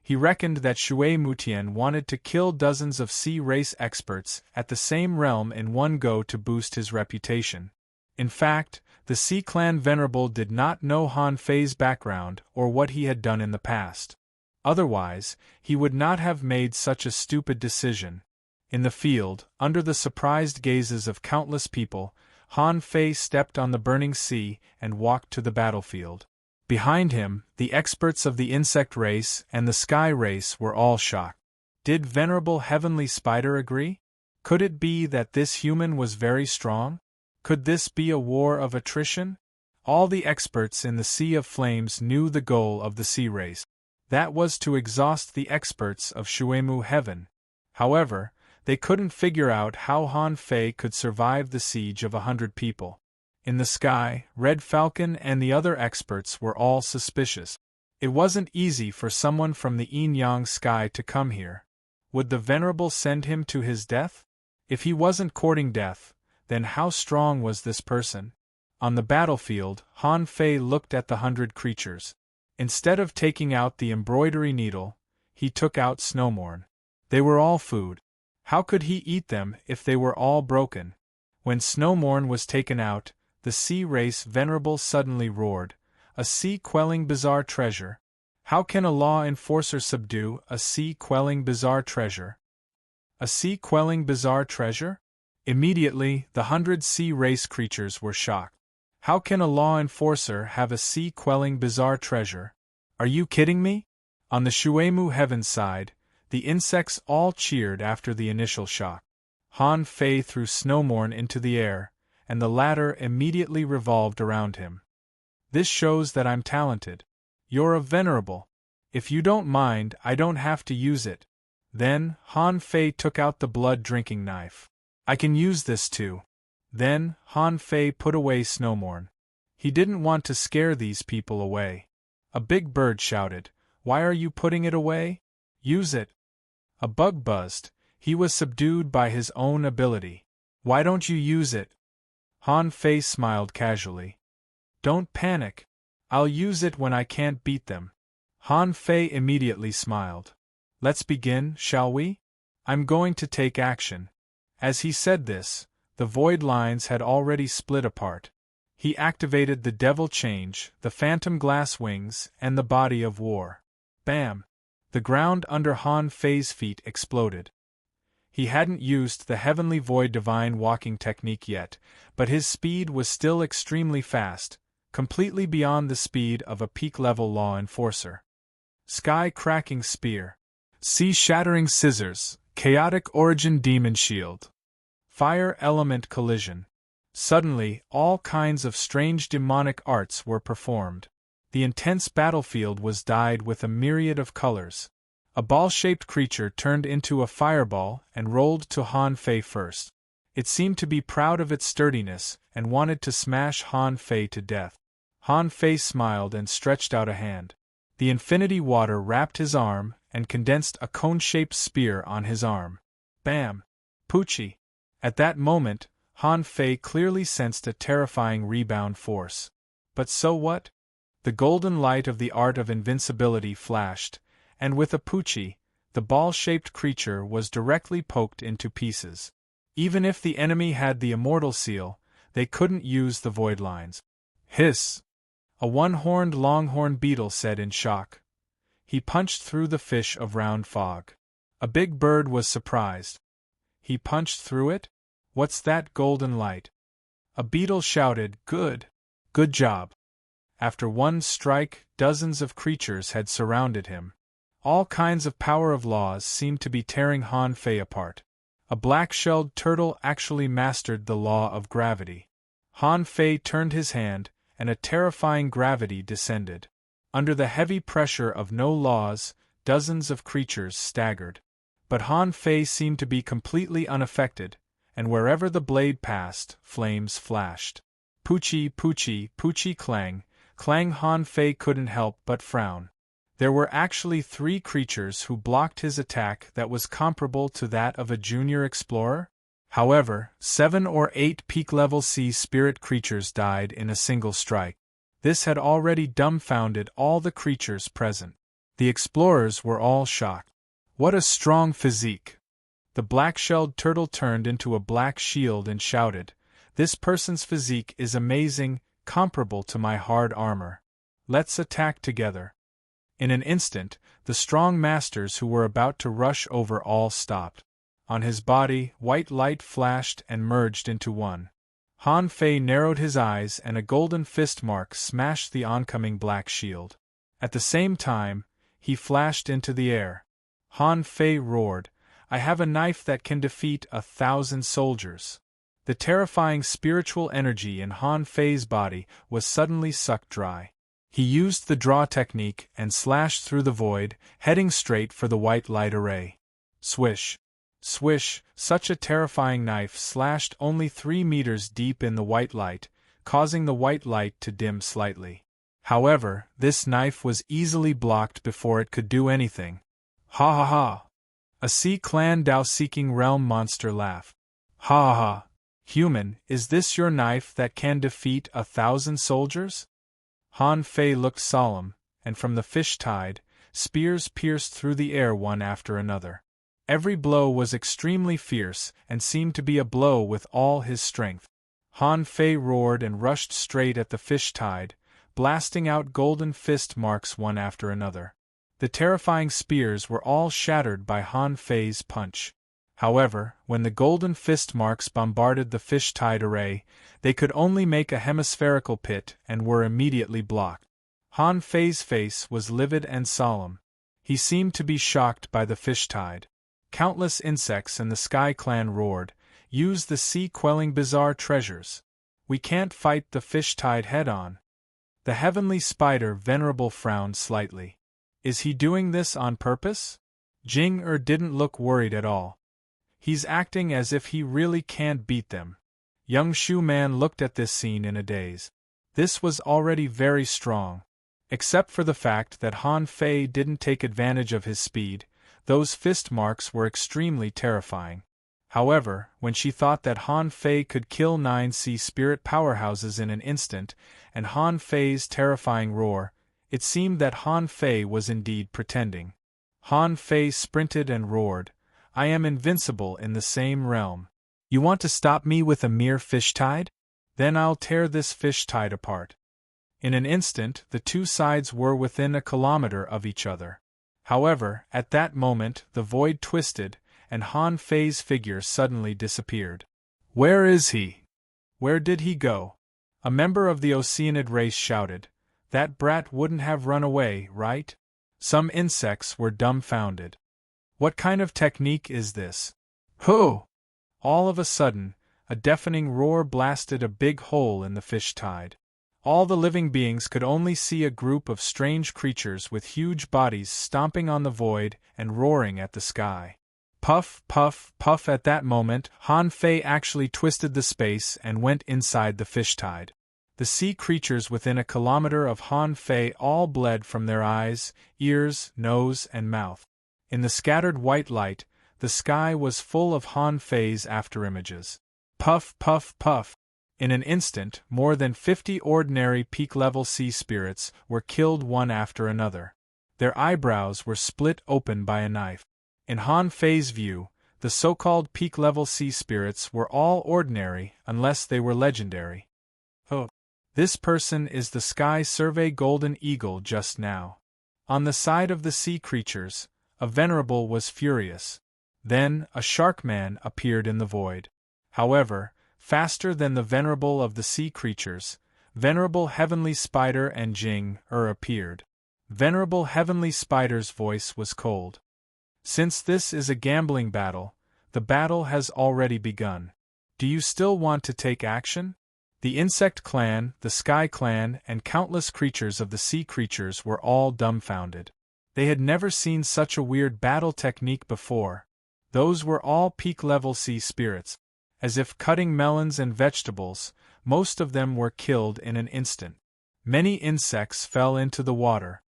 He reckoned that Shui Mutian wanted to kill dozens of Sea Race experts at the same realm in one go to boost his reputation. In fact, the Sea Clan Venerable did not know Han Fei's background or what he had done in the past. Otherwise, he would not have made such a stupid decision. In the field, under the surprised gazes of countless people, Han Fei stepped on the burning sea and walked to the battlefield. Behind him, the experts of the insect race and the sky race were all shocked. Did Venerable Heavenly Spider agree? Could it be that this human was very strong? Could this be a war of attrition? All the experts in the Sea of Flames knew the goal of the Sea Race. That was to exhaust the experts of Shuemu Heaven. However, they couldn't figure out how Han Fei could survive the siege of 100 people. In the sky, Red Falcon and the other experts were all suspicious. It wasn't easy for someone from the Yin-Yang sky to come here. Would the Venerable send him to his death? If he wasn't courting death, then how strong was this person? On the battlefield, Han Fei looked at the 100 creatures. Instead of taking out the embroidery needle, he took out Snowmorn. They were all food. How could he eat them if they were all broken? When Snowmorn was taken out, the sea race Venerable suddenly roared, "A sea-quelling bizarre treasure! How can a law enforcer subdue a sea-quelling bizarre treasure?" A sea-quelling bizarre treasure? Immediately, the 100 sea race creatures were shocked. How can a law enforcer have a sea-quelling bizarre treasure? Are you kidding me? On the Shuemu Heaven side, the insects all cheered after the initial shock. Han Fei threw Snowmorn into the air, and the latter immediately revolved around him. This shows that I'm talented. You're a Venerable. If you don't mind, I don't have to use it. Then, Han Fei took out the blood-drinking knife. I can use this too. Then, Han Fei put away Snowmorn. He didn't want to scare these people away. A big bird shouted, "Why are you putting it away? Use it." A bug buzzed. He was subdued by his own ability. "Why don't you use it?" Han Fei smiled casually. "Don't panic. I'll use it when I can't beat them." Han Fei immediately smiled. "Let's begin, shall we? I'm going to take action." As he said this, the void lines had already split apart. He activated the Devil Change, the Phantom Glass Wings, and the Body of War. Bam! The ground under Han Fei's feet exploded. He hadn't used the Heavenly Void Divine Walking technique yet, but his speed was still extremely fast, completely beyond the speed of a peak-level law enforcer. Sky-cracking spear. Sea-shattering scissors, chaotic origin demon shield. Fire element collision. Suddenly, all kinds of strange demonic arts were performed. The intense battlefield was dyed with a myriad of colors. A ball-shaped creature turned into a fireball and rolled to Han Fei first. It seemed to be proud of its sturdiness and wanted to smash Han Fei to death. Han Fei smiled and stretched out a hand. The infinity water wrapped his arm and condensed a cone-shaped spear on his arm. Bam! Poochie! At that moment, Han Fei clearly sensed a terrifying rebound force. But so what? The golden light of the art of invincibility flashed, and with a poochie, the ball-shaped creature was directly poked into pieces. Even if the enemy had the immortal seal, they couldn't use the void lines. Hiss! A one-horned longhorn beetle said in shock. He punched through the fish of round fog. A big bird was surprised. He punched through it? What's that golden light? A beetle shouted, "Good! Good job!" After one strike, dozens of creatures had surrounded him. All kinds of power of laws seemed to be tearing Han Fei apart. A black-shelled turtle actually mastered the law of gravity. Han Fei turned his hand, and a terrifying gravity descended. Under the heavy pressure of no laws, dozens of creatures staggered. But Han Fei seemed to be completely unaffected, and wherever the blade passed, flames flashed. Poochie, poochie, poochie clang, clang. Han Fei couldn't help but frown. There were actually 3 creatures who blocked his attack that was comparable to that of a junior explorer. However, 7 or 8 peak-level sea spirit creatures died in a single strike. This had already dumbfounded all the creatures present. The explorers were all shocked. What a strong physique! The black-shelled turtle turned into a black shield and shouted, "This person's physique is amazing, comparable to my hard armor. Let's attack together." In an instant, the strong masters who were about to rush over all stopped. On his body, white light flashed and merged into one. Han Fei narrowed his eyes and a golden fist mark smashed the oncoming black shield. At the same time, he flashed into the air. Han Fei roared, "I have a knife that can defeat 1,000 soldiers." The terrifying spiritual energy in Han Fei's body was suddenly sucked dry. He used the draw technique and slashed through the void, heading straight for the white light array. Swish! Swish! Such a terrifying knife slashed only 3 meters deep in the white light, causing the white light to dim slightly. However, this knife was easily blocked before it could do anything. Ha ha ha! A Sea Clan Dao-seeking realm monster laughed. Ha ha ha! Human, is this your knife that can defeat 1,000 soldiers? Han Fei looked solemn, and from the fish tide, spears pierced through the air one after another. Every blow was extremely fierce and seemed to be a blow with all his strength. Han Fei roared and rushed straight at the fish tide, blasting out golden fist marks one after another. The terrifying spears were all shattered by Han Fei's punch. However, when the golden fist marks bombarded the fish tide array, they could only make a hemispherical pit and were immediately blocked. Han Fei's face was livid and solemn. He seemed to be shocked by the fish tide. Countless insects in the Sky Clan roared, "Use the sea-quelling bizarre treasures. We can't fight the fish tide head-on." The heavenly spider Venerable frowned slightly. Is he doing this on purpose? Jing didn't look worried at all. He's acting as if he really can't beat them. Young Shu Man looked at this scene in a daze. This was already very strong. Except for the fact that Han Fei didn't take advantage of his speed, those fist marks were extremely terrifying. However, when she thought that Han Fei could kill 9 sea spirit powerhouses in an instant, and Han Fei's terrifying roar, it seemed that Han Fei was indeed pretending. Han Fei sprinted and roared, "I am invincible in the same realm. You want to stop me with a mere fish tide? Then I'll tear this fish tide apart." In an instant, the two sides were within a kilometer of each other. However, at that moment, the void twisted, and Han Fei's figure suddenly disappeared. "Where is he? Where did he go?" A member of the Oceanid race shouted. "That brat wouldn't have run away, right?" Some insects were dumbfounded. "What kind of technique is this?" "Ho!" All of a sudden, a deafening roar blasted a big hole in the fish tide. All the living beings could only see a group of strange creatures with huge bodies stomping on the void and roaring at the sky. Puff, puff, puff. At that moment, Han Fei actually twisted the space and went inside the fish tide. The sea creatures within a kilometer of Han Fei all bled from their eyes, ears, nose, and mouth. In the scattered white light, the sky was full of Han Fei's afterimages. Puff, puff, puff. In an instant, more than 50 ordinary peak-level sea spirits were killed one after another. Their eyebrows were split open by a knife. In Han Fei's view, the so-called peak-level sea spirits were all ordinary unless they were legendary. Oh, this person is the Sky Survey Golden Eagle just now. On the side of the sea creatures, a Venerable was furious. Then, a Sharkman appeared in the void. However, faster than the Venerable of the sea creatures, Venerable Heavenly Spider and Jing appeared. Venerable Heavenly Spider's voice was cold. "Since this is a gambling battle, the battle has already begun. Do you still want to take action?" The Insect Clan, the Sky Clan, and countless creatures of the sea creatures were all dumbfounded. They had never seen such a weird battle technique before. Those were all peak-level sea spirits. As if cutting melons and vegetables, most of them were killed in an instant. Many insects fell into the water.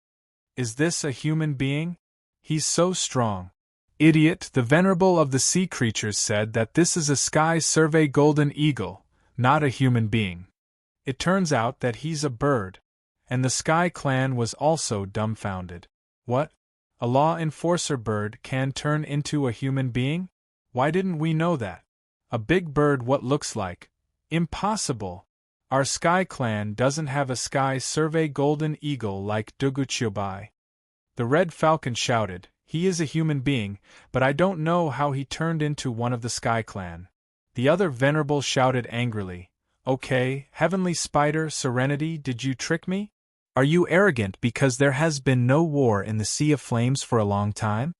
"Is this a human being? He's so strong." "Idiot," the Venerable of the sea creatures said that this is a Sky Survey Golden Eagle, not a human being. It turns out that he's a bird. And the Sky Clan was also dumbfounded. What? A law enforcer bird can turn into a human being? Why didn't we know that? A big bird what looks like? Impossible! Our Sky Clan doesn't have a Sky Survey Golden Eagle like Duguchiobai. The Red Falcon shouted, "He is a human being, but I don't know how he turned into one of the Sky Clan." The other Venerable shouted angrily, "Okay, Heavenly Spider, Serenity, did you trick me? Are you arrogant because there has been no war in the Sea of Flames for a long time?"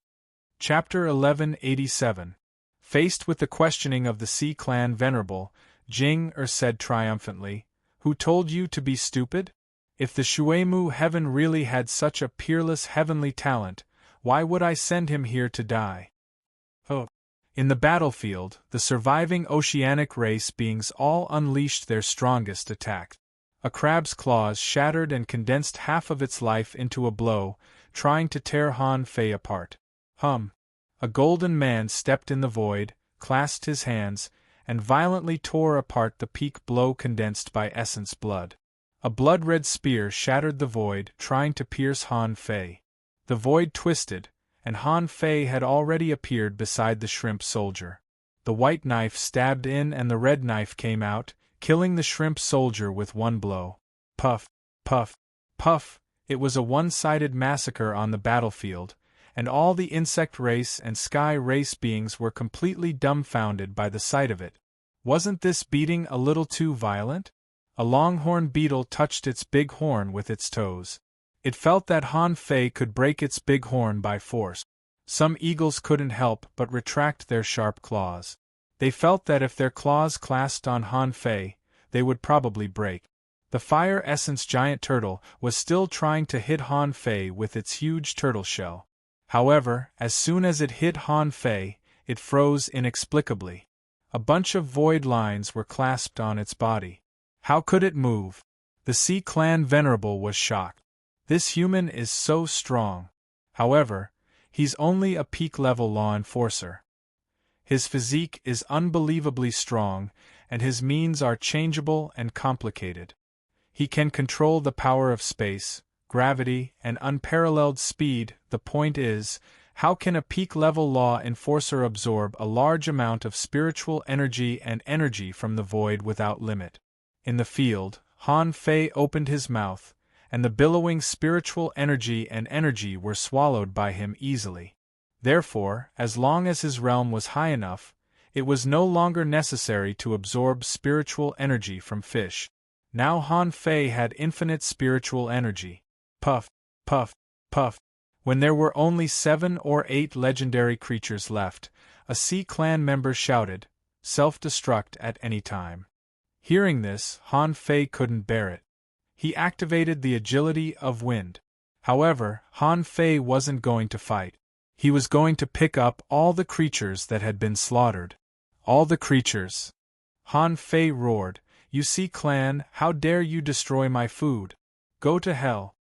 Chapter 1187. Faced with the questioning of the Sea Clan Venerable, Jing said triumphantly, "Who told you to be stupid? If the Shuemu heaven really had such a peerless heavenly talent, why would I send him here to die? Oh. In the battlefield, the surviving oceanic race beings all unleashed their strongest attack. A crab's claws shattered and condensed half of its life into a blow, trying to tear Han Fei apart. A golden man stepped in the void, clasped his hands, and violently tore apart the peak blow condensed by essence blood. A blood-red spear shattered the void, trying to pierce Han Fei. The void twisted, and Han Fei had already appeared beside the shrimp soldier. The white knife stabbed in and the red knife came out, killing the shrimp soldier with one blow. Puff, puff, puff, it was a one-sided massacre on the battlefield, and all the insect race and sky race beings were completely dumbfounded by the sight of it. Wasn't this beating a little too violent? A longhorn beetle touched its big horn with its toes. It felt that Han Fei could break its big horn by force. Some eagles couldn't help but retract their sharp claws. They felt that if their claws clasped on Han Fei, they would probably break. The fire essence giant turtle was still trying to hit Han Fei with its huge turtle shell. However, as soon as it hit Han Fei, it froze inexplicably. A bunch of void lines were clasped on its body. How could it move? The Sea Clan Venerable was shocked. This human is so strong. However, he's only a peak-level law enforcer. His physique is unbelievably strong, and his means are changeable and complicated. He can control the power of space, gravity, and unparalleled speed. The point is, how can a peak-level law enforcer absorb a large amount of spiritual energy and energy from the void without limit? In the field, Han Fei opened his mouth, and the billowing spiritual energy and energy were swallowed by him easily. Therefore, as long as his realm was high enough, it was no longer necessary to absorb spiritual energy from fish. Now Han Fei had infinite spiritual energy. Puff, puff, puff. When there were only 7 or 8 legendary creatures left, a Sea Clan member shouted, "Self-destruct at any time." Hearing this, Han Fei couldn't bear it. He activated the agility of wind. However, Han Fei wasn't going to fight. He was going to pick up all the creatures that had been slaughtered. All the creatures. Han Fei roared, "You Sea Clan, how dare you destroy my food? Go to hell."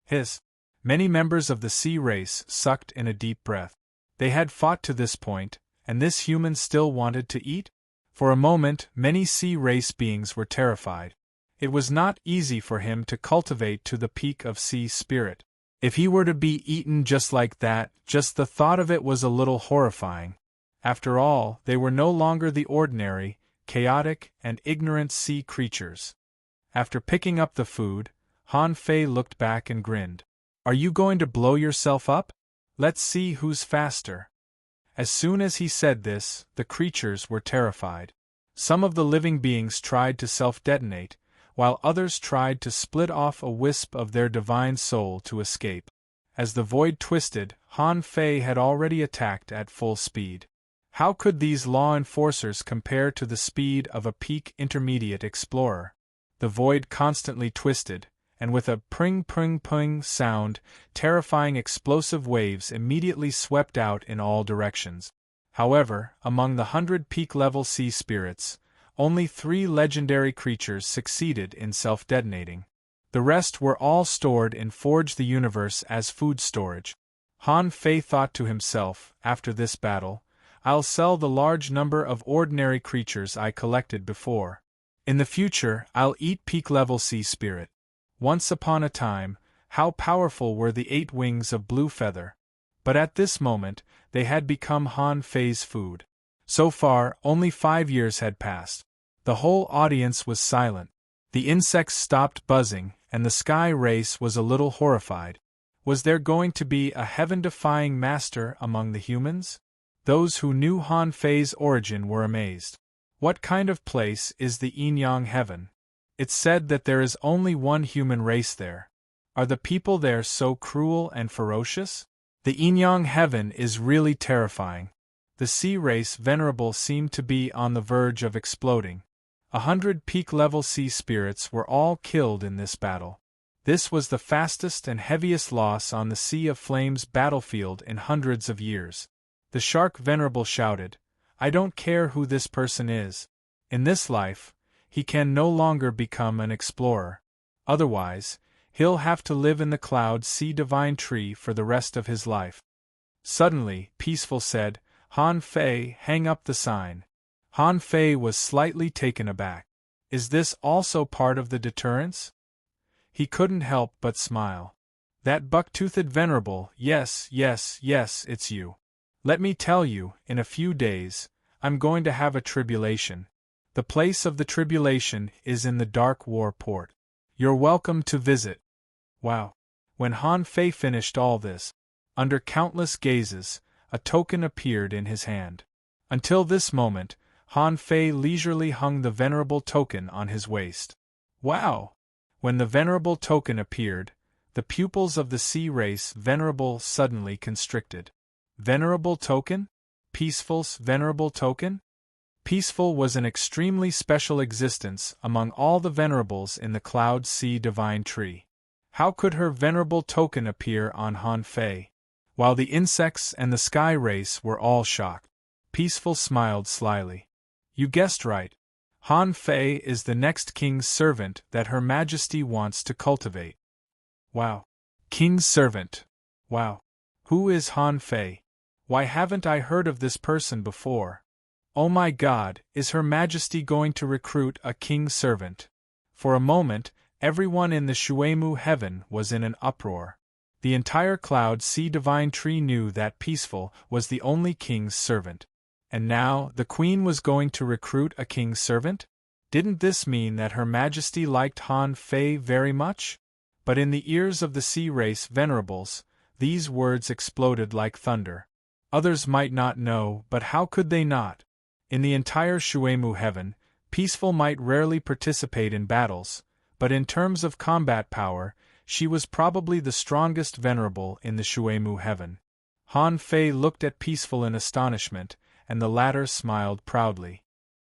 Hiss. Many members of the sea race sucked in a deep breath. They had fought to this point, and this human still wanted to eat? For a moment, many sea race beings were terrified. It was not easy for him to cultivate to the peak of sea spirit. If he were to be eaten just like that, just the thought of it was a little horrifying. After all, they were no longer the ordinary, chaotic, and ignorant sea creatures. After picking up the food, Han Fei looked back and grinned. "Are you going to blow yourself up? Let's see who's faster." As soon as he said this, the creatures were terrified. Some of the living beings tried to self-detonate, while others tried to split off a wisp of their divine soul to escape. As the void twisted, Han Fei had already attacked at full speed. How could these law enforcers compare to the speed of a peak intermediate explorer? The void constantly twisted, and with a pring-pring-pring sound, terrifying explosive waves immediately swept out in all directions. However, among the 100 peak-level sea spirits, only 3 legendary creatures succeeded in self-detonating. The rest were all stored in Forge the Universe as food storage. Han Fei thought to himself, after this battle, "I'll sell the large number of ordinary creatures I collected before. In the future, I'll eat peak-level sea spirit." Once upon a time, how powerful were the 8 wings of Blue Feather. But at this moment, they had become Han Fei's food. So far, only 5 years had passed. The whole audience was silent. The insects stopped buzzing, and the sky race was a little horrified. Was there going to be a heaven-defying master among the humans? Those who knew Han Fei's origin were amazed. What kind of place is the Yin-Yang Heaven? It's said that there is only one human race there. Are the people there so cruel and ferocious? The Yin-Yang Heaven is really terrifying. The sea race venerable seemed to be on the verge of exploding. 100 peak-level sea spirits were all killed in this battle. This was the fastest and heaviest loss on the Sea of Flames battlefield in hundreds of years. The shark venerable shouted, "I don't care who this person is. In this life, he can no longer become an explorer. Otherwise, he'll have to live in the cloud sea divine tree for the rest of his life." Suddenly, Peaceful said, "Han Fei, hang up the sign." Han Fei was slightly taken aback. Is this also part of the deterrence? He couldn't help but smile. "That buck-toothed venerable, yes, it's you. Let me tell you, in a few days, I'm going to have a tribulation. The place of the tribulation is in the Dark War Port. You're welcome to visit." Wow. When Han Fei finished all this, under countless gazes, a token appeared in his hand. Until this moment, Han Fei leisurely hung the venerable token on his waist. Wow! When the venerable token appeared, the pupils of the sea race venerable suddenly constricted. Venerable token? Peaceful's venerable token? Peaceful was an extremely special existence among all the venerables in the Cloud Sea Divine Tree. How could her venerable token appear on Han Fei? While the insects and the sky race were all shocked, Peaceful smiled slyly. "You guessed right. Han Fei is the next king's servant that Her Majesty wants to cultivate." Wow. King's servant. Wow. Who is Han Fei? Why haven't I heard of this person before? Oh my God, is Her Majesty going to recruit a king's servant? For a moment, everyone in the Shuemu heaven was in an uproar. The entire Cloud Sea Divine Tree knew that Peaceful was the only king's servant. And now, the Queen was going to recruit a king's servant? Didn't this mean that Her Majesty liked Han Fei very much? But in the ears of the sea race venerables, these words exploded like thunder. Others might not know, but how could they not? In the entire Shuemu heaven, Peaceful might rarely participate in battles, but in terms of combat power, she was probably the strongest venerable in the Shuemu heaven. Han Fei looked at Peaceful in astonishment, and the latter smiled proudly.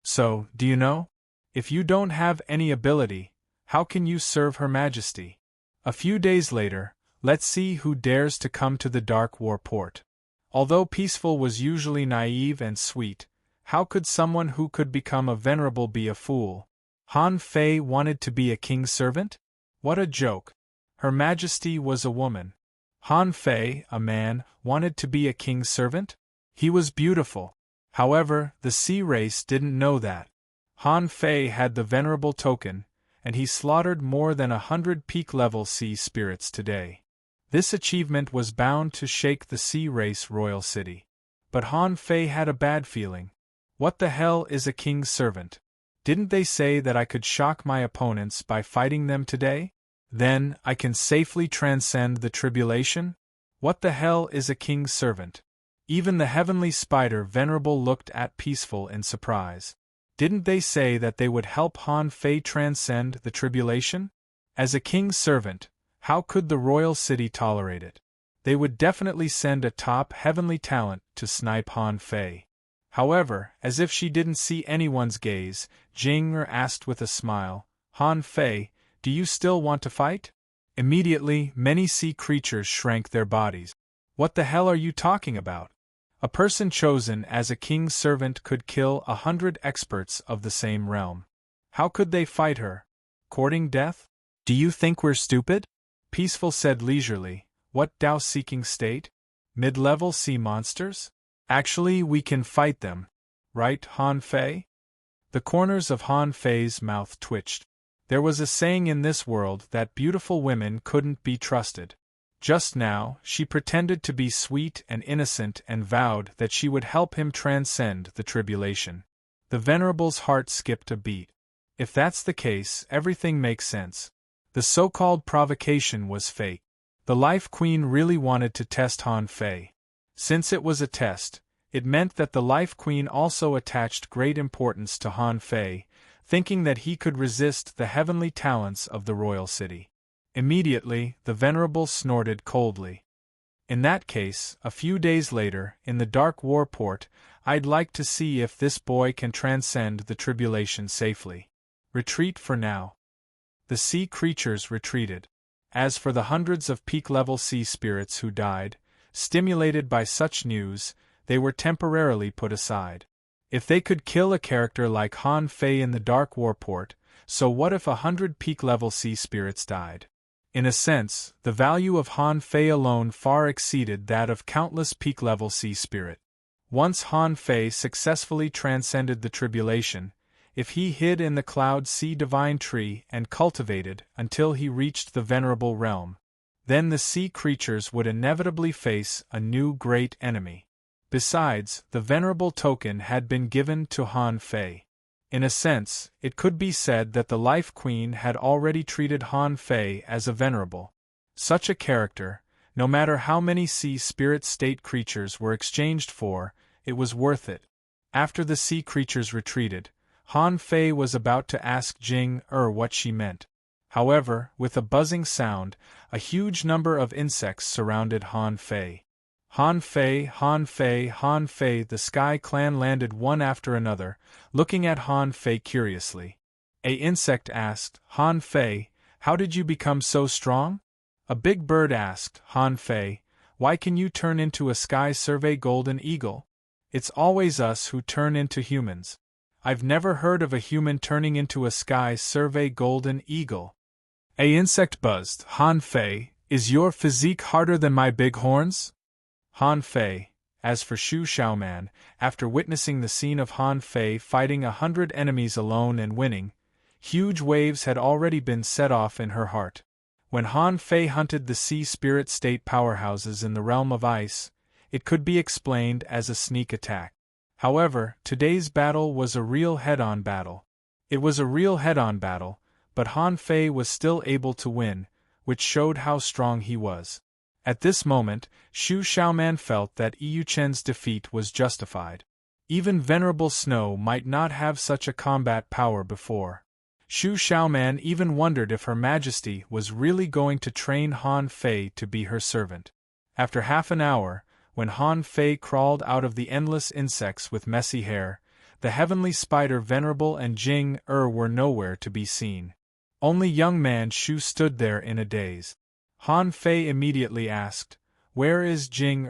"So, do you know? If you don't have any ability, how can you serve Her Majesty?" A few days later, let's see who dares to come to the Dark War Port. Although Peaceful was usually naive and sweet, how could someone who could become a venerable be a fool? Han Fei wanted to be a king's servant? What a joke! Her Majesty was a woman. Han Fei, a man, wanted to be a king's servant? He was beautiful. However, the sea race didn't know that. Han Fei had the venerable token, and he slaughtered more than 100 peak-level sea spirits today. This achievement was bound to shake the sea race royal city. But Han Fei had a bad feeling. What the hell is a king's servant? Didn't they say that I could shock my opponents by fighting them today? Then, I can safely transcend the tribulation? What the hell is a king's servant? Even the heavenly spider venerable looked at Peaceful in surprise. Didn't they say that they would help Han Fei transcend the tribulation? As a king's servant, how could the royal city tolerate it? They would definitely send a top heavenly talent to snipe Han Fei. However, as if she didn't see anyone's gaze, Jing asked with a smile, "Han Fei, do you still want to fight?" Immediately, many sea creatures shrank their bodies. "What the hell are you talking about? A person chosen as a king's servant could kill 100 experts of the same realm. How could they fight her? Courting death? Do you think we're stupid?" Peaceful said leisurely, "What Tao-seeking state? Mid-level sea monsters? Actually, we can fight them. Right, Han Fei?" The corners of Han Fei's mouth twitched. There was a saying in this world that beautiful women couldn't be trusted. Just now, she pretended to be sweet and innocent and vowed that she would help him transcend the tribulation. The venerable's heart skipped a beat. If that's the case, everything makes sense. The so-called provocation was fake. The Life Queen really wanted to test Han Fei. Since it was a test, it meant that the Life Queen also attached great importance to Han Fei, thinking that he could resist the heavenly talents of the royal city. Immediately, the venerable snorted coldly. "In that case, a few days later, in the Dark War Port, I'd like to see if this boy can transcend the tribulation safely. Retreat for now." The sea creatures retreated. As for the hundreds of peak-level sea spirits who died, stimulated by such news, they were temporarily put aside. If they could kill a character like Han Fei in the Dark Warport, so what if 100 peak-level sea spirits died? In a sense, the value of Han Fei alone far exceeded that of countless peak-level sea spirit. Once Han Fei successfully transcended the tribulation, if he hid in the cloud sea divine tree and cultivated until he reached the venerable realm, then the sea creatures would inevitably face a new great enemy. Besides, the venerable token had been given to Han Fei. In a sense, it could be said that the Life Queen had already treated Han Fei as a venerable. Such a character, no matter how many sea spirit state creatures were exchanged for, it was worth it. After the sea creatures retreated, Han Fei was about to ask Jing what she meant. However, with a buzzing sound, a huge number of insects surrounded Han Fei. Han Fei, Han Fei, Han Fei. The Sky Clan landed one after another, looking at Han Fei curiously. A insect asked, Han Fei, how did you become so strong? A big bird asked, Han Fei, why can you turn into a sky survey golden eagle? It's always us who turn into humans. I've never heard of a human turning into a sky survey golden eagle. A insect buzzed, Han Fei, is your physique harder than my big horns? Han Fei. As for Shu Xiaoman, after witnessing the scene of Han Fei fighting 100 enemies alone and winning, huge waves had already been set off in her heart. When Han Fei hunted the sea spirit state powerhouses in the realm of ice, it could be explained as a sneak attack. However, today's battle was a real head-on battle. It was a real head-on battle, but Han Fei was still able to win, which showed how strong he was. At this moment, Shu Xiaoman felt that Yu Chen's defeat was justified. Even Venerable Snow might not have such a combat power before. Shu Xiaoman even wondered if Her Majesty was really going to train Han Fei to be her servant. After half an hour, when Han Fei crawled out of the endless insects with messy hair, the heavenly spider Venerable and Jing were nowhere to be seen. Only young man Shu stood there in a daze. Han Fei immediately asked, where is Jing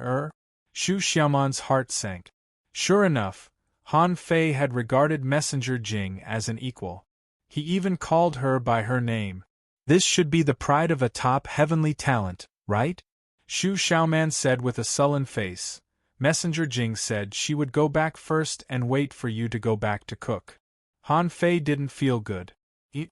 Shu Xiaoman's heart sank. Sure enough, Han Fei had regarded Messenger Jing as an equal. He even called her by her name. This should be the pride of a top heavenly talent, right? Shu Xiaoman said with a sullen face. Messenger Jing said she would go back first and wait for you to go back to cook. Han Fei didn't feel good. Eat.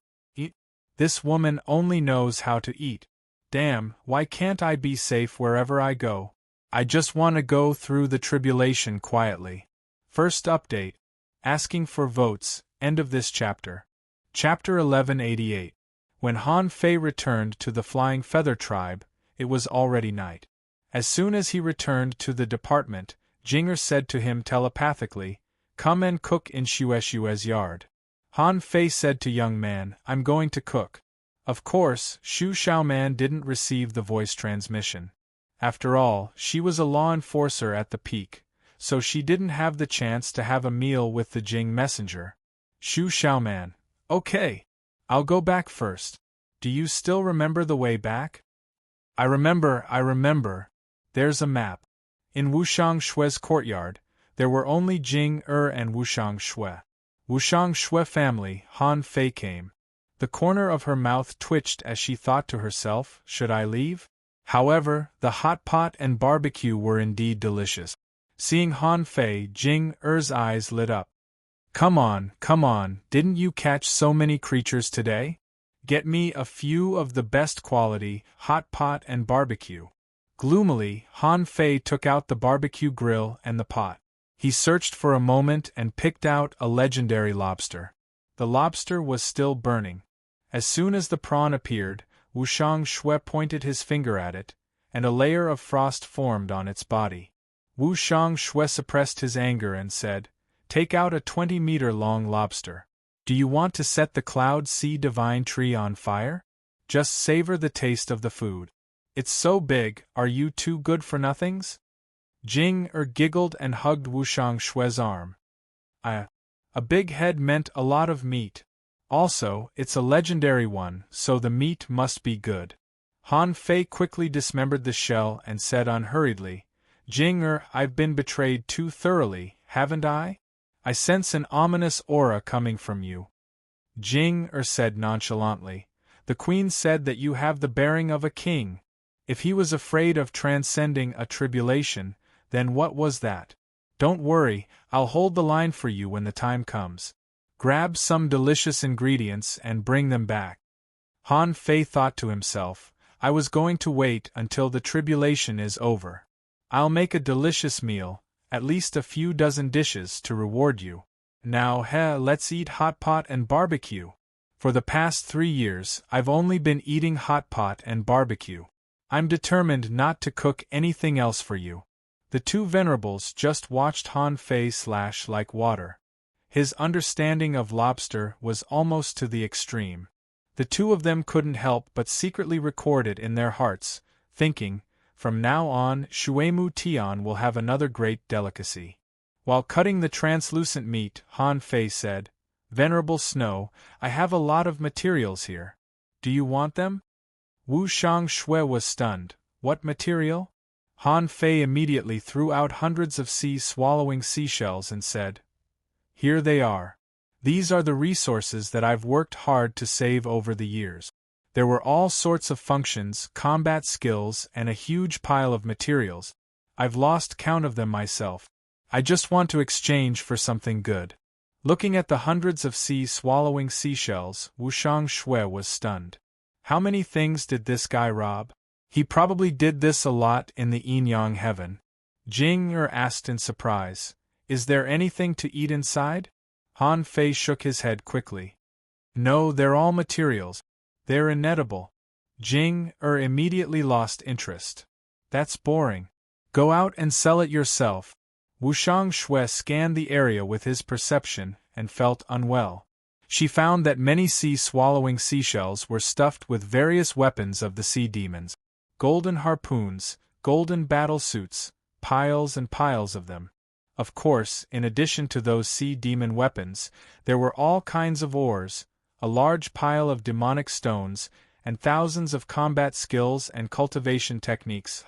This woman only knows how to eat. Damn, why can't I be safe wherever I go? I just want to go through the tribulation quietly. First update. Asking for votes, end of this chapter. Chapter 1188. When Han Fei returned to the Flying Feather Tribe, it was already night. As soon as he returned to the department, Jinger said to him telepathically, come and cook in Shueshue's yard. Han Fei said to young man, I'm going to cook. Of course, Shu Xiaoman didn't receive the voice transmission. After all, she was a law enforcer at the peak, so she didn't have the chance to have a meal with the Jing messenger. Shu Xiaoman, okay. I'll go back first. Do you still remember the way back? I remember. There's a map. In Wushang Shue's courtyard, there were only Jing and Wushang Shue. Wushang Shue family, Han Fei came. The corner of her mouth twitched as she thought to herself, should I leave? However, the hot pot and barbecue were indeed delicious. Seeing Han Fei, Jing-er's eyes lit up. Come on, didn't you catch so many creatures today? Get me a few of the best quality, hot pot and barbecue. Gloomily, Han Fei took out the barbecue grill and the pot. He searched for a moment and picked out a legendary lobster. The lobster was still burning. As soon as the prawn appeared, Wushang Shue pointed his finger at it, and a layer of frost formed on its body. Wushang Shue suppressed his anger and said, take out a 20-meter-long lobster. Do you want to set the Cloud Sea Divine Tree on fire? Just savor the taste of the food. It's so big, are you too good for nothings? Jing-er giggled and hugged Wushang Shue's arm. A big head meant a lot of meat. Also, it's a legendary one, so the meat must be good. Han Fei quickly dismembered the shell and said unhurriedly, Jing I've been betrayed too thoroughly, haven't I? I sense an ominous aura coming from you. Jing said nonchalantly, the Queen said that you have the bearing of a king. If he was afraid of transcending a tribulation, then what was that? Don't worry, I'll hold the line for you when the time comes. Grab some delicious ingredients and bring them back. Han Fei thought to himself, I was going to wait until the tribulation is over. I'll make a delicious meal, at least a few dozen dishes to reward you. Now, let's eat hot pot and barbecue. For the past 3 years, I've only been eating hot pot and barbecue. I'm determined not to cook anything else for you. The two venerables just watched Han Fei slash like water. His understanding of lobster was almost to the extreme. The two of them couldn't help but secretly record it in their hearts, thinking, from now on Shuemu Tian will have another great delicacy. While cutting the translucent meat, Han Fei said, Venerable Snow, I have a lot of materials here. Do you want them? Wu Shang-shui was stunned. What material? Han Fei immediately threw out hundreds of sea-swallowing seashells and said, Here they are. These are the resources that I've worked hard to save over the years. There were all sorts of functions, combat skills, and a huge pile of materials. I've lost count of them myself. I just want to exchange for something good. Looking at the hundreds of sea-swallowing seashells, Wu Shang-shui was stunned. How many things did this guy rob? He probably did this a lot in the yin-yang heaven. Jing asked in surprise, Is there anything to eat inside? Han Fei shook his head quickly. No, they're all materials. They're inedible. Jing immediately lost interest. That's boring. Go out and sell it yourself. Wu Shang-shui scanned the area with his perception and felt unwell. She found that many sea-swallowing seashells were stuffed with various weapons of the sea demons. Golden harpoons, golden battle suits, piles and piles of them. Of course, in addition to those sea demon weapons, there were all kinds of ores, a large pile of demonic stones, and thousands of combat skills and cultivation techniques,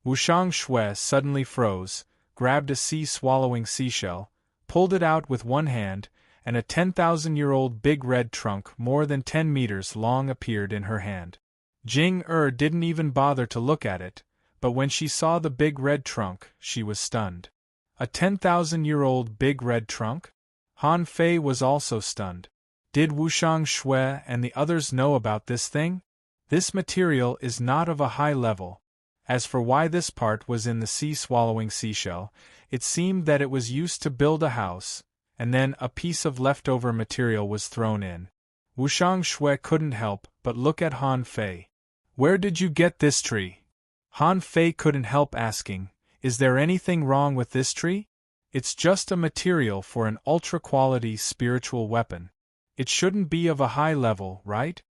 Wu Shang-shui suddenly froze, grabbed a sea-swallowing seashell, pulled it out with one hand, and a 10,000-year-old big red trunk more than 10 meters long appeared in her hand. Jing didn't even bother to look at it, but when she saw the big red trunk, she was stunned. A 10,000-year-old big red trunk? Han Fei was also stunned. Did Wu Shang-shui and the others know about this thing? This material is not of a high level. As for why this part was in the sea-swallowing seashell, it seemed that it was used to build a house, and then a piece of leftover material was thrown in. Wu Shang-shui couldn't help but look at Han Fei. Where did you get this tree? Han Fei couldn't help asking, Is there anything wrong with this tree? It's just a material for an ultra-quality spiritual weapon. It shouldn't be of a high level, right?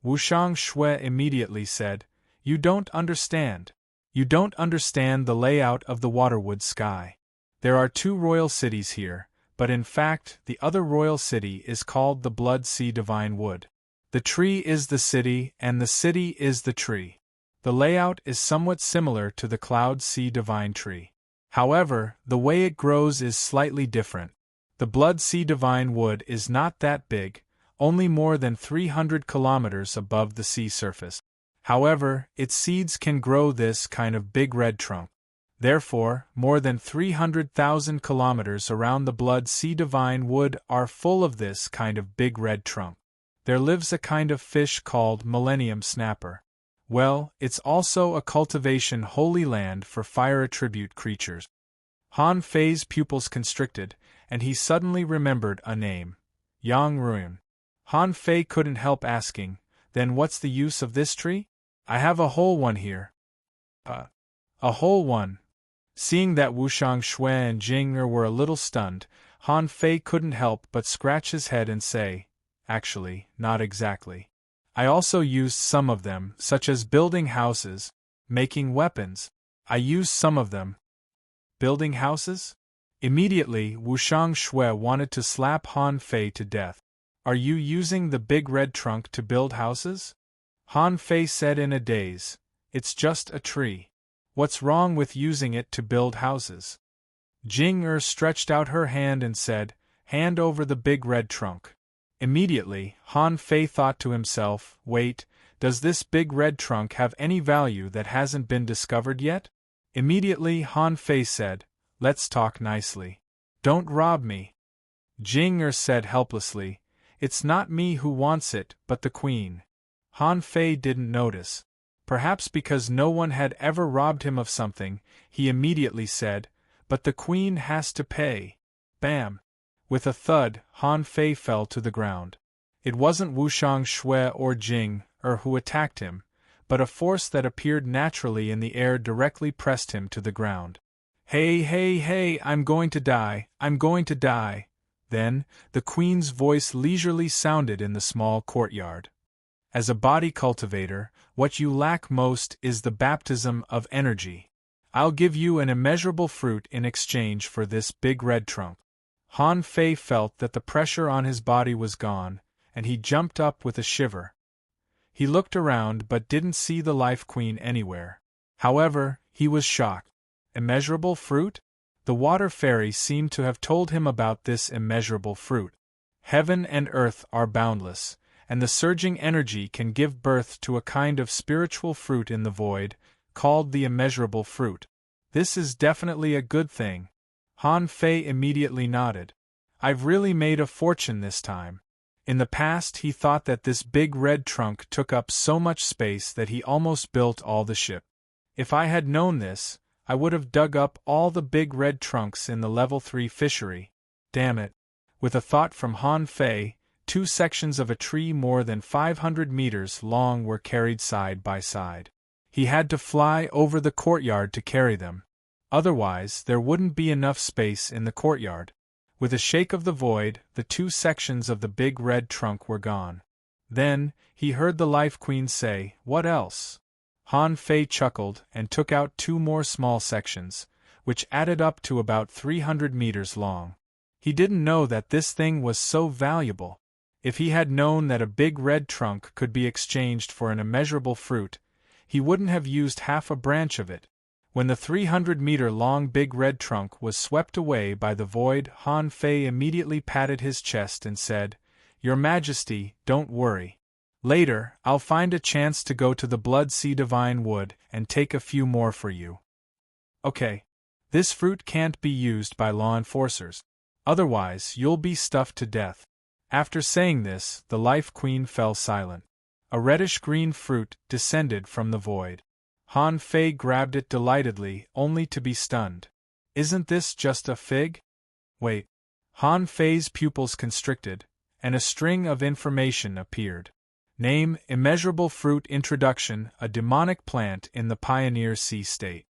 Wu Shang-shui immediately said, You don't understand. You don't understand the layout of the Waterwood sky. There are 2 royal cities here, but in fact the other royal city is called the Blood Sea Divine Wood. The tree is the city and the city is the tree. The layout is somewhat similar to the Cloud Sea Divine Tree. However, the way it grows is slightly different. The Blood Sea Divine Wood is not that big, only more than 300 kilometers above the sea surface. However, its seeds can grow this kind of big red trunk. Therefore, more than 300,000 kilometers around the Blood Sea Divine Wood are full of this kind of big red trunk. There lives a kind of fish called Millennium Snapper. Well, it's also a cultivation holy land for fire attribute creatures. Han Fei's pupils constricted, and he suddenly remembered a name. Yang Ruin. Han Fei couldn't help asking, Then what's the use of this tree? I have a whole one here. A whole one. Seeing that Wu Shang-shui and Jing were a little stunned, Han Fei couldn't help but scratch his head and say, Actually, not exactly. I also used some of them, such as building houses, making weapons. I used some of them. Building houses? Immediately, Wu Shang-shui wanted to slap Han Fei to death. Are you using the big red trunk to build houses? Han Fei said in a daze. It's just a tree. What's wrong with using it to build houses? Jing stretched out her hand and said, hand over the big red trunk. Immediately, Han Fei thought to himself, wait, does this big red trunk have any value that hasn't been discovered yet? Immediately Han Fei said, let's talk nicely. Don't rob me. Jing said helplessly, it's not me who wants it, but the queen. Han Fei didn't notice. Perhaps because no one had ever robbed him of something, he immediately said, but the queen has to pay. Bam! With a thud, Han Fei fell to the ground. It wasn't Wushang Shui or Jing who attacked him, but a force that appeared naturally in the air directly pressed him to the ground. Hey, hey, hey, I'm going to die, I'm going to die. Then, the queen's voice leisurely sounded in the small courtyard. As a body cultivator, what you lack most is the baptism of energy. I'll give you an immeasurable fruit in exchange for this big red trunk. Han Fei felt that the pressure on his body was gone, and he jumped up with a shiver. He looked around but didn't see the Life Queen anywhere. However, he was shocked. Immeasurable fruit? The water fairy seemed to have told him about this immeasurable fruit. Heaven and earth are boundless, and the surging energy can give birth to a kind of spiritual fruit in the void, called the immeasurable fruit. This is definitely a good thing. Han Fei immediately nodded. I've really made a fortune this time. In the past he thought that this big red trunk took up so much space that he almost built all the ship. If I had known this, I would have dug up all the big red trunks in the level 3 fishery. Damn it. With a thought from Han Fei, 2 sections of a tree more than 500 meters long were carried side by side. He had to fly over the courtyard to carry them. Otherwise, there wouldn't be enough space in the courtyard. With a shake of the void, the 2 sections of the big red trunk were gone. Then, he heard the Life Queen say, what else? Han Fei chuckled and took out 2 more small sections, which added up to about 300 meters long. He didn't know that this thing was so valuable. If he had known that a big red trunk could be exchanged for an immeasurable fruit, he wouldn't have used half a branch of it. When the 300-meter-long big red trunk was swept away by the void, Han Fei immediately patted his chest and said, Your Majesty, don't worry. Later, I'll find a chance to go to the Blood Sea Divine Wood and take a few more for you. Okay. This fruit can't be used by law enforcers. Otherwise, you'll be stuffed to death. After saying this, the Life Queen fell silent. A reddish-green fruit descended from the void. Han Fei grabbed it delightedly, only to be stunned. Isn't this just a fig? Wait. Han Fei's pupils constricted, and a string of information appeared. Name, immeasurable fruit introduction, a demonic plant in the Pioneer Sea state.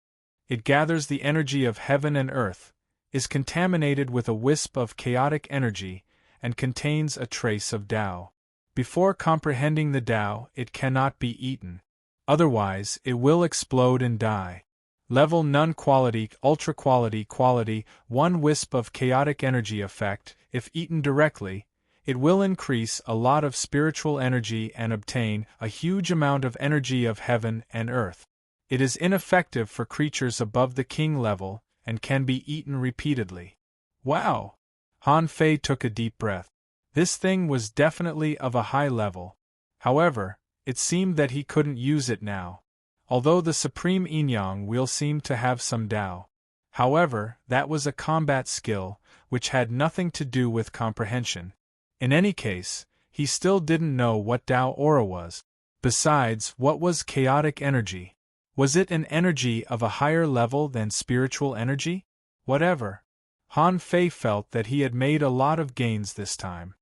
It gathers the energy of heaven and earth, is contaminated with a wisp of chaotic energy, and contains a trace of Tao. Before comprehending the Tao, it cannot be eaten. Otherwise, it will explode and die. Level none quality, ultra quality, quality, 1 wisp of chaotic energy effect. If eaten directly, it will increase a lot of spiritual energy and obtain a huge amount of energy of heaven and earth. It is ineffective for creatures above the king level, and can be eaten repeatedly. Wow! Han Fei took a deep breath. This thing was definitely of a high level. However, it seemed that he couldn't use it now. Although the Supreme Yin-Yang wheel seemed to have some Tao. However, that was a combat skill, which had nothing to do with comprehension. In any case, he still didn't know what Tao Aura was. Besides, what was chaotic energy? Was it an energy of a higher level than spiritual energy? Whatever. Han Fei felt that he had made a lot of gains this time.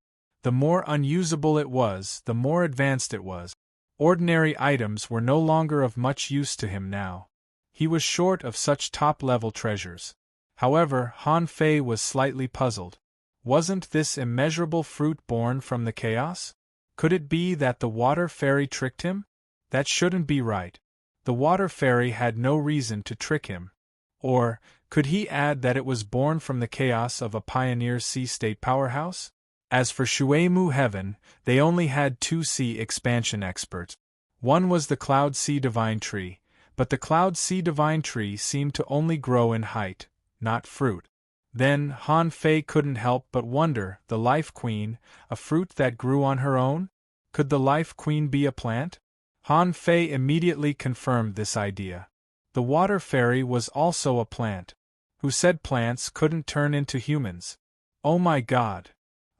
The more unusable it was, the more advanced it was. Ordinary items were no longer of much use to him now. He was short of such top-level treasures. However, Han Fei was slightly puzzled. Wasn't this immeasurable fruit born from the chaos? Could it be that the water fairy tricked him? That shouldn't be right. The water fairy had no reason to trick him. Or, could he add that it was born from the chaos of a Pioneer Sea state powerhouse? As for Shuemu Heaven, they only had 2 sea expansion experts. One was the Cloud Sea Divine Tree, but the Cloud Sea Divine Tree seemed to only grow in height, not fruit. Then Han Fei couldn't help but wonder, the Life Queen, a fruit that grew on her own? Could the Life Queen be a plant? Han Fei immediately confirmed this idea. The Water Fairy was also a plant. Who said plants couldn't turn into humans? Oh my God!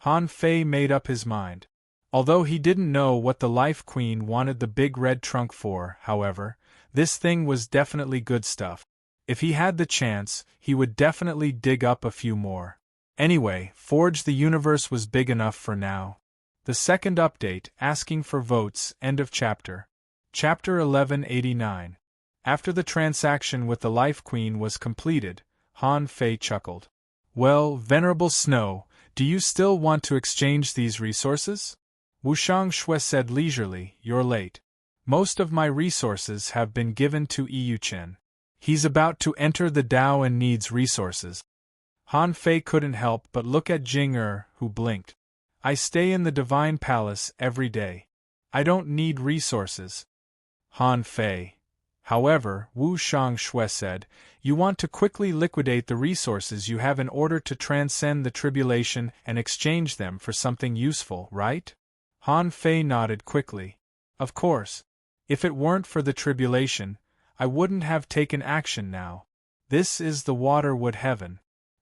Han Fei made up his mind. Although he didn't know what the Life Queen wanted the big red trunk for, however, this thing was definitely good stuff. If he had the chance, he would definitely dig up a few more. Anyway, Forge the Universe was big enough for now. The second update, asking for votes, end of chapter. Chapter 1189. After the transaction with the Life Queen was completed, Han Fei chuckled. Well, Venerable Snow, do you still want to exchange these resources? Wushang Shui said leisurely, you're late. Most of my resources have been given to Yu Chen. He's about to enter the Dao and needs resources. Han Fei couldn't help but look at Jing who blinked. I stay in the Divine Palace every day. I don't need resources. Han Fei. However, Wu Shangshui said, you want to quickly liquidate the resources you have in order to transcend the tribulation and exchange them for something useful, right? Han Fei nodded quickly. Of course. If it weren't for the tribulation, I wouldn't have taken action now. This is the Waterwood Heaven.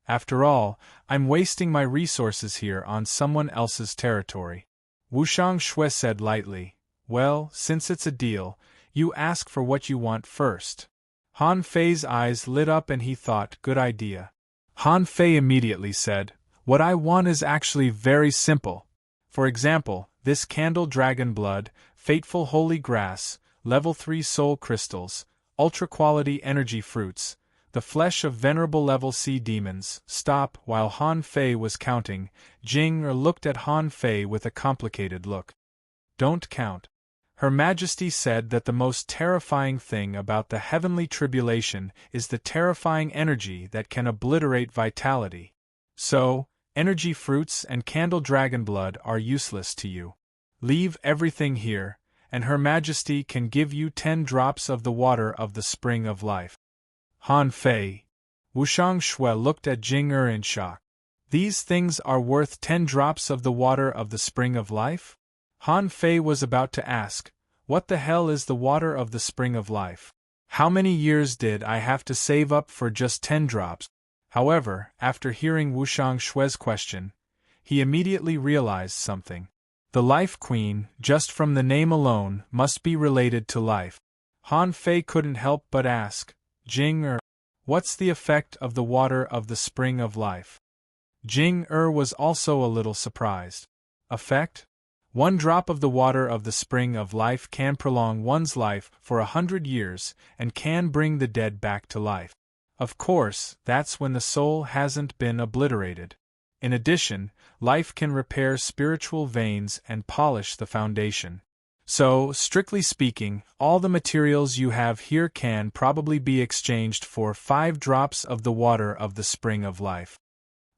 After all, I'm wasting my resources here on someone else's territory. Wushang Shui said lightly, well, since it's a deal, you ask for what you want first. Han Fei's eyes lit up and he thought, good idea. Han Fei immediately said, what I want is actually very simple. For example, this candle dragon blood, fateful holy grass, level 3 soul crystals, ultra-quality energy fruits, the flesh of venerable level C demons. Stop. While Han Fei was counting, Jing looked at Han Fei with a complicated look. Don't count. Her Majesty said that the most terrifying thing about the heavenly tribulation is the terrifying energy that can obliterate vitality. So, energy fruits and candle dragon blood are useless to you. Leave everything here, and Her Majesty can give you 10 drops of the water of the spring of life. Han Fei. Wushang Shui looked at Jing in shock. These things are worth 10 drops of the water of the spring of life? Han Fei was about to ask, what the hell is the water of the spring of life? How many years did I have to save up for just 10 drops? However, after hearing Wushang Shui's question, he immediately realized something. The Life Queen, just from the name alone, must be related to life. Han Fei couldn't help but ask, Jing what's the effect of the water of the spring of life? Jing was also a little surprised. Effect? 1 drop of the water of the spring of life can prolong one's life for 100 years and can bring the dead back to life. Of course, that's when the soul hasn't been obliterated. In addition, life can repair spiritual veins and polish the foundation. So, strictly speaking, all the materials you have here can probably be exchanged for 5 drops of the water of the spring of life.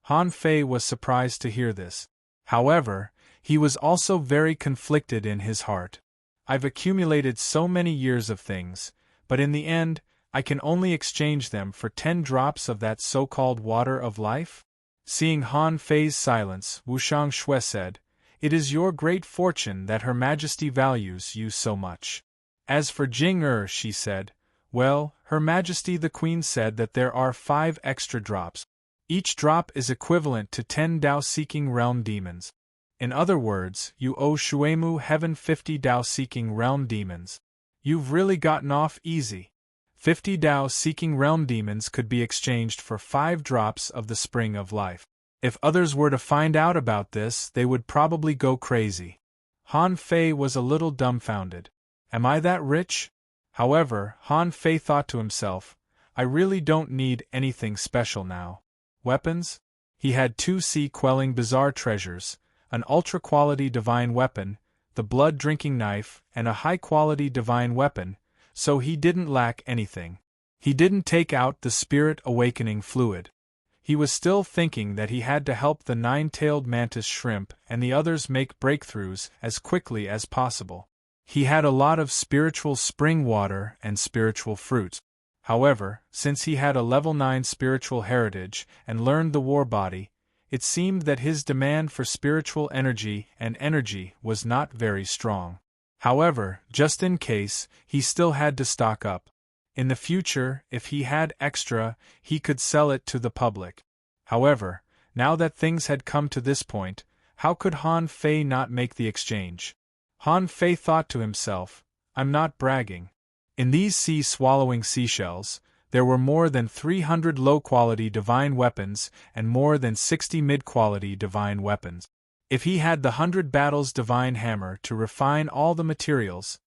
Han Fei was surprised to hear this. However, he was also very conflicted in his heart. I've accumulated so many years of things, but in the end, I can only exchange them for 10 drops of that so-called water of life? Seeing Han Fei's silence, Wushang Shui said, it is your great fortune that Her Majesty values you so much. As for Jing she said, well, Her Majesty the Queen said that there are 5 extra drops. Each drop is equivalent to 10 Dao-seeking realm demons. In other words, you owe Shuemu Heaven 50 Dao-seeking realm demons. You've really gotten off easy. 50 Dao-seeking realm demons could be exchanged for 5 drops of the spring of life. If others were to find out about this, they would probably go crazy. Han Fei was a little dumbfounded. Am I that rich? However, Han Fei thought to himself, I really don't need anything special now. Weapons? He had 2 sea-quelling bizarre treasures, an ultra-quality divine weapon, the blood-drinking knife, and a high-quality divine weapon, so he didn't lack anything. He didn't take out the spirit-awakening fluid. He was still thinking that he had to help the 9-tailed mantis shrimp and the others make breakthroughs as quickly as possible. He had a lot of spiritual spring water and spiritual fruits. However, since he had a level 9 spiritual heritage and learned the war body, it seemed that his demand for spiritual energy and energy was not very strong. However, just in case, he still had to stock up. In the future, if he had extra, he could sell it to the public. However, now that things had come to this point, how could Han Fei not make the exchange? Han Fei thought to himself, I'm not bragging. In these sea-swallowing seashells, there were more than 300 low-quality divine weapons and more than 60 mid-quality divine weapons. If he had the 100 battles divine hammer to refine all the materials,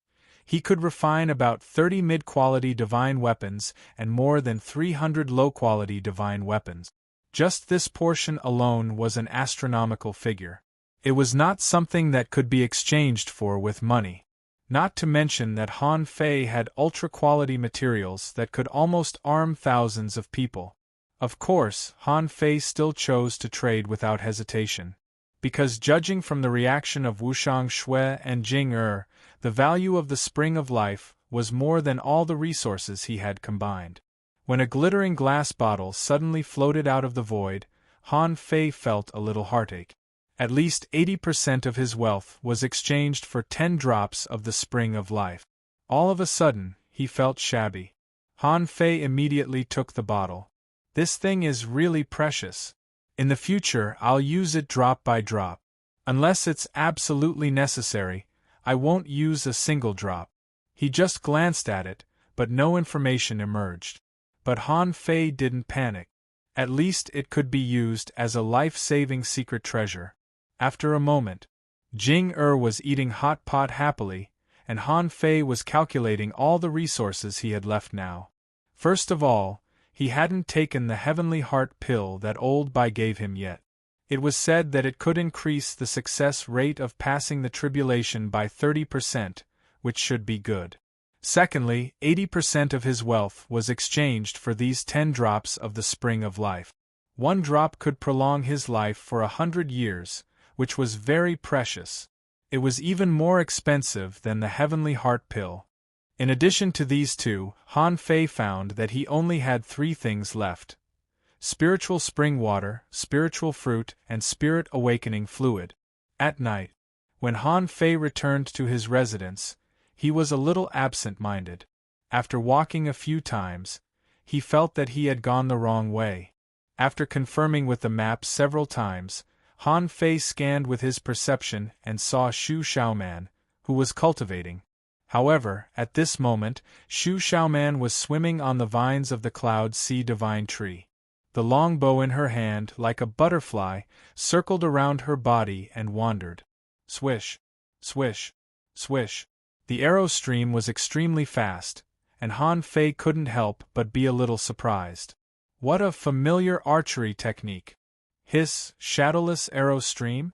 he could refine about 30 mid-quality divine weapons and more than 300 low-quality divine weapons. Just this portion alone was an astronomical figure. It was not something that could be exchanged for with money. Not to mention that Han Fei had ultra-quality materials that could almost arm thousands of people. Of course, Han Fei still chose to trade without hesitation. Because judging from the reaction of Wushang Shui and Jing Er, the value of the Spring of Life was more than all the resources he had combined. When a glittering glass bottle suddenly floated out of the void, Han Fei felt a little heartache. At least 80% of his wealth was exchanged for 10 drops of the Spring of Life. All of a sudden, he felt shabby. Han Fei immediately took the bottle. This thing is really precious. In the future, I'll use it drop by drop. Unless it's absolutely necessary, I won't use a single drop. He just glanced at it, but no information emerged. But Han Fei didn't panic. At least it could be used as a life-saving secret treasure. After a moment, Jing Er was eating hot pot happily, and Han Fei was calculating all the resources he had left now. First of all, he hadn't taken the heavenly heart pill that old Bai gave him yet. It was said that it could increase the success rate of passing the tribulation by 30%, which should be good. Secondly, 80% of his wealth was exchanged for these 10 drops of the Spring of Life. One drop could prolong his life for 100 years, which was very precious. It was even more expensive than the heavenly heart pill. In addition to these two, Han Fei found that he only had 3 things left: spiritual spring water, spiritual fruit, and spirit awakening fluid. At night, when Han Fei returned to his residence, he was a little absent-minded. After walking a few times, he felt that he had gone the wrong way. After confirming with the map several times, Han Fei scanned with his perception and saw Shu Xiaoman, who was cultivating. However, at this moment, Shu Xiaoman was swimming on the vines of the Cloud Sea Divine Tree. The long bow in her hand, like a butterfly, circled around her body and wandered. Swish, swish, swish. The arrow stream was extremely fast, and Han Fei couldn't help but be a little surprised. What a familiar archery technique! Hiss, shadowless arrow stream?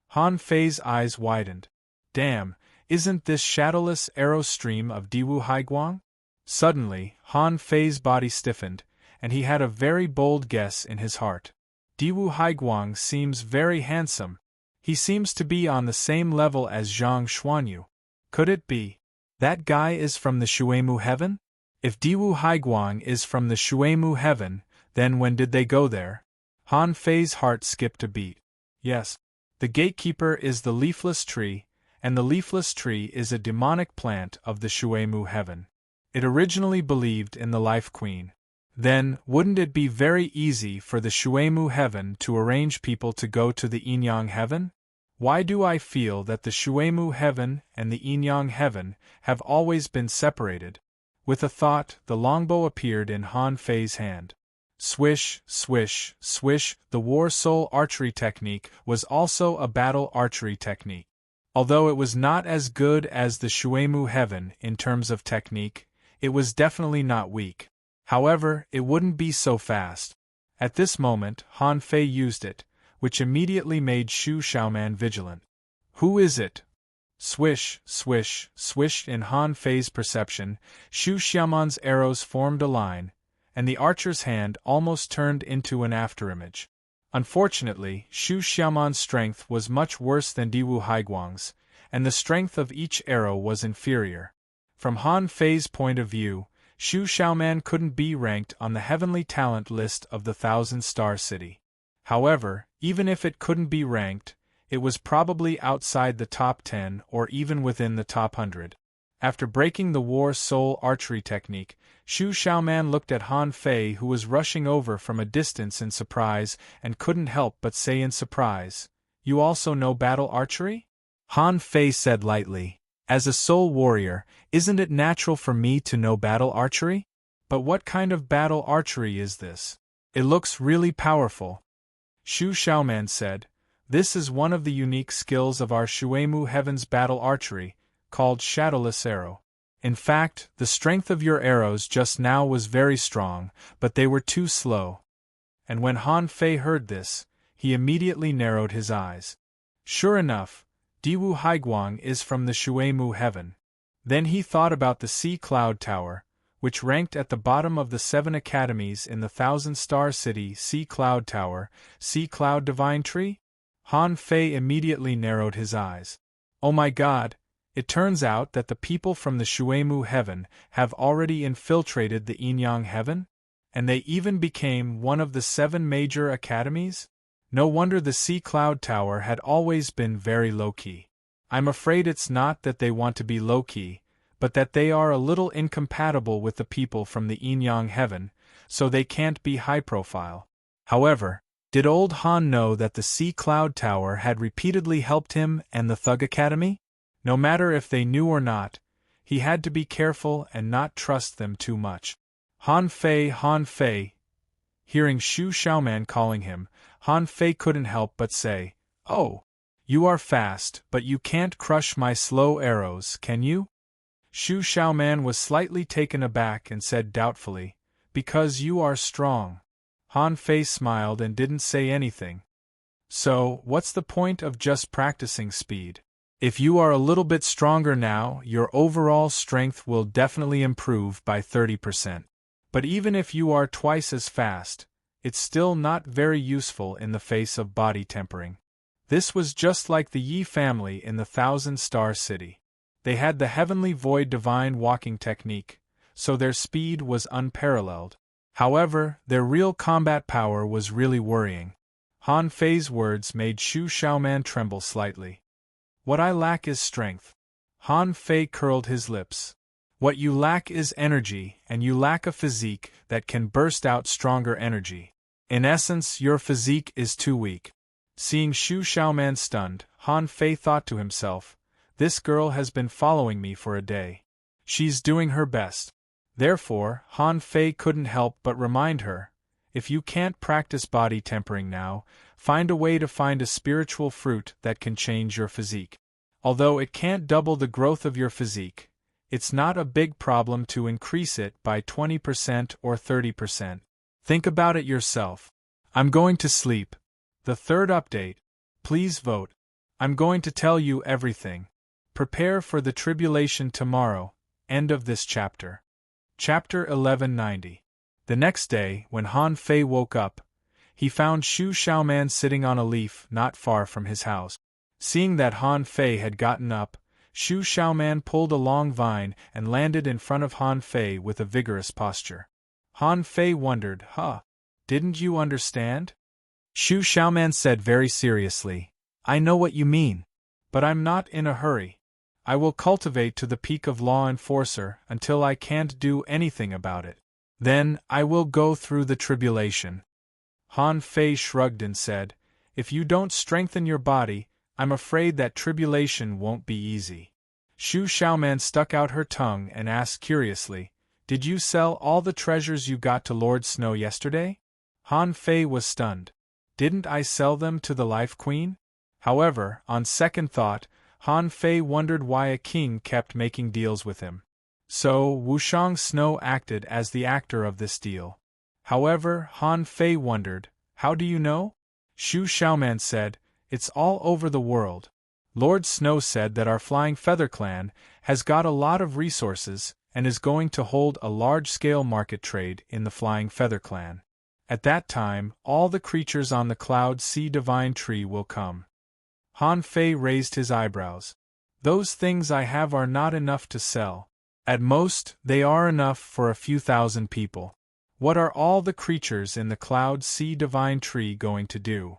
Han Fei's eyes widened. Damn, isn't this shadowless arrow stream of Diwu Haiguang? Suddenly, Han Fei's body stiffened, and he had a very bold guess in his heart. Diwu Haiguang seems very handsome. He seems to be on the same level as Zhang Xuanyu. Could it be? That guy is from the Shuemu Heaven? If Diwu Haiguang is from the Shuemu Heaven, then when did they go there? Han Fei's heart skipped a beat. Yes. The gatekeeper is the leafless tree, and the leafless tree is a demonic plant of the Shuemu Heaven. It originally believed in the Life Queen. Then, wouldn't it be very easy for the Shuemu Heaven to arrange people to go to the Yinyang Heaven? Why do I feel that the Shuemu Heaven and the Yinyang Heaven have always been separated? With a thought, the longbow appeared in Han Fei's hand. Swish, swish, swish. The War Soul archery technique was also a battle archery technique. Although it was not as good as the Shuemu Heaven in terms of technique, it was definitely not weak. However, it wouldn't be so fast. At this moment, Han Fei used it, which immediately made Shu Xiaoman vigilant. Who is it? Swish, swish, swish. In Han Fei's perception, Shu Xiaoman's arrows formed a line, and the archer's hand almost turned into an afterimage. Unfortunately, Shu Xiaoman's strength was much worse than Diwu Haiguang's, and the strength of each arrow was inferior. From Han Fei's point of view, Shu Xiaoman couldn't be ranked on the heavenly talent list of the Thousand-Star City. However, even if it couldn't be ranked, it was probably outside the top 10 or even within the top 100. After breaking the War Soul archery technique, Shu Xiaoman looked at Han Fei, who was rushing over from a distance in surprise, and couldn't help but say in surprise, "You also know battle archery?" Han Fei said lightly, "As a soul warrior, isn't it natural for me to know battle archery? But what kind of battle archery is this? It looks really powerful." Shu Xiaoman said, "This is one of the unique skills of our Shuemu Heaven's battle archery, called Shadowless Arrow. In fact, the strength of your arrows just now was very strong, but they were too slow." And when Han Fei heard this, he immediately narrowed his eyes. Sure enough, Diwu Haiguang is from the Shuemu Heaven. Then he thought about the Sea Cloud Tower, which ranked at the bottom of the 7 academies in the Thousand-Star City. Sea Cloud Tower, Sea Cloud Divine Tree? Han Fei immediately narrowed his eyes. Oh my god! It turns out that the people from the Shuemu Heaven have already infiltrated the Yinyang Heaven? And they even became one of the 7 major academies? No wonder the Sea Cloud Tower had always been very low-key. I'm afraid it's not that they want to be low-key, but that they are a little incompatible with the people from the Yinyang Heaven, so they can't be high-profile. However, did old Han know that the Sea Cloud Tower had repeatedly helped him and the Thug Academy? No matter if they knew or not, he had to be careful and not trust them too much. Han Fei, Han Fei. Hearing Shu Xiaoman calling him, Han Fei couldn't help but say, "Oh, you are fast, but you can't crush my slow arrows, can you?" Shu Xiaoman was slightly taken aback and said doubtfully, "Because you are strong." Han Fei smiled and didn't say anything. "So, what's the point of just practicing speed? If you are a little bit stronger now, your overall strength will definitely improve by 30%. But even if you are twice as fast, it's still not very useful in the face of body tempering." This was just like the Yi family in the Thousand-Star City. They had the Heavenly Void Divine Walking technique, so their speed was unparalleled. However, their real combat power was really worrying. Han Fei's words made Shu Xiaoman tremble slightly. "What I lack is strength." Han Fei curled his lips. "What you lack is energy, and you lack a physique that can burst out stronger energy. In essence, your physique is too weak." Seeing Shu Xiaoman stunned, Han Fei thought to himself, "This girl has been following me for a day. She's doing her best." Therefore, Han Fei couldn't help but remind her, "If you can't practice body tempering now, find a way to find a spiritual fruit that can change your physique. Although it can't double the growth of your physique, it's not a big problem to increase it by 20% or 30%. Think about it yourself." I'm going to sleep. The third update. Please vote. I'm going to tell you everything. Prepare for the tribulation tomorrow. End of this chapter. Chapter 1190. The next day, when Han Fei woke up, he found Shu Xiaoman sitting on a leaf not far from his house. Seeing that Han Fei had gotten up, Shu Xiaoman pulled a long vine and landed in front of Han Fei with a vigorous posture. Han Fei wondered, didn't you understand?" Shu Xiaoman said very seriously, "I know what you mean. But I'm not in a hurry. I will cultivate to the peak of law enforcer until I can't do anything about it. Then, I will go through the tribulation." Han Fei shrugged and said, "If you don't strengthen your body, I'm afraid that tribulation won't be easy." Shu Xiaoman stuck out her tongue and asked curiously, "Did you sell all the treasures you got to Lord Snow yesterday?" Han Fei was stunned. "Didn't I sell them to the Life Queen?" However, on second thought, Han Fei wondered why a king kept making deals with him. So, Wushang Snow acted as the actor of this deal. However, Han Fei wondered, "How do you know?" Shu Xiaoman said, "It's all over the world. Lord Snow said that our Flying Feather Clan has got a lot of resources and is going to hold a large-scale market trade in the Flying Feather Clan. At that time, all the creatures on the Cloud Sea Divine Tree will come." Han Fei raised his eyebrows. Those things I have are not enough to sell. At most, they are enough for a few thousand people. What are all the creatures in the cloud sea divine tree going to do?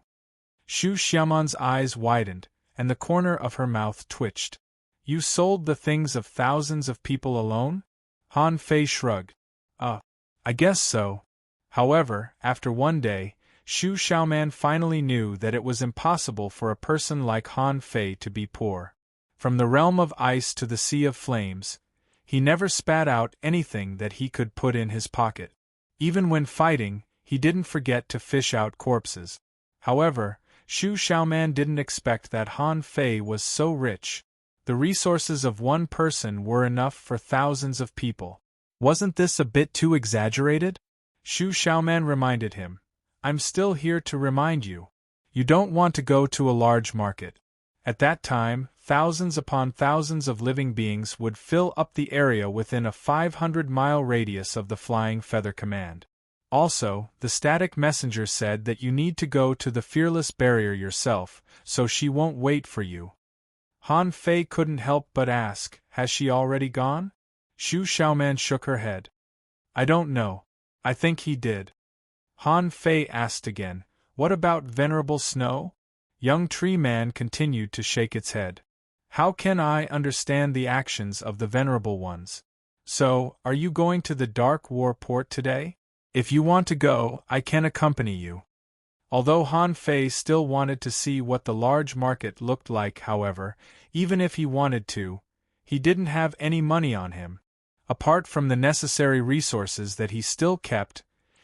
Shu Xiaoman's eyes widened, and the corner of her mouth twitched. You sold the things of thousands of people alone? Han Fei shrugged. I guess so. However, after one day, Shu Xiaoman finally knew that it was impossible for a person like Han Fei to be poor. From the realm of ice to the sea of flames, he never spat out anything that he could put in his pocket. Even when fighting, he didn't forget to fish out corpses. However, Shu Xiaoman didn't expect that Han Fei was so rich. The resources of one person were enough for thousands of people. Wasn't this a bit too exaggerated? Shu Xiaoman reminded him. I'm still here to remind you. You don't want to go to a large market. At that time, thousands upon thousands of living beings would fill up the area within a 500-mile radius of the Flying Feather Command. Also, the static messenger said that you need to go to the fearless barrier yourself, so she won't wait for you. Han Fei couldn't help but ask, has she already gone? Shu Xiaoman shook her head. I don't know. I think he did. Han Fei asked again, what about Venerable Snow? Young Tree Man continued to shake its head. How can I understand the actions of the Venerable Ones? So, are you going to the Dark War Port today? If you want to go, I can accompany you. Although Han Fei still wanted to see what the large market looked like, however, even if he wanted to, he didn't have any money on him. Apart from the necessary resources that he still kept,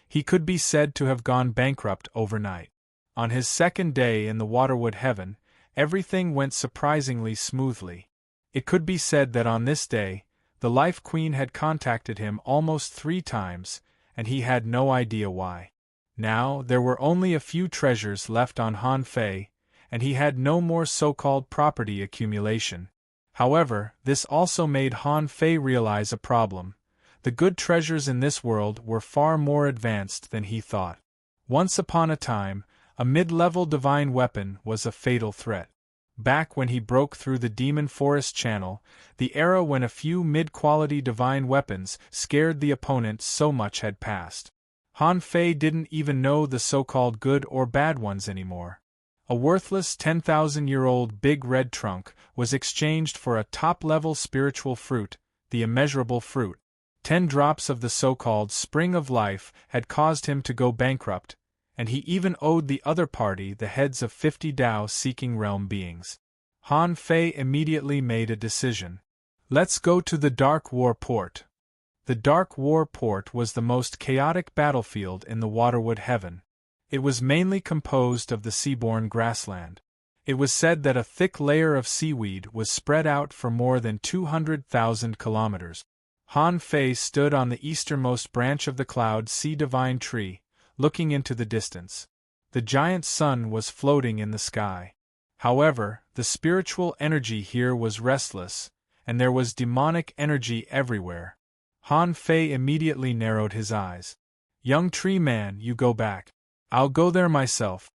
he could be said to have gone bankrupt overnight. On his second day in the Waterwood Heaven, everything went surprisingly smoothly. It could be said that on this day, the Life Queen had contacted him almost 3 times, and he had no idea why. Now, there were only a few treasures left on Han Fei, and he had no more so-called property accumulation. However, this also made Han Fei realize a problem. The good treasures in this world were far more advanced than he thought. Once upon a time, a mid-level divine weapon was a fatal threat. Back when he broke through the Demon Forest Channel, the era when a few mid-quality divine weapons scared the opponent so much had passed. Han Fei didn't even know the so-called good or bad ones anymore. A worthless 10,000-year-old big red trunk was exchanged for a top-level spiritual fruit, the immeasurable fruit. 10 drops of the so-called spring of life had caused him to go bankrupt, and he even owed the other party the heads of 50 Tao-seeking realm beings. Han Fei immediately made a decision. Let's go to the Dark War Port. The Dark War Port was the most chaotic battlefield in the Waterwood Heaven. It was mainly composed of the seaborne grassland. It was said that a thick layer of seaweed was spread out for more than 200,000 kilometers. Han Fei stood on the easternmost branch of the cloud sea divine tree, looking into the distance. The giant sun was floating in the sky. However, the spiritual energy here was restless, and there was demonic energy everywhere. Han Fei immediately narrowed his eyes. Young Tree Man, you go back. I'll go there myself.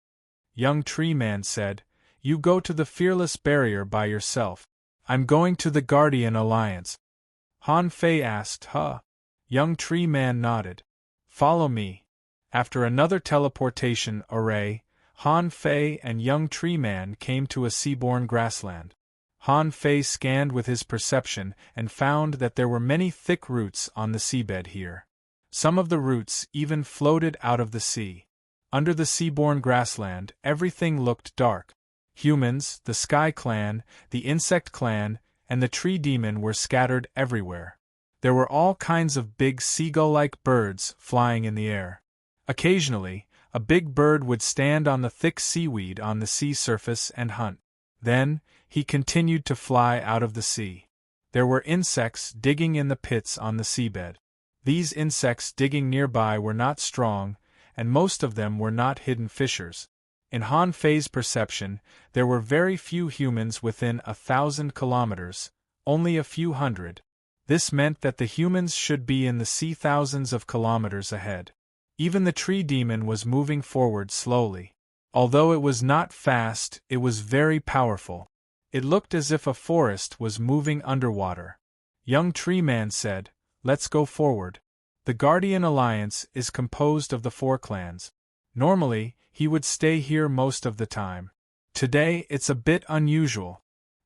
Young Tree Man said, you go to the fearless barrier by yourself. I'm going to the Guardian Alliance. Han Fei asked, huh? Young Tree Man nodded. Follow me. After another teleportation array, Han Fei and Young Tree Man came to a seaborne grassland. Han Fei scanned with his perception and found that there were many thick roots on the seabed here. Some of the roots even floated out of the sea. Under the seaborne grassland, everything looked dark. Humans, the Sky Clan, the Insect Clan, and the Tree Demon were scattered everywhere. There were all kinds of big seagull-like birds flying in the air. Occasionally, a big bird would stand on the thick seaweed on the sea surface and hunt. Then, he continued to fly out of the sea. There were insects digging in the pits on the seabed. These insects digging nearby were not strong, and most of them were not hidden fissures. In Han Fei's perception, there were very few humans within 1,000 kilometers, only a few hundred. This meant that the humans should be in the sea thousands of kilometers ahead. Even the Tree Demon was moving forward slowly. Although it was not fast, it was very powerful. It looked as if a forest was moving underwater. Young Tree Man said, "Let's go forward." The Guardian Alliance is composed of the 4 clans. Normally, he would stay here most of the time. Today, it's a bit unusual.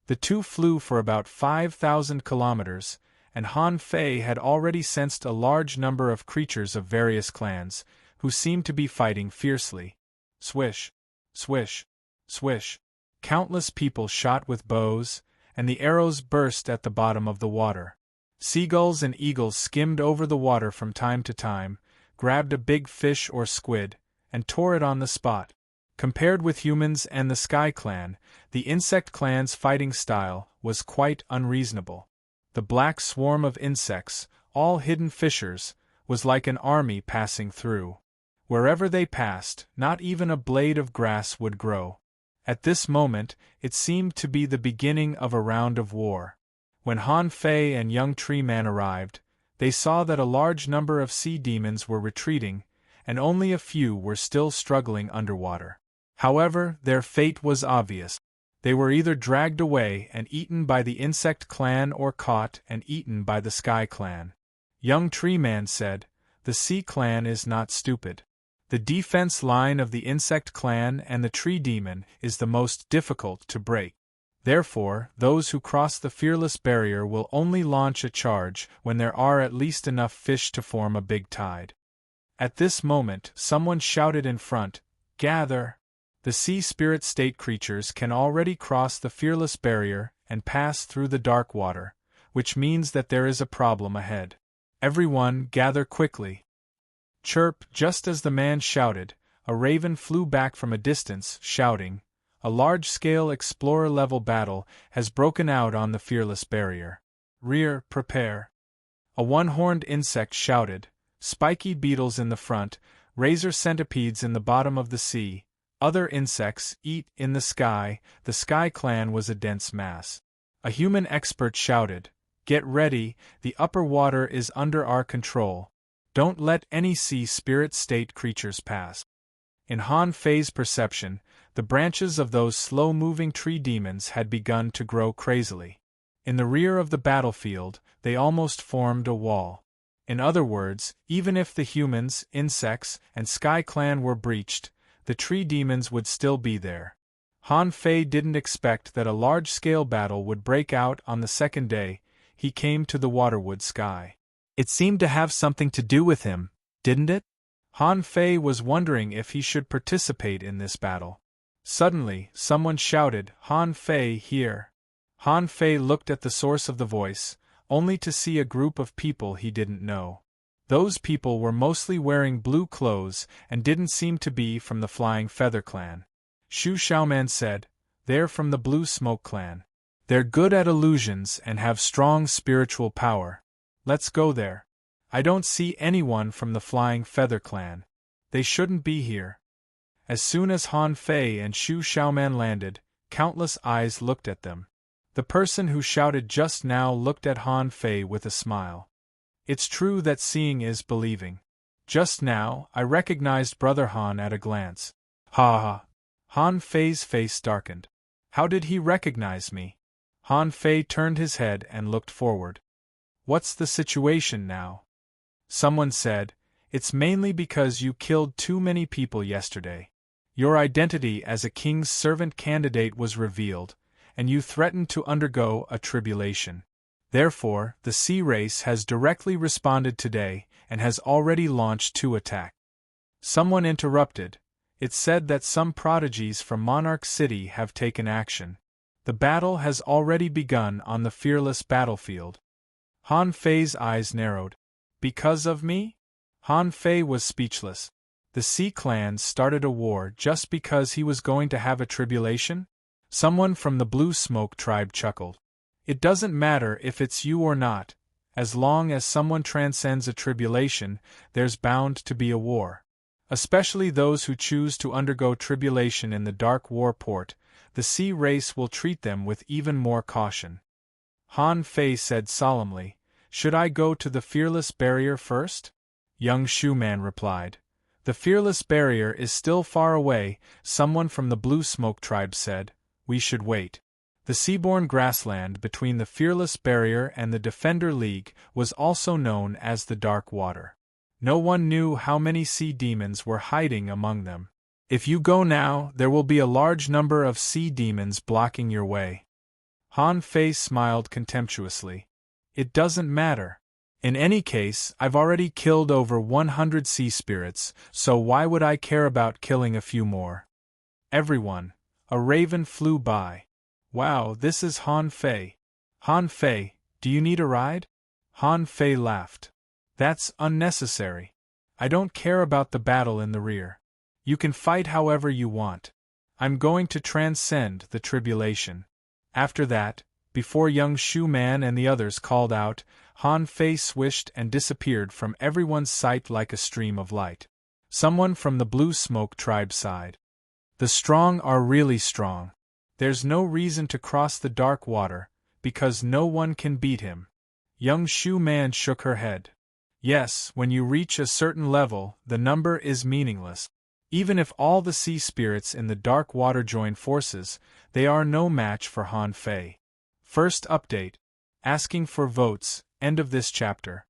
The two flew for about 5,000 kilometers, and Han Fei had already sensed a large number of creatures of various clans, who seemed to be fighting fiercely. Swish, swish, swish. Countless people shot with bows, and the arrows burst at the bottom of the water. Seagulls and eagles skimmed over the water from time to time, grabbed a big fish or squid, and tore it on the spot. Compared with humans and the Sky Clan, the Insect Clan's fighting style was quite unreasonable. The black swarm of insects, all hidden fissures, was like an army passing through. Wherever they passed, not even a blade of grass would grow. At this moment, it seemed to be the beginning of a round of war. When Han Fei and Young Tree Man arrived, they saw that a large number of sea demons were retreating, and only a few were still struggling underwater. However, their fate was obvious. They were either dragged away and eaten by the Insect Clan or caught and eaten by the Sky Clan. Young Tree Man said, "The Sea Clan is not stupid. The defense line of the Insect Clan and the Tree Demon is the most difficult to break. Therefore, those who cross the fearless barrier will only launch a charge when there are at least enough fish to form a big tide." At this moment, someone shouted in front, "Gather!" The sea spirit state creatures can already cross the fearless barrier and pass through the dark water, which means that there is a problem ahead. Everyone, gather quickly. Chirp! Just as the man shouted, a raven flew back from a distance, shouting, "A large-scale explorer-level battle has broken out on the fearless barrier. Rear, prepare." A one-horned insect shouted, spiky beetles in the front, razor centipedes in the bottom of the sea, other insects eat in the sky. The Sky Clan was a dense mass. A human expert shouted, "Get ready, the upper water is under our control. Don't let any sea spirit state creatures pass." In Han Fei's perception, the branches of those slow-moving tree demons had begun to grow crazily. In the rear of the battlefield, they almost formed a wall. In other words, even if the humans, insects, and Sky Clan were breached, the tree demons would still be there. Han Fei didn't expect that a large-scale battle would break out on the second day he came to the Waterwood Sky. It seemed to have something to do with him, didn't it? Han Fei was wondering if he should participate in this battle. Suddenly, someone shouted, "Han Fei here!" Han Fei looked at the source of the voice, only to see a group of people he didn't know. Those people were mostly wearing blue clothes and didn't seem to be from the Flying Feather Clan. Shu Xiaoman said, "They're from the Blue Smoke Clan. They're good at illusions and have strong spiritual power. Let's go there." "I don't see anyone from the Flying Feather Clan. They shouldn't be here." As soon as Han Fei and Shu Xiaoman landed, countless eyes looked at them. The person who shouted just now looked at Han Fei with a smile. "It's true that seeing is believing. Just now, I recognized Brother Han at a glance." "Ha ha!" Han Fei's face darkened. "How did he recognize me?" Han Fei turned his head and looked forward. "What's the situation now?" Someone said, "It's mainly because you killed too many people yesterday. Your identity as a king's servant candidate was revealed, and you threatened to undergo a tribulation. Therefore, the sea race has directly responded today and has already launched 2 attacks." Someone interrupted. "It's said that some prodigies from Monarch City have taken action. The battle has already begun on the fearless battlefield." Han Fei's eyes narrowed. "Because of me?" Han Fei was speechless. The Sea Clans started a war just because he was going to have a tribulation? Someone from the Blue Smoke tribe chuckled. "It doesn't matter if it's you or not. As long as someone transcends a tribulation, there's bound to be a war. Especially those who choose to undergo tribulation in the Dark War Port, the sea race will treat them with even more caution." Han Fei said solemnly, "Should I go to the Fearless Barrier first?" Young Shu Man replied, "The Fearless Barrier is still far away." Someone from the Blue Smoke tribe said, "We should wait. The seaborne grassland between the Fearless Barrier and the Defender League was also known as the Dark Water. No one knew how many sea demons were hiding among them. If you go now, there will be a large number of sea demons blocking your way. Han Fei smiled contemptuously. It doesn't matter. In any case, I've already killed over 100 sea spirits, so why would I care about killing a few more? Everyone. A raven flew by. Wow, this is Han Fei. Han Fei, do you need a ride? Han Fei laughed. That's unnecessary. I don't care about the battle in the rear. You can fight however you want. I'm going to transcend the tribulation. After that, before young Shu Man and the others called out, Han Fei swished and disappeared from everyone's sight like a stream of light. Someone from the Blue Smoke tribe sighed. The strong are really strong. There's no reason to cross the dark water, because no one can beat him. Young Shu Man shook her head. Yes, when you reach a certain level, the number is meaningless. Even if all the sea spirits in the dark water join forces, they are no match for Han Fei. First update. Asking for votes, end of this chapter.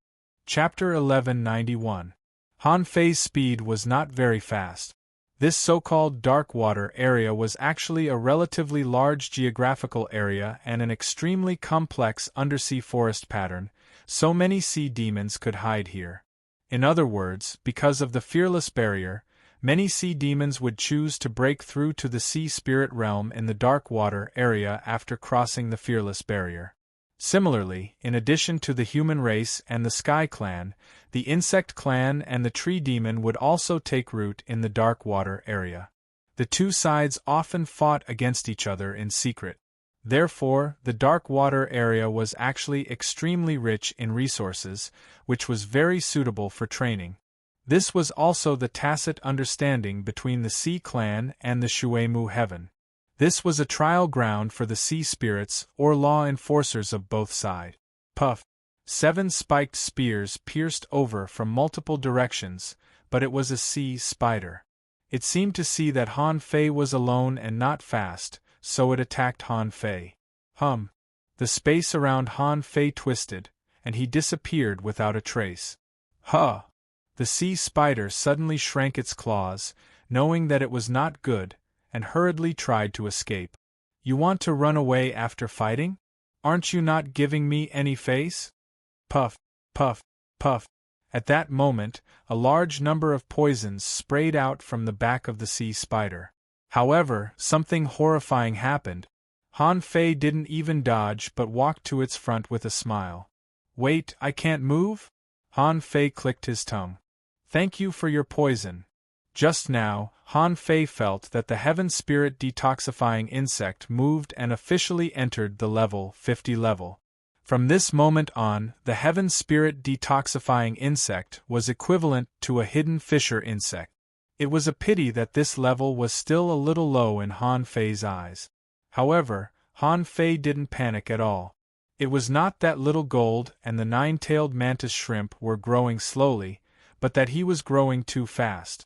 Chapter 1191. Han Fei's speed was not very fast. This so-called dark water area was actually a relatively large geographical area and an extremely complex undersea forest pattern, so many sea demons could hide here. In other words, because of the Fearless Barrier, many sea demons would choose to break through to the sea spirit realm in the dark water area after crossing the Fearless Barrier. Similarly, in addition to the human race and the Sky Clan, the Insect Clan and the Tree Demon would also take root in the dark water area. The two sides often fought against each other in secret. Therefore, the dark water area was actually extremely rich in resources, which was very suitable for training. This was also the tacit understanding between the Sea Clan and the Shuemu Heaven. This was a trial ground for the sea spirits or law enforcers of both sides. Puff! 7 spiked spears pierced over from multiple directions, but it was a sea spider. It seemed to see that Han Fei was alone and not fast, so it attacked Han Fei. Hum! The space around Han Fei twisted, and he disappeared without a trace. Huh! The sea spider suddenly shrank its claws, knowing that it was not good, and hurriedly tried to escape. You want to run away after fighting? Aren't you not giving me any face? Puff, puff, puff. At that moment, a large number of poisons sprayed out from the back of the sea spider. However, something horrifying happened. Han Fei didn't even dodge but walked to its front with a smile. Wait, I can't move? Han Fei clicked his tongue. Thank you for your poison. Just now, Han Fei felt that the Heaven Spirit detoxifying insect moved and officially entered the level 50 level. From this moment on, the Heaven Spirit detoxifying insect was equivalent to a hidden fisher insect. It was a pity that this level was still a little low in Han Fei's eyes. However, Han Fei didn't panic at all. It was not that little gold and the 9-tailed mantis shrimp were growing slowly, but that he was growing too fast.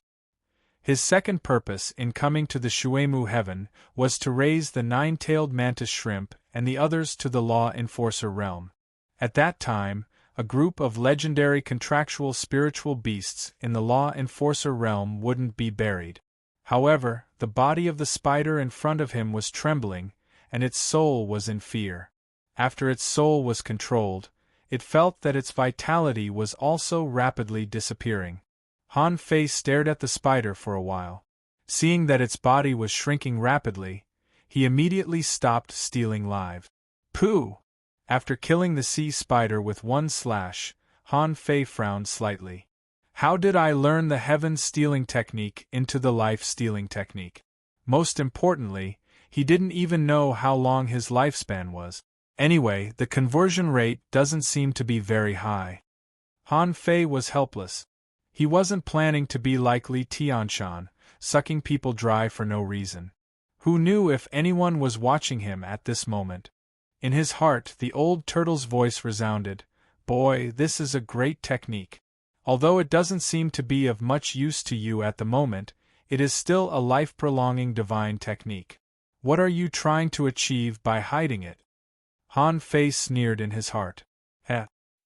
His second purpose in coming to the Shuemu Heaven was to raise the 9-tailed mantis shrimp and the others to the Law Enforcer realm. At that time, a group of legendary contractual spiritual beasts in the Law Enforcer realm wouldn't be buried. However, the body of the spider in front of him was trembling, and its soul was in fear. After its soul was controlled, it felt that its vitality was also rapidly disappearing. Han Fei stared at the spider for a while. Seeing that its body was shrinking rapidly, he immediately stopped stealing lives. Pooh! After killing the sea spider with one slash, Han Fei frowned slightly. How did I learn the heaven-stealing technique into the life-stealing technique? Most importantly, he didn't even know how long his lifespan was. Anyway, the conversion rate doesn't seem to be very high. Han Fei was helpless. He wasn't planning to be like Li Tianshan, sucking people dry for no reason. Who knew if anyone was watching him at this moment? In his heart, the old turtle's voice resounded, "Boy, this is a great technique. Although it doesn't seem to be of much use to you at the moment, it is still a life-prolonging divine technique. What are you trying to achieve by hiding it? Han Fei sneered in his heart.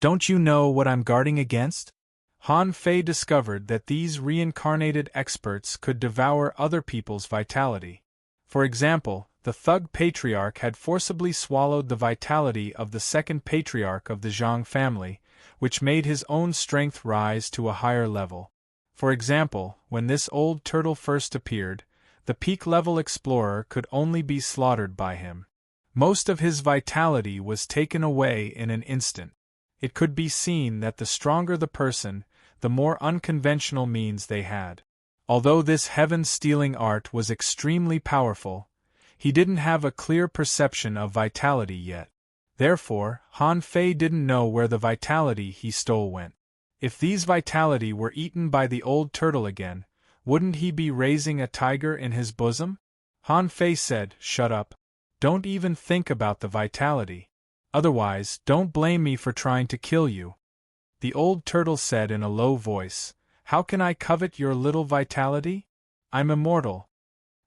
Don't you know what I'm guarding against? Han Fei discovered that these reincarnated experts could devour other people's vitality. For example, the Thug Patriarch had forcibly swallowed the vitality of the second patriarch of the Zhang family, which made his own strength rise to a higher level. For example, when this old turtle first appeared, the peak-level explorer could only be slaughtered by him. Most of his vitality was taken away in an instant. It could be seen that the stronger the person, the more unconventional means they had. Although this heaven-stealing art was extremely powerful, he didn't have a clear perception of vitality yet. Therefore, Han Fei didn't know where the vitality he stole went. If these vitality were eaten by the old turtle again, wouldn't he be raising a tiger in his bosom? Han Fei said, "Shut up. Don't even think about the vitality. Otherwise, don't blame me for trying to kill you." The old turtle said in a low voice, "How can I covet your little vitality? I'm immortal."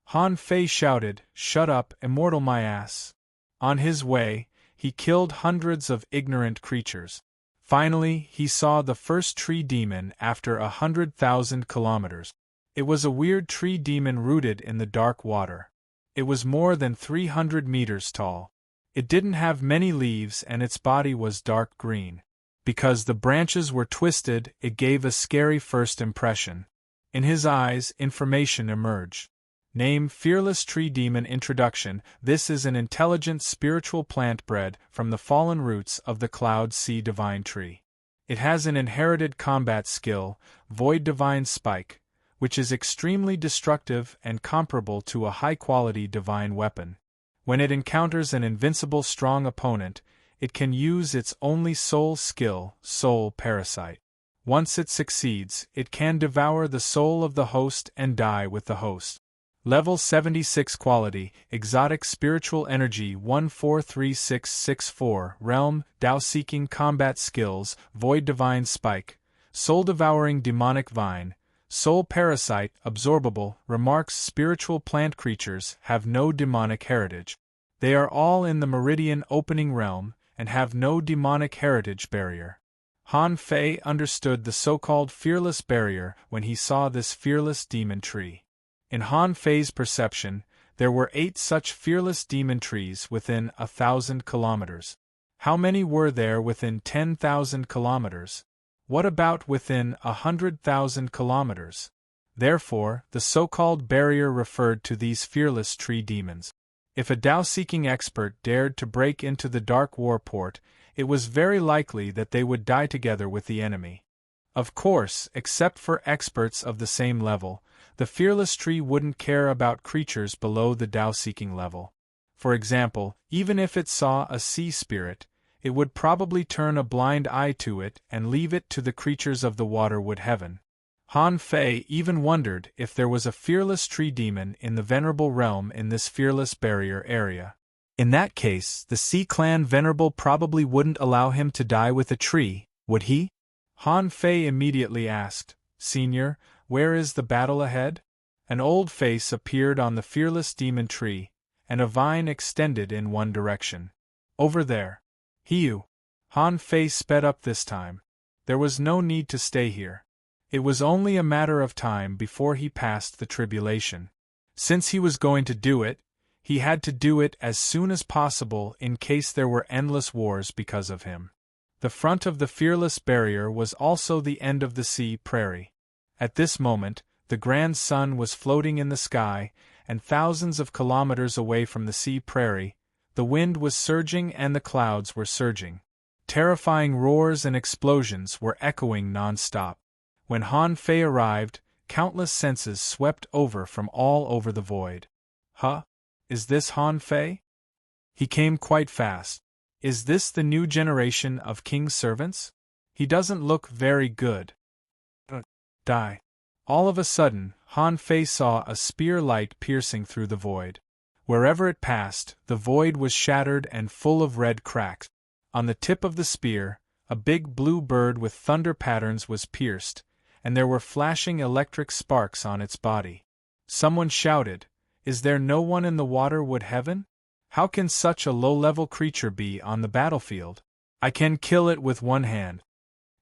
Han Fei shouted, "Shut up, immortal my ass." On his way, he killed hundreds of ignorant creatures. Finally, he saw the first tree demon after 100,000 kilometers. It was a weird tree demon rooted in the dark water. It was more than 300 meters tall. It didn't have many leaves and its body was dark green. Because the branches were twisted, it gave a scary first impression. In his eyes, information emerged. Name: Fearless Tree Demon. Introduction. This is an intelligent spiritual plant bred from the fallen roots of the Cloud Sea Divine Tree. It has an inherited combat skill, Void Divine Spike, which is extremely destructive and comparable to a high-quality divine weapon. When it encounters an invincible strong opponent, it can use its only soul skill, Soul Parasite. Once it succeeds, it can devour the soul of the host and die with the host. Level 76 Quality, Exotic Spiritual Energy 143664 Realm, Tao-Seeking Combat Skills, Void Divine Spike, Soul-Devouring Demonic Vine, Soul Parasite. Absorbable. Remarks: Spiritual plant creatures have no demonic heritage. They are all in the Meridian Opening Realm, and have no demonic heritage barrier. Han Fei understood the so-called fearless barrier when he saw this fearless demon tree. In Han Fei's perception, there were 8 such fearless demon trees within 1,000 kilometers. How many were there within 10,000 kilometers? What about within 100,000 kilometers? Therefore, the so-called barrier referred to these fearless tree demons. If a Tao-seeking expert dared to break into the Dark Warport, it was very likely that they would die together with the enemy. Of course, except for experts of the same level, the fearless tree wouldn't care about creatures below the Tao-seeking level. For example, even if it saw a sea spirit, it would probably turn a blind eye to it and leave it to the creatures of the waterwood heaven. Han Fei even wondered if there was a fearless tree demon in the Venerable Realm in this fearless barrier area. In that case, the Sea Clan Venerable probably wouldn't allow him to die with a tree, would he? Han Fei immediately asked, "Senior, where is the battle ahead?" An old face appeared on the fearless demon tree, and a vine extended in one direction. "Over there." "Hiu." Han Fei sped up this time. There was no need to stay here. It was only a matter of time before he passed the tribulation. Since he was going to do it, he had to do it as soon as possible in case there were endless wars because of him. The front of the fearless barrier was also the end of the sea prairie. At this moment, the grand sun was floating in the sky, and thousands of kilometers away from the sea prairie, the wind was surging and the clouds were surging. Terrifying roars and explosions were echoing non-stop. When Han Fei arrived, countless senses swept over from all over the void. "Huh? Is this Han Fei?" He came quite fast. "Is this the new generation of king's servants? He doesn't look very good." Die. All of a sudden, Han Fei saw a spear light piercing through the void. Wherever it passed, the void was shattered and full of red cracks. On the tip of the spear, a big blue bird with thunder patterns was pierced, and there were flashing electric sparks on its body. Someone shouted, Is there no one in the water wood heaven? How can such a low-level creature be on the battlefield? I can kill it with one hand.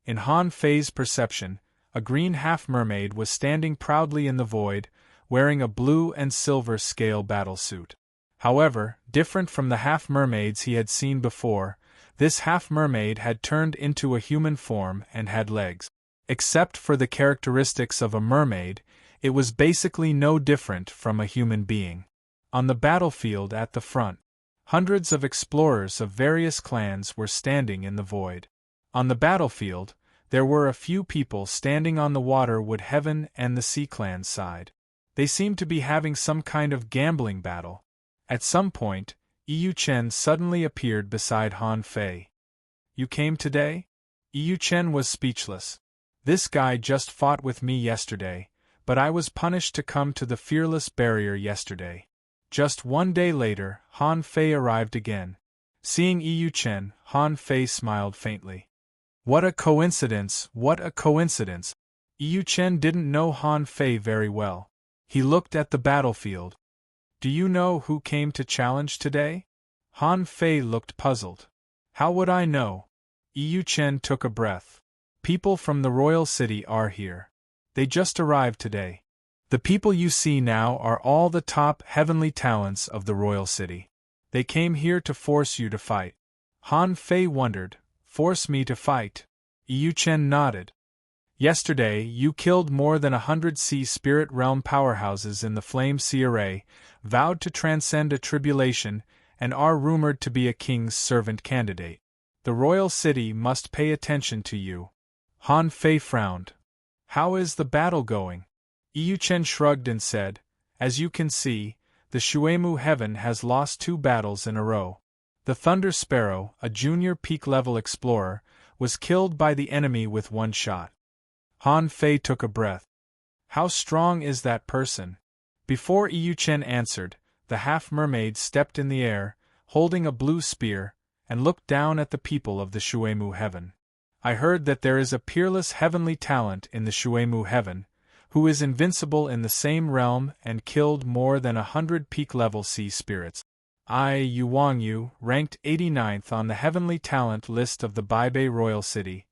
In Han Fei's perception, a green half-mermaid was standing proudly in the void, wearing a blue and silver scale battlesuit. However, different from the half-mermaids he had seen before, this half-mermaid had turned into a human form and had legs. Except for the characteristics of a mermaid, it was basically no different from a human being. On the battlefield at the front, hundreds of explorers of various clans were standing in the void. On the battlefield, there were a few people standing on the water wood heaven and the sea clan side. They seemed to be having some kind of gambling battle. At some point, Yu Chen suddenly appeared beside Han Fei. You came today? Yu Chen was speechless. This guy just fought with me yesterday, but I was punished to come to the fearless barrier yesterday. Just one day later, Han Fei arrived again. Seeing Yu Chen, Han Fei smiled faintly. What a coincidence, what a coincidence! Yu Chen didn't know Han Fei very well. He looked at the battlefield. Do you know who came to challenge today? Han Fei looked puzzled. How would I know? Yu Chen took a breath. People from the royal city are here. They just arrived today. The people you see now are all the top heavenly talents of the royal city. They came here to force you to fight. Han Fei wondered, force me to fight? Yu Chen nodded. Yesterday, you killed more than 100 sea spirit realm powerhouses in the Flame Sea Array, vowed to transcend a tribulation, and are rumored to be a king's servant candidate. The royal city must pay attention to you. Han Fei frowned. How is the battle going? Yu Chen shrugged and said, as you can see, the Shuemu Heaven has lost 2 battles in a row. The Thunder Sparrow, a junior peak-level explorer, was killed by the enemy with 1 shot. Han Fei took a breath. How strong is that person? Before Yu Chen answered, the half-mermaid stepped in the air, holding a blue spear, and looked down at the people of the Shuemu Heaven. I heard that there is a peerless heavenly talent in the Shuemu Heaven, who is invincible in the same realm and killed more than 100 peak-level sea spirits. I, Yu Wangyu, ranked 89th on the heavenly talent list of the Baibei Royal City,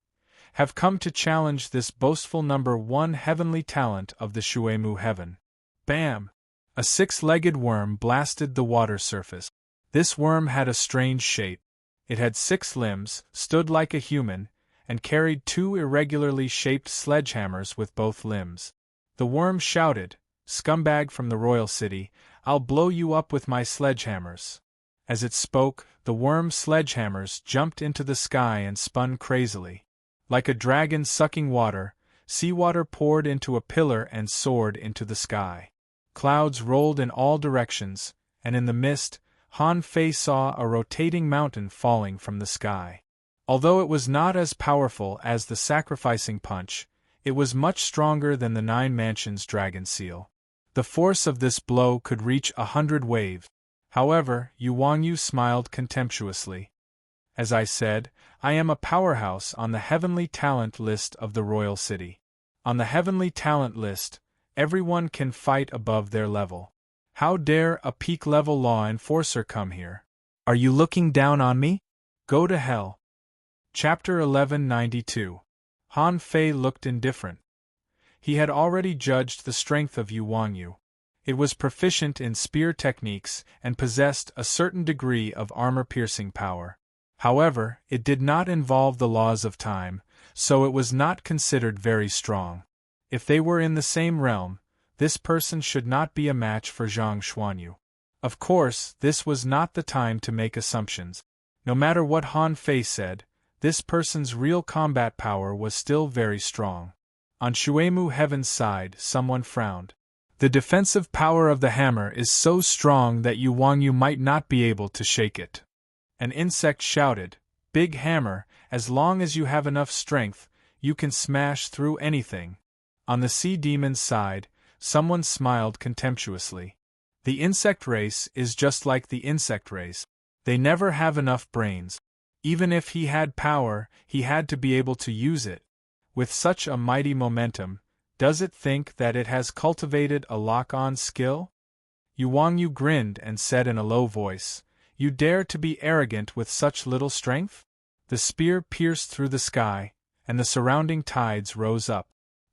have come to challenge this boastful number 1 heavenly talent of the Shuemu Heaven. Bam! A 6-legged worm blasted the water surface. This worm had a strange shape. It had 6 limbs, stood like a human, and carried 2 irregularly shaped sledgehammers with both limbs. The worm shouted, "Scumbag from the royal city, I'll blow you up with my sledgehammers." As it spoke, the worm's sledgehammers jumped into the sky and spun crazily. Like a dragon sucking water, seawater poured into a pillar and soared into the sky. Clouds rolled in all directions, and in the mist, Han Fei saw a rotating mountain falling from the sky. Although it was not as powerful as the sacrificing punch, it was much stronger than the 9 Mansions dragon seal. The force of this blow could reach 100 waves. However, Yu Wangyu smiled contemptuously. As I said, I am a powerhouse on the heavenly talent list of the royal city. On the heavenly talent list, everyone can fight above their level. How dare a peak-level law enforcer come here? Are you looking down on me? Go to hell. Chapter 1192. Han Fei looked indifferent. He had already judged the strength of Yu Wangyu. It was proficient in spear techniques and possessed a certain degree of armor-piercing power. However, it did not involve the laws of time, so it was not considered very strong. If they were in the same realm, this person should not be a match for Zhang Xuanyu. Of course, this was not the time to make assumptions. No matter what Han Fei said, this person's real combat power was still very strong. On Shuemu Heaven's side, someone frowned. The defensive power of the hammer is so strong that Yu Wangyu might not be able to shake it. An insect shouted, "Big hammer, as long as you have enough strength, you can smash through anything." On the sea demon's side, someone smiled contemptuously. The insect race is just like the insect race. They never have enough brains. Even if he had power, he had to be able to use it. With such a mighty momentum, does it think that it has cultivated a lock-on skill? Yu Wangyu grinned and said in a low voice, "You dare to be arrogant with such little strength?" The spear pierced through the sky, and the surrounding tides rose up.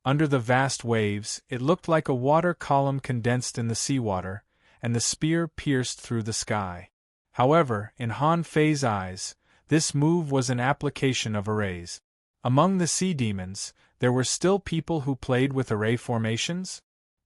Under the vast waves, it looked like a water column condensed in the seawater, and the spear pierced through the sky. However, in Han Fei's eyes, this move was an application of arrays. Among the sea demons, there were still people who played with array formations?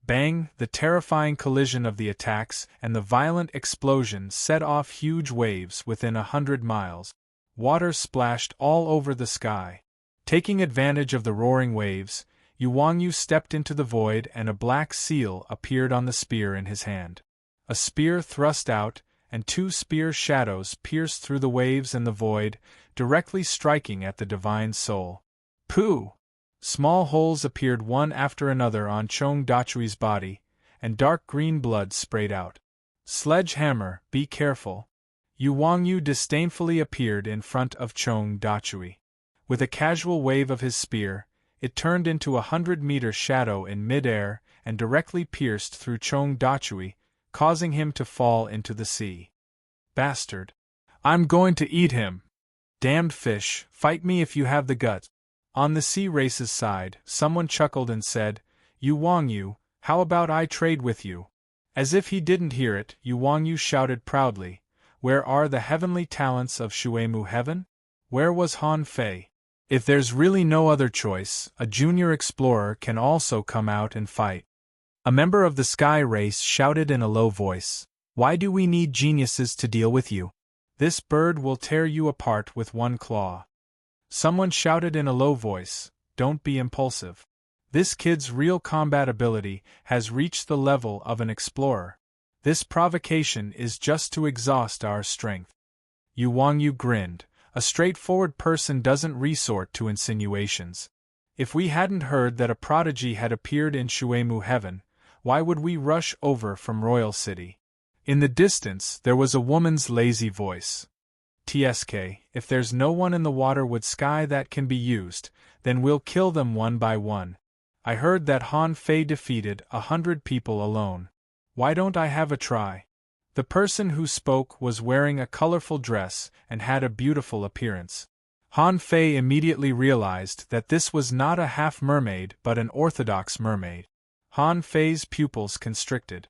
Bang! The terrifying collision of the attacks and the violent explosion set off huge waves within 100 miles. Water splashed all over the sky. Taking advantage of the roaring waves, Yu Wangyu stepped into the void and a black seal appeared on the spear in his hand. A spear thrust out, and 2 spear shadows pierced through the waves and the void, directly striking at the divine soul. Pooh! Small holes appeared one after another on Chong Dachui's body, and dark green blood sprayed out. Sledgehammer, be careful. Yu Wangyu disdainfully appeared in front of Chong Dachui. With a casual wave of his spear, it turned into a 100-meter shadow in mid-air and directly pierced through Chong Dachui, causing him to fall into the sea. Bastard! I'm going to eat him! Damned fish, fight me if you have the guts! On the sea race's side, someone chuckled and said, "Yu Wangyu, how about I trade with you?" As if he didn't hear it, Yu Wangyu shouted proudly, "Where are the heavenly talents of Shuemu Heaven? Where was Han Fei? If there's really no other choice, a junior explorer can also come out and fight." A member of the sky race shouted in a low voice, "Why do we need geniuses to deal with you? This bird will tear you apart with one claw." Someone shouted in a low voice, "Don't be impulsive. This kid's real combat ability has reached the level of an explorer. This provocation is just to exhaust our strength." Yu Wangyu grinned. A straightforward person doesn't resort to insinuations. If we hadn't heard that a prodigy had appeared in Shuemu Heaven, why would we rush over from Royal City? In the distance, there was a woman's lazy voice. "TSK, if there's no one in the water with sky that can be used, then we'll kill them one by one. I heard that Han Fei defeated 100 people alone. Why don't I have a try?" The person who spoke was wearing a colorful dress and had a beautiful appearance. Han Fei immediately realized that this was not a half-mermaid but an orthodox mermaid. Han Fei's pupils constricted.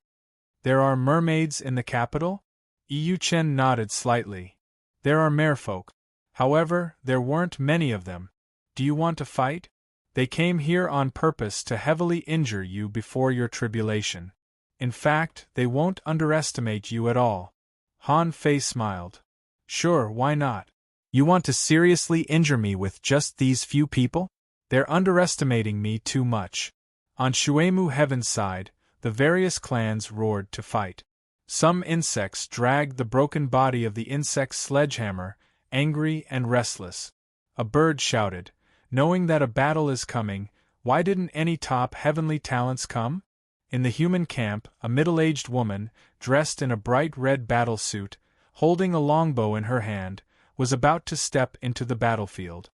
"There are mermaids in the capital?" Yu Chen nodded slightly. "There are merfolk. However, there weren't many of them. Do you want to fight? They came here on purpose to heavily injure you before your tribulation. In fact, they won't underestimate you at all." Han Fei smiled. "Sure, why not? You want to seriously injure me with just these few people? They're underestimating me too much." On Shuemu Heaven's side, the various clans roared to fight. Some insects dragged the broken body of the insect Sledgehammer, angry and restless. A bird shouted, "Knowing that a battle is coming, why didn't any top heavenly talents come?" In the human camp, a middle-aged woman, dressed in a bright red battle suit, holding a longbow in her hand, was about to step into the battlefield.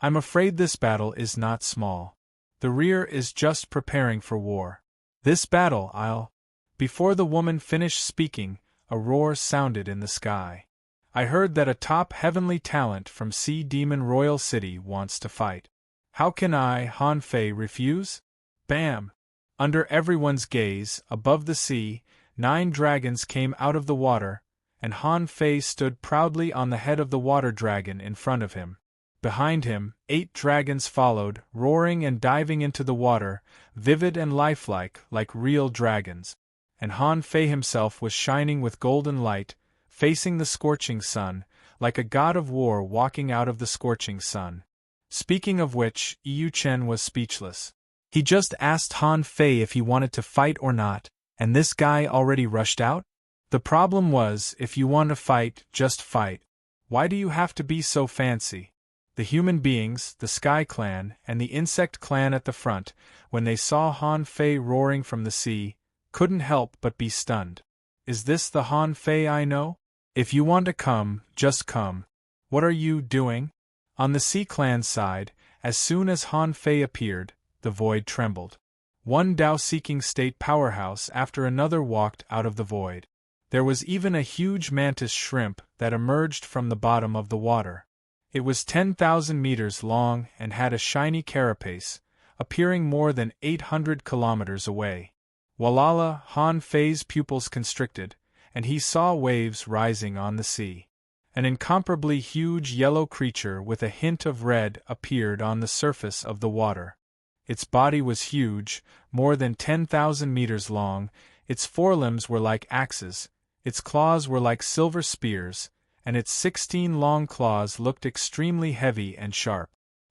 "I'm afraid this battle is not small. The rear is just preparing for war. This battle I'll—" Before the woman finished speaking, a roar sounded in the sky. "I heard that a top heavenly talent from Sea Demon Royal City wants to fight. How can I, Han Fei, refuse?" Bam! Under everyone's gaze, above the sea, 9 dragons came out of the water, and Han Fei stood proudly on the head of the water dragon in front of him. Behind him, 8 dragons followed, roaring and diving into the water, vivid and lifelike, like real dragons. And Han Fei himself was shining with golden light, facing the scorching sun, like a god of war walking out of the scorching sun. Speaking of which, Yu Chen was speechless. He just asked Han Fei if he wanted to fight or not, and this guy already rushed out? The problem was, if you want to fight, just fight. Why do you have to be so fancy? The human beings, the Sky Clan, and the Insect Clan at the front, when they saw Han Fei roaring from the sea, couldn't help but be stunned. Is this the Han Fei I know? If you want to come, just come. What are you doing? On the Sea Clan's side, as soon as Han Fei appeared, the void trembled. One Tao-seeking state powerhouse after another walked out of the void. There was even a huge mantis shrimp that emerged from the bottom of the water. It was 10,000 meters long and had a shiny carapace, appearing more than 800 kilometers away. Walala, Han Fei's pupils constricted, and he saw waves rising on the sea. An incomparably huge yellow creature with a hint of red appeared on the surface of the water. Its body was huge, more than 10,000 meters long, its forelimbs were like axes, its claws were like silver spears, and its 16 long claws looked extremely heavy and sharp.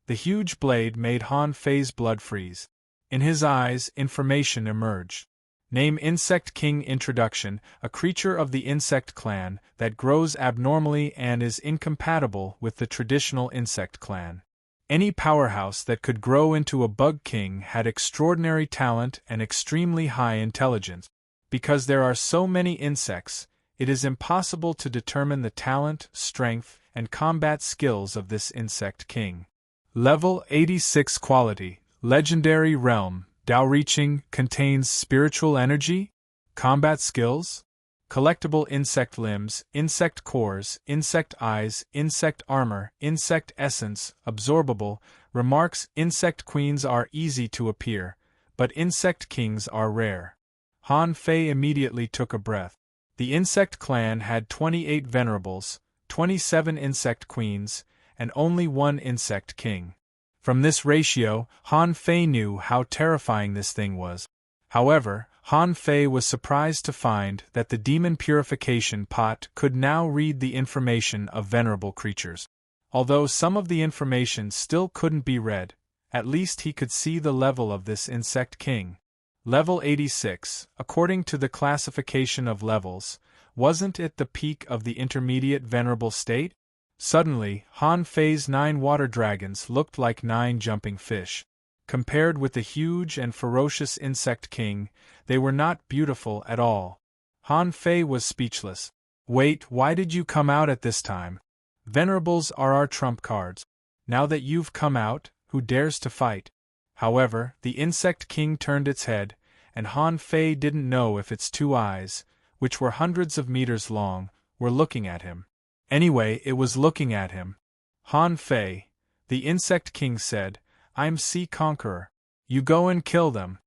The huge blade made Han Fei's blood freeze. In his eyes, information emerged. Name Insect King. Introduction: a creature of the insect clan that grows abnormally and is incompatible with the traditional insect clan. Any powerhouse that could grow into a bug king had extraordinary talent and extremely high intelligence. Because there are so many insects, it is impossible to determine the talent, strength, and combat skills of this insect king. Level 86 Quality, Legendary Realm, Tao Reaching, contains spiritual energy? Combat skills? Collectible insect limbs, insect cores, insect eyes, insect armor, insect essence, absorbable. Remarks: insect queens are easy to appear, but insect kings are rare. Han Fei immediately took a breath. The insect clan had 28 venerables, 27 insect queens, and only one insect king. From this ratio, Han Fei knew how terrifying this thing was. However, Han Fei was surprised to find that the demon purification pot could now read the information of venerable creatures. Although some of the information still couldn't be read, at least he could see the level of this insect king. Level 86, according to the classification of levels, wasn't it the peak of the intermediate venerable state? Suddenly, Han Fei's 9 water dragons looked like 9 jumping fish. Compared with the huge and ferocious insect king, they were not beautiful at all. Han Fei was speechless. Wait, why did you come out at this time? Venerables are our trump cards. Now that you've come out, who dares to fight? However, the insect king turned its head, and Han Fei didn't know if its 2 eyes, which were hundreds of meters long, were looking at him. Anyway, it was looking at him. Han Fei, the insect king said, I'm Sea Conqueror. You go and kill them.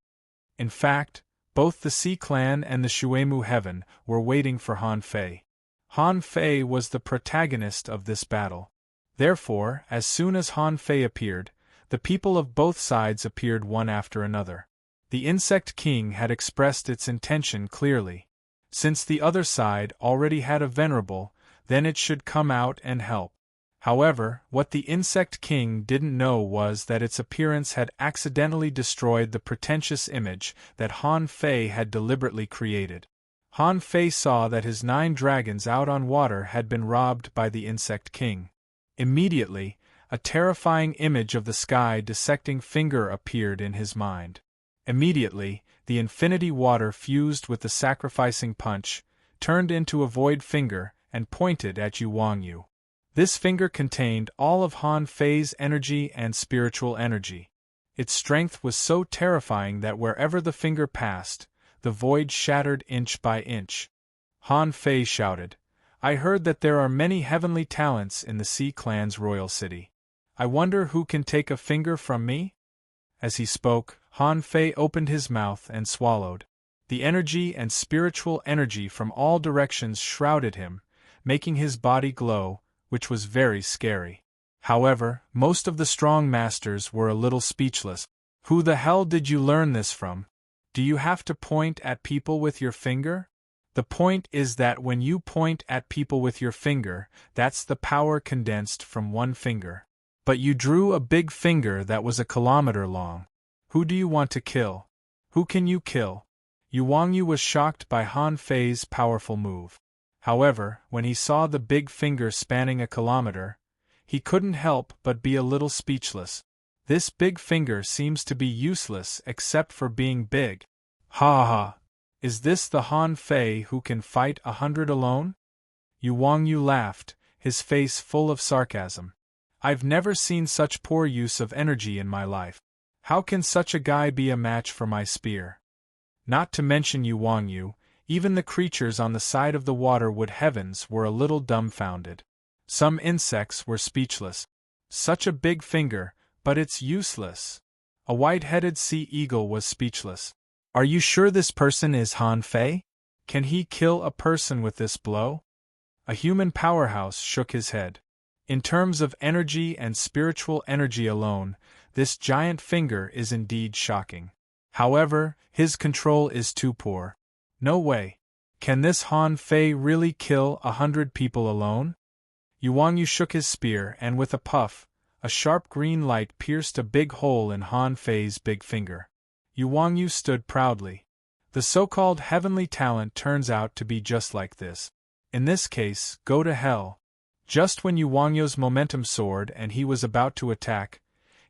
In fact, both the Sea Clan and the Shuemu Heaven were waiting for Han Fei. Han Fei was the protagonist of this battle. Therefore, as soon as Han Fei appeared, the people of both sides appeared one after another. The insect king had expressed its intention clearly. Since the other side already had a venerable, then it should come out and help. However, what the insect king didn't know was that its appearance had accidentally destroyed the pretentious image that Han Fei had deliberately created. Han Fei saw that his 9 dragons out on water had been robbed by the insect king. Immediately, a terrifying image of the sky dissecting finger appeared in his mind. Immediately, the infinity water fused with the sacrificing punch, turned into a void finger, and pointed at Yu Wangyu. This finger contained all of Han Fei's energy and spiritual energy. Its strength was so terrifying that wherever the finger passed, the void shattered inch by inch. Han Fei shouted, I heard that there are many heavenly talents in the Sea Clan's royal city. I wonder who can take a finger from me? As he spoke, Han Fei opened his mouth and swallowed. The energy and spiritual energy from all directions shrouded him, making his body glow, which was very scary. However, most of the strong masters were a little speechless. Who the hell did you learn this from? Do you have to point at people with your finger? The point is that when you point at people with your finger, that's the power condensed from one finger. But you drew a big finger that was a kilometer long. Who do you want to kill? Who can you kill? Yu Wangyu was shocked by Han Fei's powerful move. However, when he saw the big finger spanning a kilometer, he couldn't help but be a little speechless. This big finger seems to be useless except for being big. Ha ha! Is this the Han Fei who can fight 100 alone? Yu Wangyu laughed, his face full of sarcasm. I've never seen such poor use of energy in my life. How can such a guy be a match for my spear? Not to mention Yu Wangyu, even the creatures on the side of the water wood heavens were a little dumbfounded. Some insects were speechless. Such a big finger, but it's useless. A white-headed sea eagle was speechless. Are you sure this person is Han Fei? Can he kill a person with this blow? A human powerhouse shook his head. In terms of energy and spiritual energy alone, this giant finger is indeed shocking. However, his control is too poor. No way. Can this Han Fei really kill 100 people alone? Yu Wangyu shook his spear and with a puff, a sharp green light pierced a big hole in Han Fei's big finger. Yu Wangyu stood proudly. The so-called heavenly talent turns out to be just like this. In this case, go to hell. Just when Yu Wangyu's momentum soared and he was about to attack,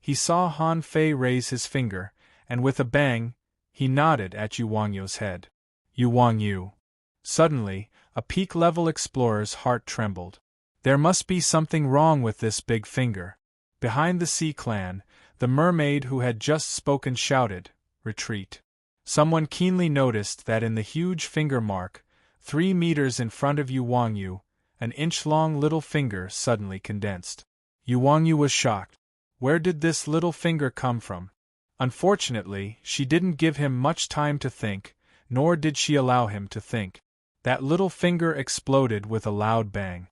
he saw Han Fei raise his finger, and with a bang, he nodded at Yu Wangyu's head. Yu Wangyu. Suddenly, a peak-level explorer's heart trembled. There must be something wrong with this big finger. Behind the Sea Clan, the mermaid who had just spoken shouted, "Retreat." Someone keenly noticed that in the huge finger mark, 3 meters in front of Yu Wangyu, an inch-long little finger suddenly condensed. Yu Wangyu was shocked. Where did this little finger come from? Unfortunately, she didn't give him much time to think, nor did she allow him to think. That little finger exploded with a loud bang.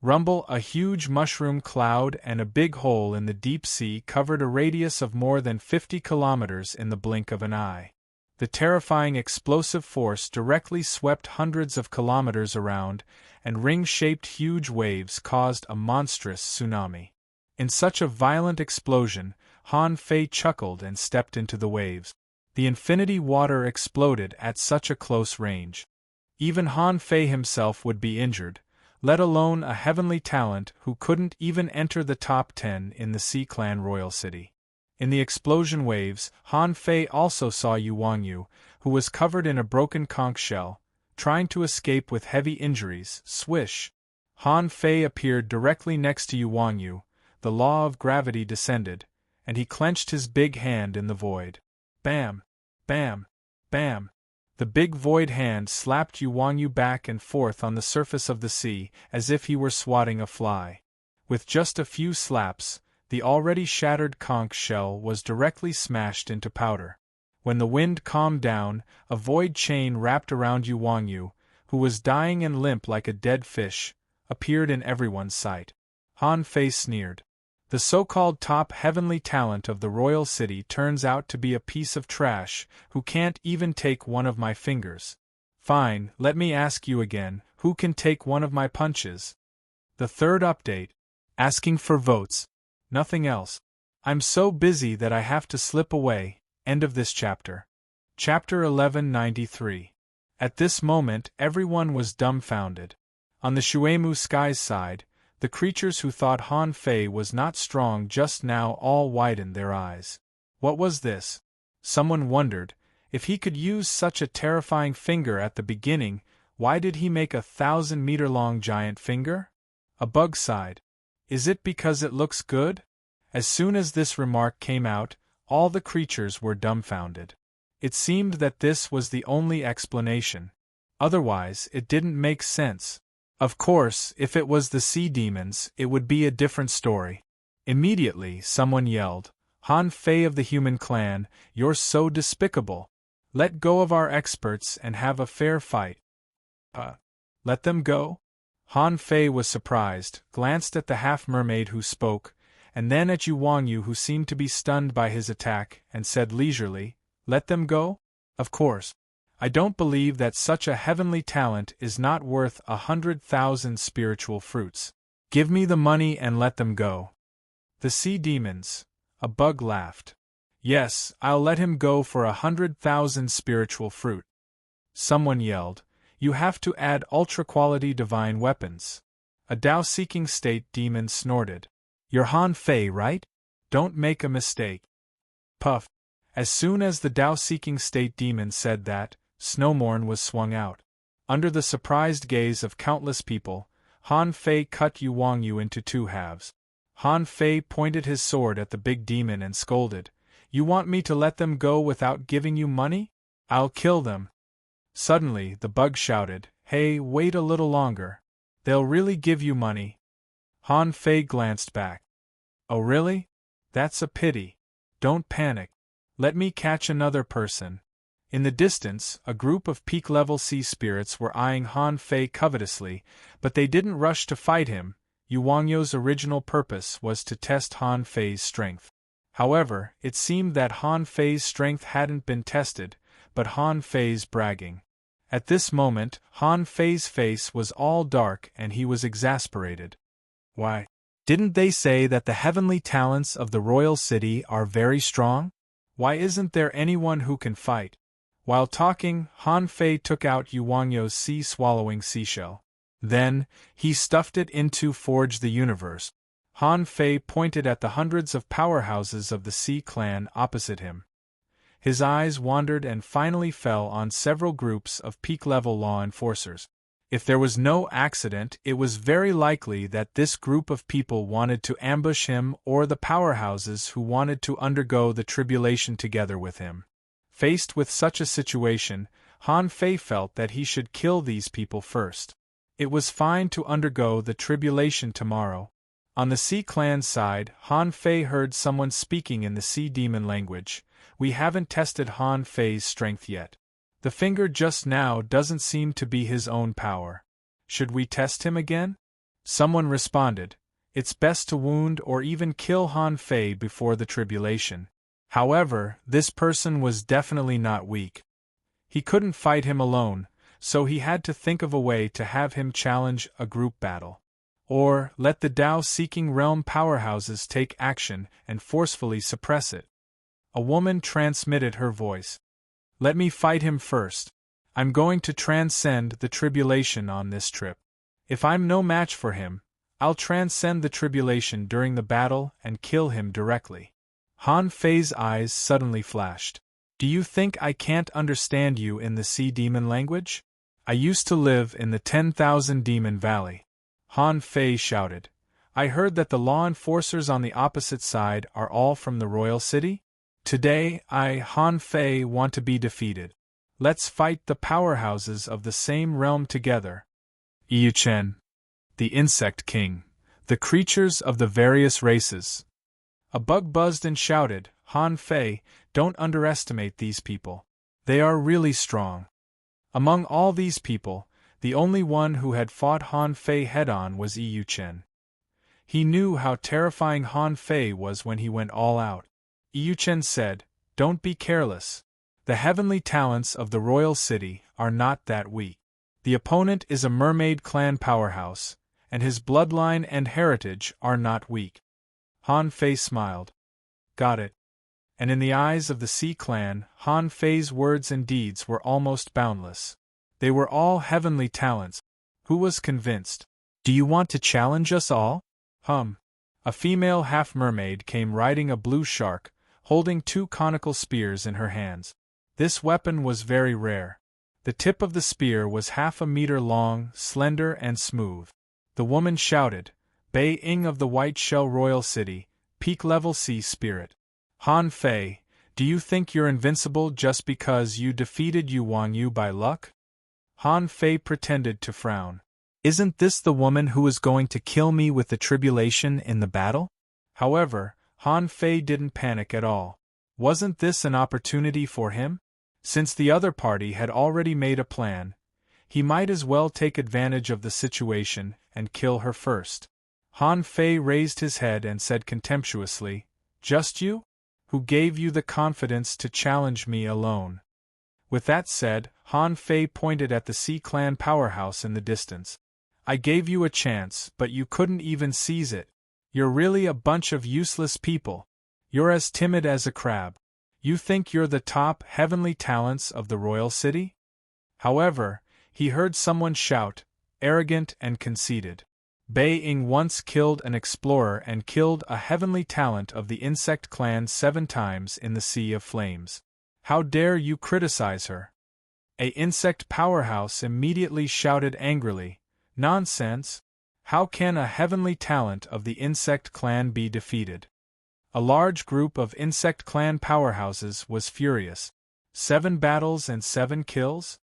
Rumble, a huge mushroom cloud and a big hole in the deep sea covered a radius of more than 50 kilometers in the blink of an eye. The terrifying explosive force directly swept hundreds of kilometers around, and ring-shaped huge waves caused a monstrous tsunami. In such a violent explosion, Han Fei chuckled and stepped into the waves. The infinity water exploded at such a close range. Even Han Fei himself would be injured, let alone a heavenly talent who couldn't even enter the top 10 in the Sea Clan royal city. In the explosion waves, Han Fei also saw Yu Wangyu, who was covered in a broken conch shell, trying to escape with heavy injuries. Swish! Han Fei appeared directly next to Yu Wangyu, the law of gravity descended, and he clenched his big hand in the void. Bam! Bam! Bam! The big void hand slapped Yu Wangyu back and forth on the surface of the sea, as if he were swatting a fly. With just a few slaps, the already shattered conch shell was directly smashed into powder. When the wind calmed down, a void chain wrapped around Yu Wangyu, who was dying and limp like a dead fish, appeared in everyone's sight. Han Fei sneered. The so-called top heavenly talent of the royal city turns out to be a piece of trash who can't even take one of my fingers. Fine, let me ask you again, who can take one of my punches? The third update. Asking for votes. Nothing else. I'm so busy that I have to slip away. End of this chapter. Chapter 1193. At this moment everyone was dumbfounded. On the Shuemu Sky's side, the creatures who thought Han Fei was not strong just now all widened their eyes. What was this? Someone wondered, if he could use such a terrifying finger at the beginning, why did he make a 1,000-meter-long giant finger? A bug sighed. Is it because it looks good? As soon as this remark came out, all the creatures were dumbfounded. It seemed that this was the only explanation. Otherwise, it didn't make sense. Of course, if it was the sea demons, it would be a different story. Immediately, someone yelled, Han Fei of the human clan, you're so despicable. Let go of our experts and have a fair fight. Let them go? Han Fei was surprised, glanced at the half-mermaid who spoke, and then at Yu Wangyu who seemed to be stunned by his attack, and said leisurely, let them go? Of course. I don't believe that such a heavenly talent is not worth 100,000 spiritual fruits. Give me the money and let them go. The sea demons. A bug laughed. Yes, I'll let him go for 100,000 spiritual fruit. Someone yelled, you have to add ultra-quality divine weapons. A Tao-seeking state demon snorted. You're Han Fei, right? Don't make a mistake. Puff. As soon as the Tao-seeking state demon said that, Snowmorn was swung out. Under the surprised gaze of countless people, Han Fei cut Yu Wangyu into 2 halves. Han Fei pointed his sword at the big demon and scolded, You want me to let them go without giving you money? I'll kill them. Suddenly, the bug shouted, Hey, wait a little longer. They'll really give you money. Han Fei glanced back. Oh really? That's a pity. Don't panic. Let me catch another person. In the distance, a group of peak-level sea spirits were eyeing Han Fei covetously, but they didn't rush to fight him. Yu Wangyo's original purpose was to test Han Fei's strength. However, it seemed that Han Fei's strength hadn't been tested, but Han Fei's bragging. At this moment, Han Fei's face was all dark and he was exasperated. Why? Didn't they say that the heavenly talents of the royal city are very strong? Why isn't there anyone who can fight? While talking, Han Fei took out Yu Wangyo's sea-swallowing seashell. Then, he stuffed it into Forge the Universe. Han Fei pointed at the hundreds of powerhouses of the Sea clan opposite him. His eyes wandered and finally fell on several groups of peak-level law enforcers. If there was no accident, it was very likely that this group of people wanted to ambush him or the powerhouses who wanted to undergo the tribulation together with him. Faced with such a situation, Han Fei felt that he should kill these people first. It was fine to undergo the tribulation tomorrow. On the Sea Clan's side, Han Fei heard someone speaking in the Sea Demon language. We haven't tested Han Fei's strength yet. The finger just now doesn't seem to be his own power. Should we test him again? Someone responded. It's best to wound or even kill Han Fei before the tribulation. However, this person was definitely not weak. He couldn't fight him alone, so he had to think of a way to have him challenge a group battle. Or, let the Tao-seeking realm powerhouses take action and forcefully suppress it. A woman transmitted her voice. Let me fight him first. I'm going to transcend the tribulation on this trip. If I'm no match for him, I'll transcend the tribulation during the battle and kill him directly. Han Fei's eyes suddenly flashed. Do you think I can't understand you in the Sea Demon language? I used to live in the 10,000 Demon Valley. Han Fei shouted. I heard that the law enforcers on the opposite side are all from the royal city? Today, Han Fei, want to be defeated. Let's fight the powerhouses of the same realm together. Yu Chen, the Insect King, the creatures of the various races. A bug buzzed and shouted, Han Fei, don't underestimate these people. They are really strong. Among all these people, the only one who had fought Han Fei head-on was Yu Chen. He knew how terrifying Han Fei was when he went all out. Yu Chen said, Don't be careless. The heavenly talents of the royal city are not that weak. The opponent is a mermaid clan powerhouse, and his bloodline and heritage are not weak. Han Fei smiled. Got it. And in the eyes of the Sea clan, Han Fei's words and deeds were almost boundless. They were all heavenly talents. Who was convinced? Do you want to challenge us all? A female half-mermaid came riding a blue shark, holding two conical spears in her hands. This weapon was very rare. The tip of the spear was 1/2 meter long, slender and smooth. The woman shouted, Bei Ying of the White Shell Royal City, peak-level sea spirit. Han Fei, do you think you're invincible just because you defeated Yu Wangyu by luck? Han Fei pretended to frown. Isn't this the woman who is going to kill me with the tribulation in the battle? However, Han Fei didn't panic at all. Wasn't this an opportunity for him? Since the other party had already made a plan, he might as well take advantage of the situation and kill her first. Han Fei raised his head and said contemptuously, Just you? Who gave you the confidence to challenge me alone? With that said, Han Fei pointed at the Sea Clan powerhouse in the distance. I gave you a chance, but you couldn't even seize it. You're really a bunch of useless people. You're as timid as a crab. You think you're the top heavenly talents of the royal city? However, he heard someone shout, arrogant and conceited. Bei Ying once killed an explorer and killed a heavenly talent of the insect clan 7 times in the Sea of Flames. How dare you criticize her? A insect powerhouse immediately shouted angrily, Nonsense! How can a heavenly talent of the insect clan be defeated? A large group of insect clan powerhouses was furious. 7 battles and 7 kills?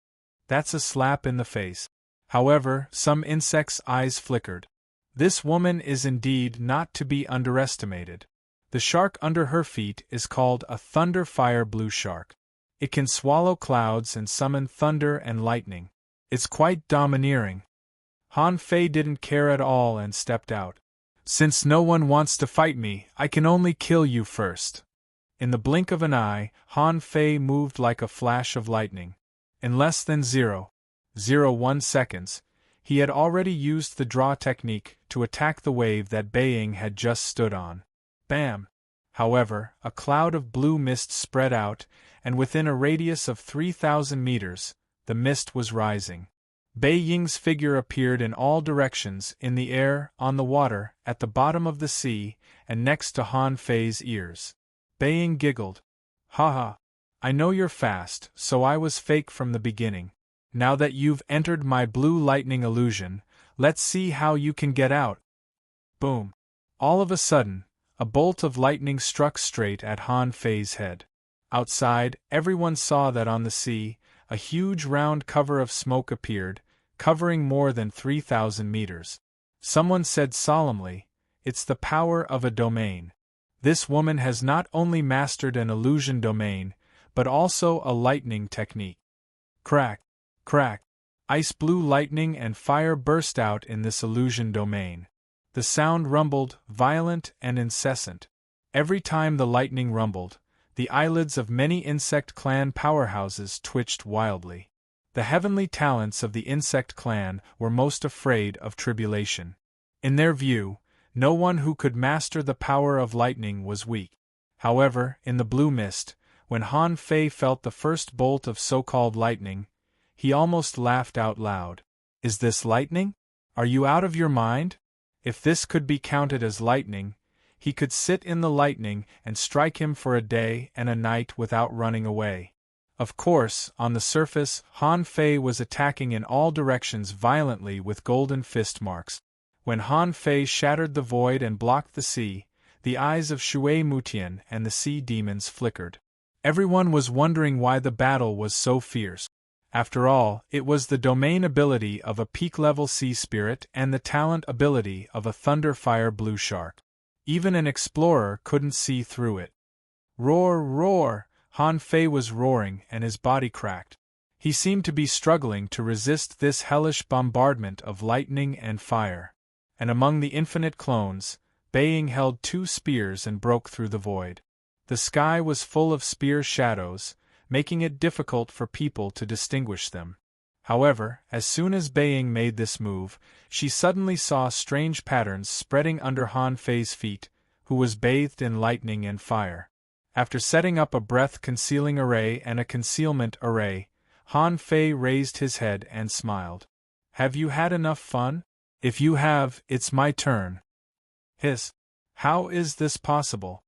That's a slap in the face. However, some insects' eyes flickered. This woman is indeed not to be underestimated. The shark under her feet is called a thunder fire blue shark. It can swallow clouds and summon thunder and lightning. It's quite domineering. Han Fei didn't care at all and stepped out. Since no one wants to fight me, I can only kill you first. In the blink of an eye, Han Fei moved like a flash of lightning. In less than 0.01 seconds, he had already used the draw technique to attack the wave that Beiying had just stood on. Bam! However, a cloud of blue mist spread out, and within a radius of 3,000 meters, the mist was rising. Beiying's figure appeared in all directions, in the air, on the water, at the bottom of the sea, and next to Han Fei's ears. Beiying giggled. Haha! I know you're fast, so I was fake from the beginning. Now that you've entered my blue lightning illusion, let's see how you can get out. Boom! All of a sudden, a bolt of lightning struck straight at Han Fei's head. Outside, everyone saw that on the sea, a huge round cover of smoke appeared, covering more than 3,000 meters. Someone said solemnly, "It's the power of a domain. This woman has not only mastered an illusion domain, but also a lightning technique." Crack! Crack! Ice blue lightning and fire burst out in this illusion domain. The sound rumbled, violent and incessant. Every time the lightning rumbled, the eyelids of many insect clan powerhouses twitched wildly. The heavenly talents of the insect clan were most afraid of tribulation. In their view, no one who could master the power of lightning was weak. However, in the blue mist, when Han Fei felt the first bolt of so-called lightning, he almost laughed out loud. Is this lightning? Are you out of your mind? If this could be counted as lightning, he could sit in the lightning and strike him for a day and a night without running away. Of course, on the surface, Han Fei was attacking in all directions violently with golden fist marks. When Han Fei shattered the void and blocked the sea, the eyes of Shui Mutian and the sea demons flickered. Everyone was wondering why the battle was so fierce. After all, it was the domain ability of a peak-level sea spirit and the talent ability of a thunder fire blue shark. Even an explorer couldn't see through it. Roar, roar! Han Fei was roaring and his body cracked. He seemed to be struggling to resist this hellish bombardment of lightning and fire. And among the infinite clones, Beiying held 2 spears and broke through the void. The sky was full of spear shadows, making it difficult for people to distinguish them. However, as soon as Beiying made this move, she suddenly saw strange patterns spreading under Han Fei's feet, who was bathed in lightning and fire. After setting up a breath-concealing array and a concealment array, Han Fei raised his head and smiled. Have you had enough fun? If you have, it's my turn. Hiss. How is this possible?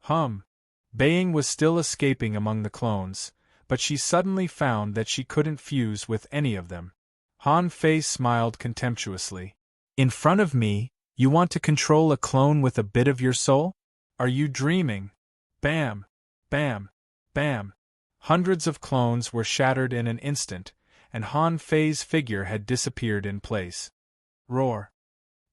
Beiying was still escaping among the clones, but she suddenly found that she couldn't fuse with any of them. Han Fei smiled contemptuously. In front of me, you want to control a clone with a bit of your soul? Are you dreaming? Bam! Bam! Bam! Hundreds of clones were shattered in an instant, and Han Fei's figure had disappeared in place. Roar!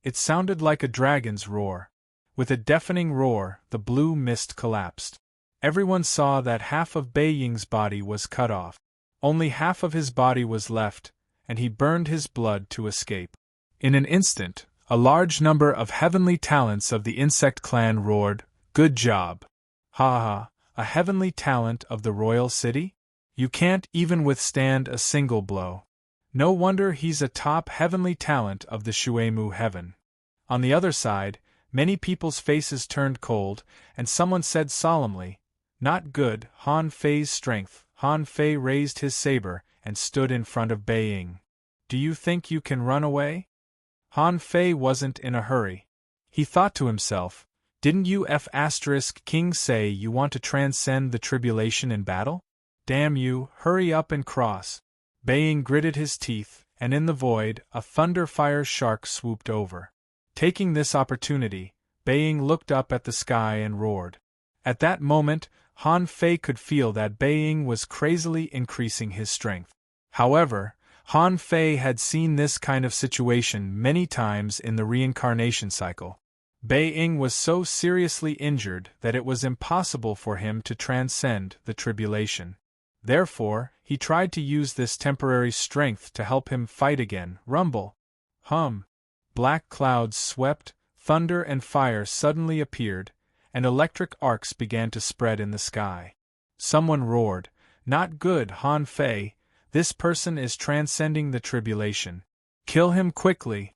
It sounded like a dragon's roar. With a deafening roar, the blue mist collapsed. Everyone saw that half of Beiying's body was cut off. Only half of his body was left, and he burned his blood to escape. In an instant, a large number of heavenly talents of the insect clan roared, "Good job! Ha ha! A heavenly talent of the royal city? You can't even withstand a single blow. No wonder he's a top heavenly talent of the Shuemu heaven." On the other side, many people's faces turned cold, and someone said solemnly, "Not good." Han Fei's strength. Han Fei raised his saber and stood in front of Beiying. "Do you think you can run away?" Han Fei wasn't in a hurry. He thought to himself, "Didn't you King say you want to transcend the tribulation in battle? Damn you, hurry up and cross." Beiying gritted his teeth, and in the void, a thunder fire shark swooped over. Taking this opportunity, Beiying looked up at the sky and roared. At that moment, Han Fei could feel that Beiying was crazily increasing his strength. However, Han Fei had seen this kind of situation many times in the reincarnation cycle. Beiying was so seriously injured that it was impossible for him to transcend the tribulation. Therefore, he tried to use this temporary strength to help him fight again. Rumble. Hum. Black clouds swept, thunder and fire suddenly appeared, and electric arcs began to spread in the sky. Someone roared, "Not good, Han Fei. This person is transcending the tribulation. Kill him quickly."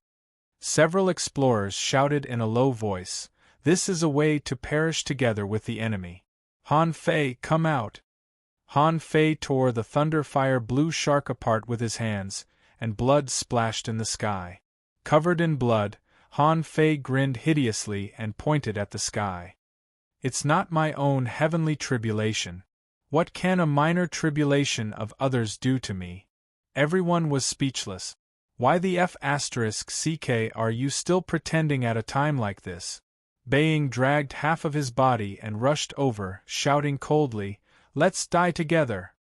Several explorers shouted in a low voice, "This is a way to perish together with the enemy. Han Fei, come out." Han Fei tore the thunder-fire blue shark apart with his hands, and blood splashed in the sky. Covered in blood, Han Fei grinned hideously and pointed at the sky. "It's not my own heavenly tribulation. What can a minor tribulation of others do to me?" Everyone was speechless. "Why the f***ck are you still pretending at a time like this?" Beiying dragged half of his body and rushed over, shouting coldly, "Let's die together!"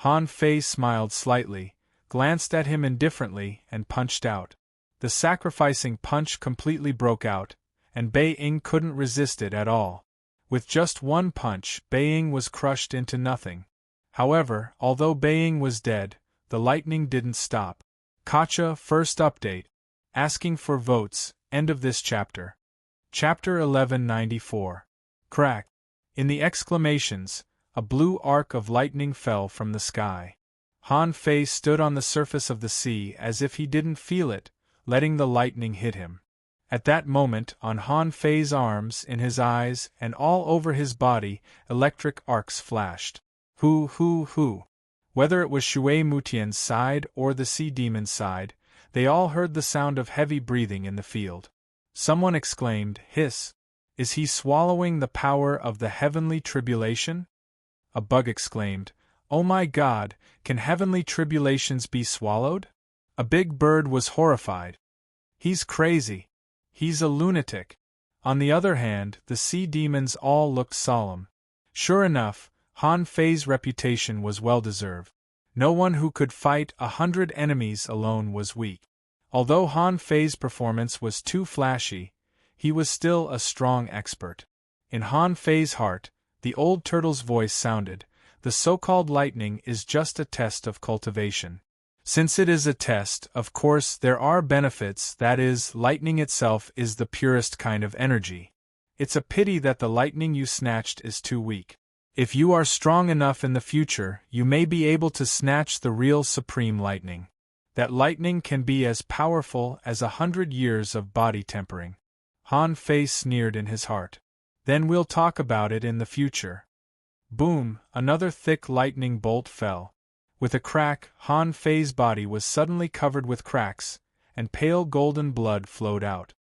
Han Fei smiled slightly, glanced at him indifferently, and punched out. The sacrificing punch completely broke out, and Beiying couldn't resist it at all. With just one punch, Beiying was crushed into nothing. However, although Beiying was dead, the lightning didn't stop. Kacha first update. Asking for votes, end of this chapter. Chapter 1194. Crack. In the exclamations, a blue arc of lightning fell from the sky. Han Fei stood on the surface of the sea as if he didn't feel it, letting the lightning hit him. At that moment, on Han Fei's arms, in his eyes, and all over his body, electric arcs flashed. Hoo hoo hoo. Whether it was Shui Mutian's side or the sea demon's side, they all heard the sound of heavy breathing in the field. Someone exclaimed, "Hiss! Is he swallowing the power of the heavenly tribulation?" A bug exclaimed, "Oh my God, can heavenly tribulations be swallowed?" A big bird was horrified. "He's crazy. He's a lunatic." On the other hand, the sea demons all looked solemn. Sure enough, Han Fei's reputation was well-deserved. No one who could fight 100 enemies alone was weak. Although Han Fei's performance was too flashy, he was still a strong expert. In Han Fei's heart, the old turtle's voice sounded, "The so-called lightning is just a test of cultivation. Since it is a test, of course there are benefits, that is, lightning itself is the purest kind of energy. It's a pity that the lightning you snatched is too weak. If you are strong enough in the future, you may be able to snatch the real supreme lightning. That lightning can be as powerful as 100 years of body tempering." Han Fei sneered in his heart. "Then we'll talk about it in the future." Boom! Another thick lightning bolt fell. With a crack, Han Fei's body was suddenly covered with cracks, and pale golden blood flowed out.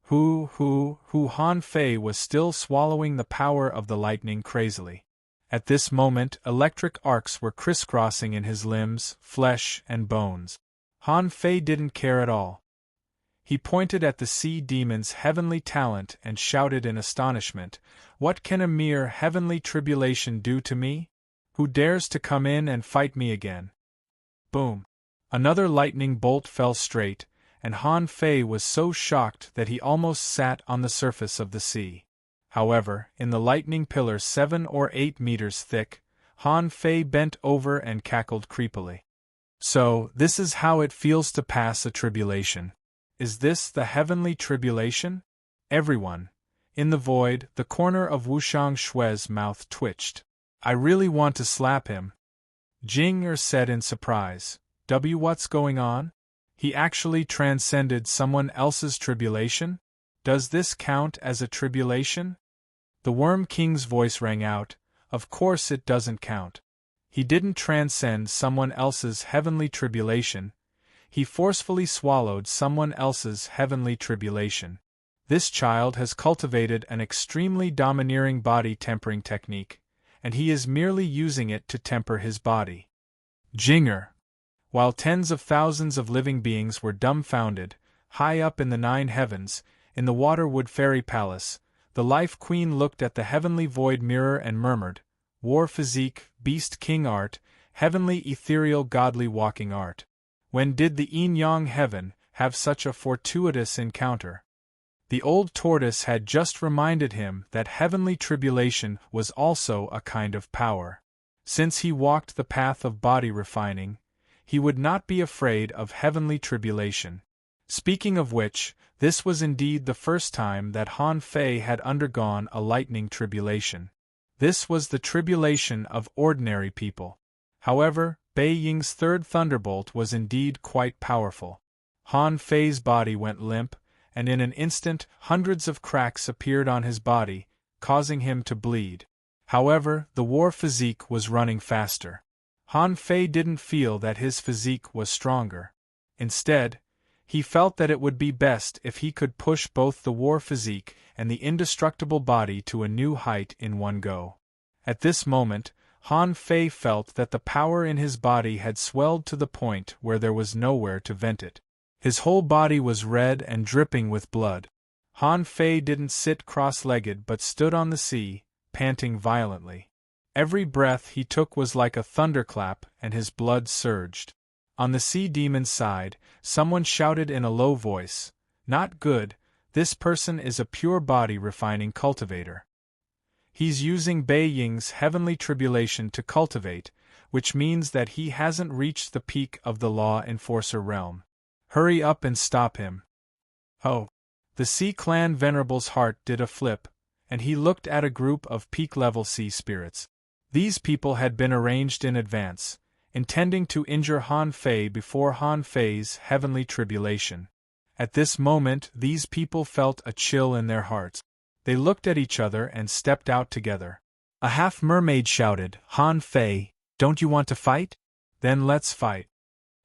Han Fei was still swallowing the power of the lightning crazily. At this moment, electric arcs were crisscrossing in his limbs, flesh, and bones. Han Fei didn't care at all. He pointed at the sea demon's heavenly talent and shouted in astonishment, "What can a mere heavenly tribulation do to me? Who dares to come in and fight me again?" Boom! Another lightning bolt fell straight, and Han Fei was so shocked that he almost sat on the surface of the sea. However, in the lightning pillar 7 or 8 meters thick, Han Fei bent over and cackled creepily. "So, this is how it feels to pass a tribulation. Is this the heavenly tribulation?" Everyone. In the void, the corner of Wushang Shui's mouth twitched. "I really want to slap him," Jing said in surprise. What's going on? He actually transcended someone else's tribulation? Does this count as a tribulation? The Worm King's voice rang out, "Of course it doesn't count. He didn't transcend someone else's heavenly tribulation, he forcefully swallowed someone else's heavenly tribulation. This child has cultivated an extremely domineering body tempering technique, and he is merely using it to temper his body." Jinger. While tens of thousands of living beings were dumbfounded, high up in the 9 heavens, in the Waterwood Fairy Palace, The Life Queen looked at the heavenly void mirror and murmured, "War physique, beast king art, heavenly ethereal godly walking art. When did the yin-yang heaven have such a fortuitous encounter?" The old tortoise had just reminded him that heavenly tribulation was also a kind of power. Since he walked the path of body refining, he would not be afraid of heavenly tribulation. Speaking of which, this was indeed the first time that Han Fei had undergone a lightning tribulation. This was the tribulation of ordinary people. However, Bei Ying's third thunderbolt was indeed quite powerful. Han Fei's body went limp, and in an instant hundreds of cracks appeared on his body, causing him to bleed. However, the war physique was running faster. Han Fei didn't feel that his physique was stronger. Instead, he felt that it would be best if he could push both the war physique and the indestructible body to a new height in one go. At this moment, Han Fei felt that the power in his body had swelled to the point where there was nowhere to vent it. His whole body was red and dripping with blood. Han Fei didn't sit cross-legged but stood on the sea, panting violently. Every breath he took was like a thunderclap and his blood surged. On the sea demon's side, someone shouted in a low voice, "Not good, this person is a pure body refining cultivator. He's using Bei Ying's heavenly tribulation to cultivate, which means that he hasn't reached the peak of the law enforcer realm. Hurry up and stop him." Oh! The Sea Clan Venerable's heart did a flip, and he looked at a group of peak-level sea spirits. These people had been arranged in advance, intending to injure Han Fei before Han Fei's heavenly tribulation. At this moment these people felt a chill in their hearts. They looked at each other and stepped out together. A half-mermaid shouted, "Han Fei, don't you want to fight? Then let's fight."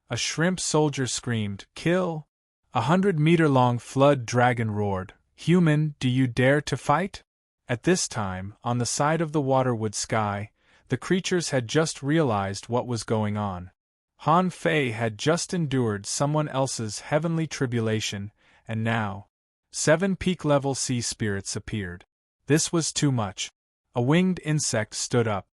A shrimp soldier screamed, "Kill!" 100-meter-long flood dragon roared, "Human, do you dare to fight?" At this time, on the side of the waterwood sky, the creatures had just realized what was going on. Han Fei had just endured someone else's heavenly tribulation, and now 7 peak-level sea spirits appeared. This was too much. A winged insect stood up.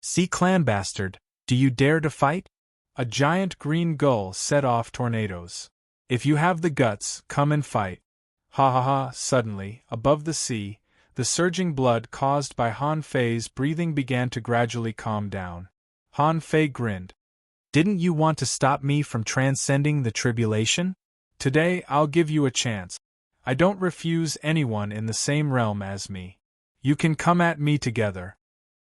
"Sea Clan bastard, do you dare to fight?" A giant green gull set off tornadoes. "If you have the guts, come and fight." Ha ha ha! Suddenly, above the sea, the surging blood caused by Han Fei's breathing began to gradually calm down. Han Fei grinned. "Didn't you want to stop me from transcending the tribulation? Today I'll give you a chance. I don't refuse anyone in the same realm as me. You can come at me together."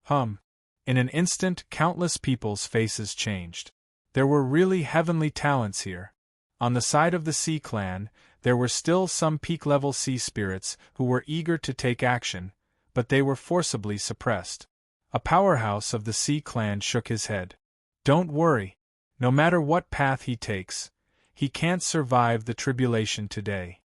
In an instant countless people's faces changed. There were really heavenly talents here. On the side of the Sea Clan, there were still some peak-level sea spirits who were eager to take action, but they were forcibly suppressed. A powerhouse of the Sea Clan shook his head. "Don't worry. No matter what path he takes, he can't survive the tribulation today."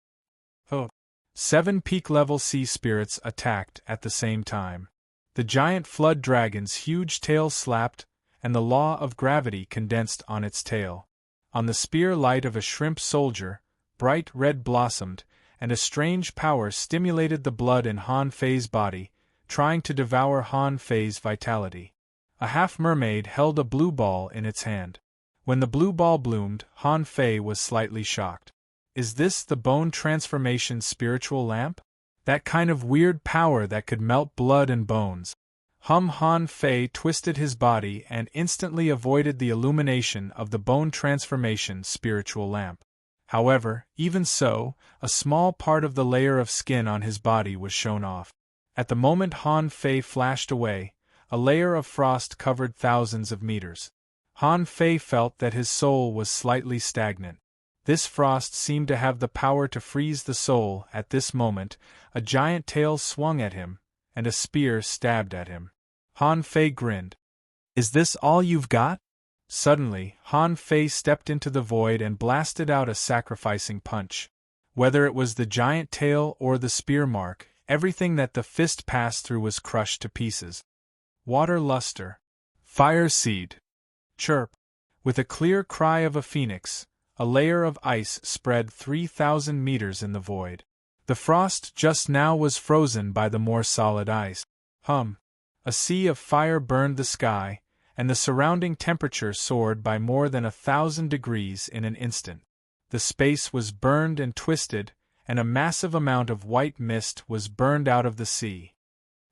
7 peak-level sea spirits attacked at the same time. The giant flood dragon's huge tail slapped, and the law of gravity condensed on its tail. On the spear light of a shrimp soldier, bright red blossomed, and a strange power stimulated the blood in Han Fei's body, trying to devour Han Fei's vitality. A half-mermaid held a blue ball in its hand. When the blue ball bloomed, Han Fei was slightly shocked. Is this the bone transformation spiritual lamp? That kind of weird power that could melt blood and bones. Han Fei twisted his body and instantly avoided the illumination of the bone transformation spiritual lamp. However, even so, a small part of the layer of skin on his body was shown off. At the moment Han Fei flashed away, a layer of frost covered thousands of meters. Han Fei felt that his soul was slightly stagnant. This frost seemed to have the power to freeze the soul. At this moment, a giant tail swung at him, and a spear stabbed at him. Han Fei grinned. "Is this all you've got?" Suddenly, Han Fei stepped into the void and blasted out a sacrificing punch. Whether it was the giant tail or the spear mark, everything that the fist passed through was crushed to pieces. Water luster. Fire seed. Chirp. With a clear cry of a phoenix, a layer of ice spread 3,000 meters in the void. The frost just now was frozen by the more solid ice. A sea of fire burned the sky, and the surrounding temperature soared by more than 1,000 degrees in an instant. The space was burned and twisted, and a massive amount of white mist was burned out of the sea.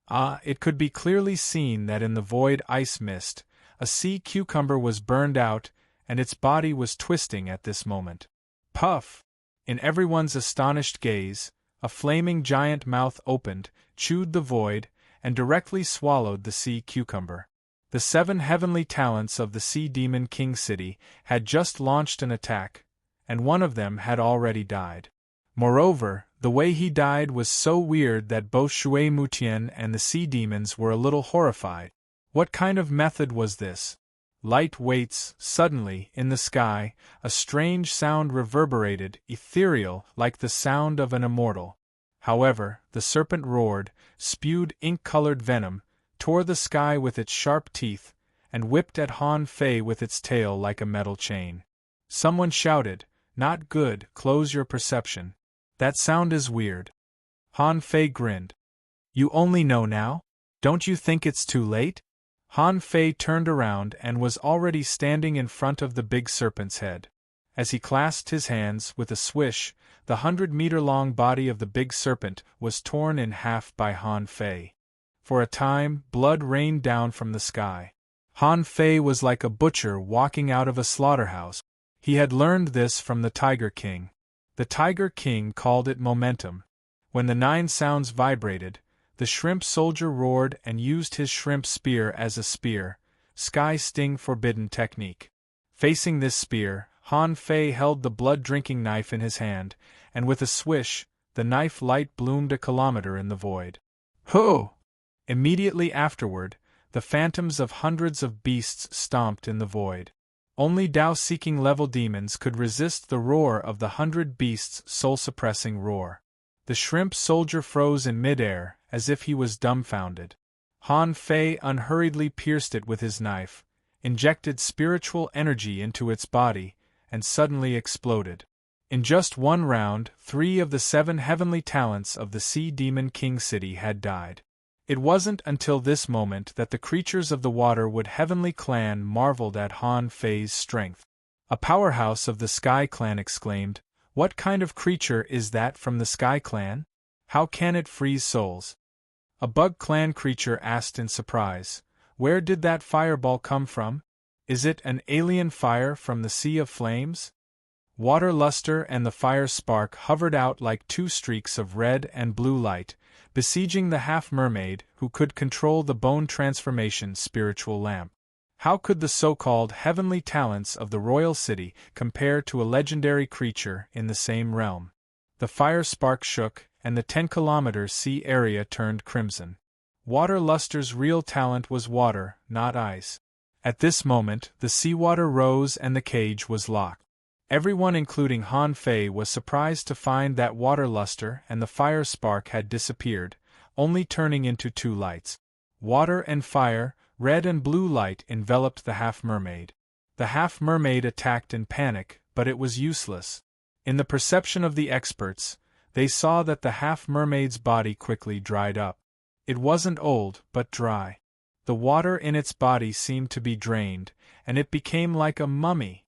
It could be clearly seen that in the void ice mist, a sea cucumber was burned out, and its body was twisting at this moment. Puff! In everyone's astonished gaze, a flaming giant mouth opened, chewed the void, and directly swallowed the sea cucumber. The 7 heavenly talents of the Sea Demon King City had just launched an attack, and one of them had already died. Moreover, the way he died was so weird that both Shui Mutian and the sea demons were a little horrified. What kind of method was this? Light waits, suddenly, in the sky, a strange sound reverberated, ethereal, like the sound of an immortal. However, the serpent roared, spewed ink-colored venom, tore the sky with its sharp teeth, and whipped at Han Fei with its tail like a metal chain. Someone shouted, "Not good, close your perception. That sound is weird." Han Fei grinned. "You only know now? Don't you think it's too late?" Han Fei turned around and was already standing in front of the big serpent's head. As he clasped his hands, with a swish, the 100-meter-long body of the big serpent was torn in half by Han Fei. For a time, blood rained down from the sky. Han Fei was like a butcher walking out of a slaughterhouse. He had learned this from the Tiger King. The Tiger King called it momentum. When the 9 sounds vibrated, the shrimp soldier roared and used his shrimp spear as a spear, sky sting forbidden technique. Facing this spear, Han Fei held the blood-drinking knife in his hand, and with a swish, the knife light bloomed a kilometer in the void. Ho! Immediately afterward, the phantoms of hundreds of beasts stomped in the void. Only Tao-seeking level demons could resist the roar of the 100 beasts' soul-suppressing roar. The shrimp soldier froze in midair, as if he was dumbfounded. Han Fei unhurriedly pierced it with his knife, injected spiritual energy into its body, and suddenly exploded. In just one round, 3 of the 7 heavenly talents of the Sea Demon King City had died. It wasn't until this moment that the creatures of the Waterwood Heavenly Clan marveled at Han Fei's strength. A powerhouse of the Sky Clan exclaimed, "What kind of creature is that from the Sky Clan? How can it freeze souls?" A Bug Clan creature asked in surprise, "Where did that fireball come from? Is it an alien fire from the Sea of Flames?" Water Luster and the Fire Spark hovered out like 2 streaks of red and blue light, besieging the half-mermaid who could control the bone transformation spiritual lamp. How could the so-called heavenly talents of the royal city compare to a legendary creature in the same realm? The Fire Spark shook, and the 10-kilometer sea area turned crimson. Water Luster's real talent was water, not ice. At this moment, the seawater rose and the cage was locked. Everyone including Han Fei was surprised to find that Water Luster and the Fire Spark had disappeared, only turning into 2 lights. Water and fire, red and blue light enveloped the half-mermaid. The half-mermaid attacked in panic, but it was useless. In the perception of the experts, they saw that the half-mermaid's body quickly dried up. It wasn't old, but dry. The water in its body seemed to be drained, and it became like a mummy.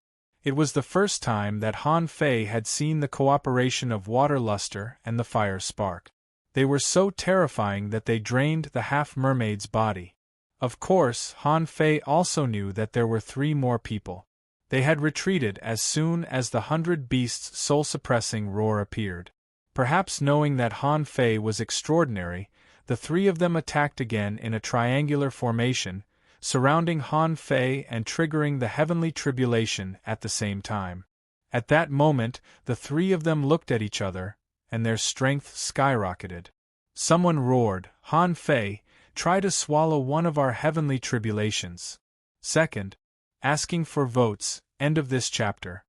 It was the first time that Han Fei had seen the cooperation of Water Luster and the Fire Spark. They were so terrifying that they drained the half-mermaid's body. Of course, Han Fei also knew that there were 3 more people. They had retreated as soon as the 100 beasts' soul-suppressing roar appeared. Perhaps knowing that Han Fei was extraordinary, the 3 of them attacked again in a triangular formation, surrounding Han Fei and triggering the heavenly tribulation at the same time. At that moment, the 3 of them looked at each other, and their strength skyrocketed. Someone roared, "Han Fei, try to swallow one of our heavenly tribulations." Second, asking for votes, end of this chapter.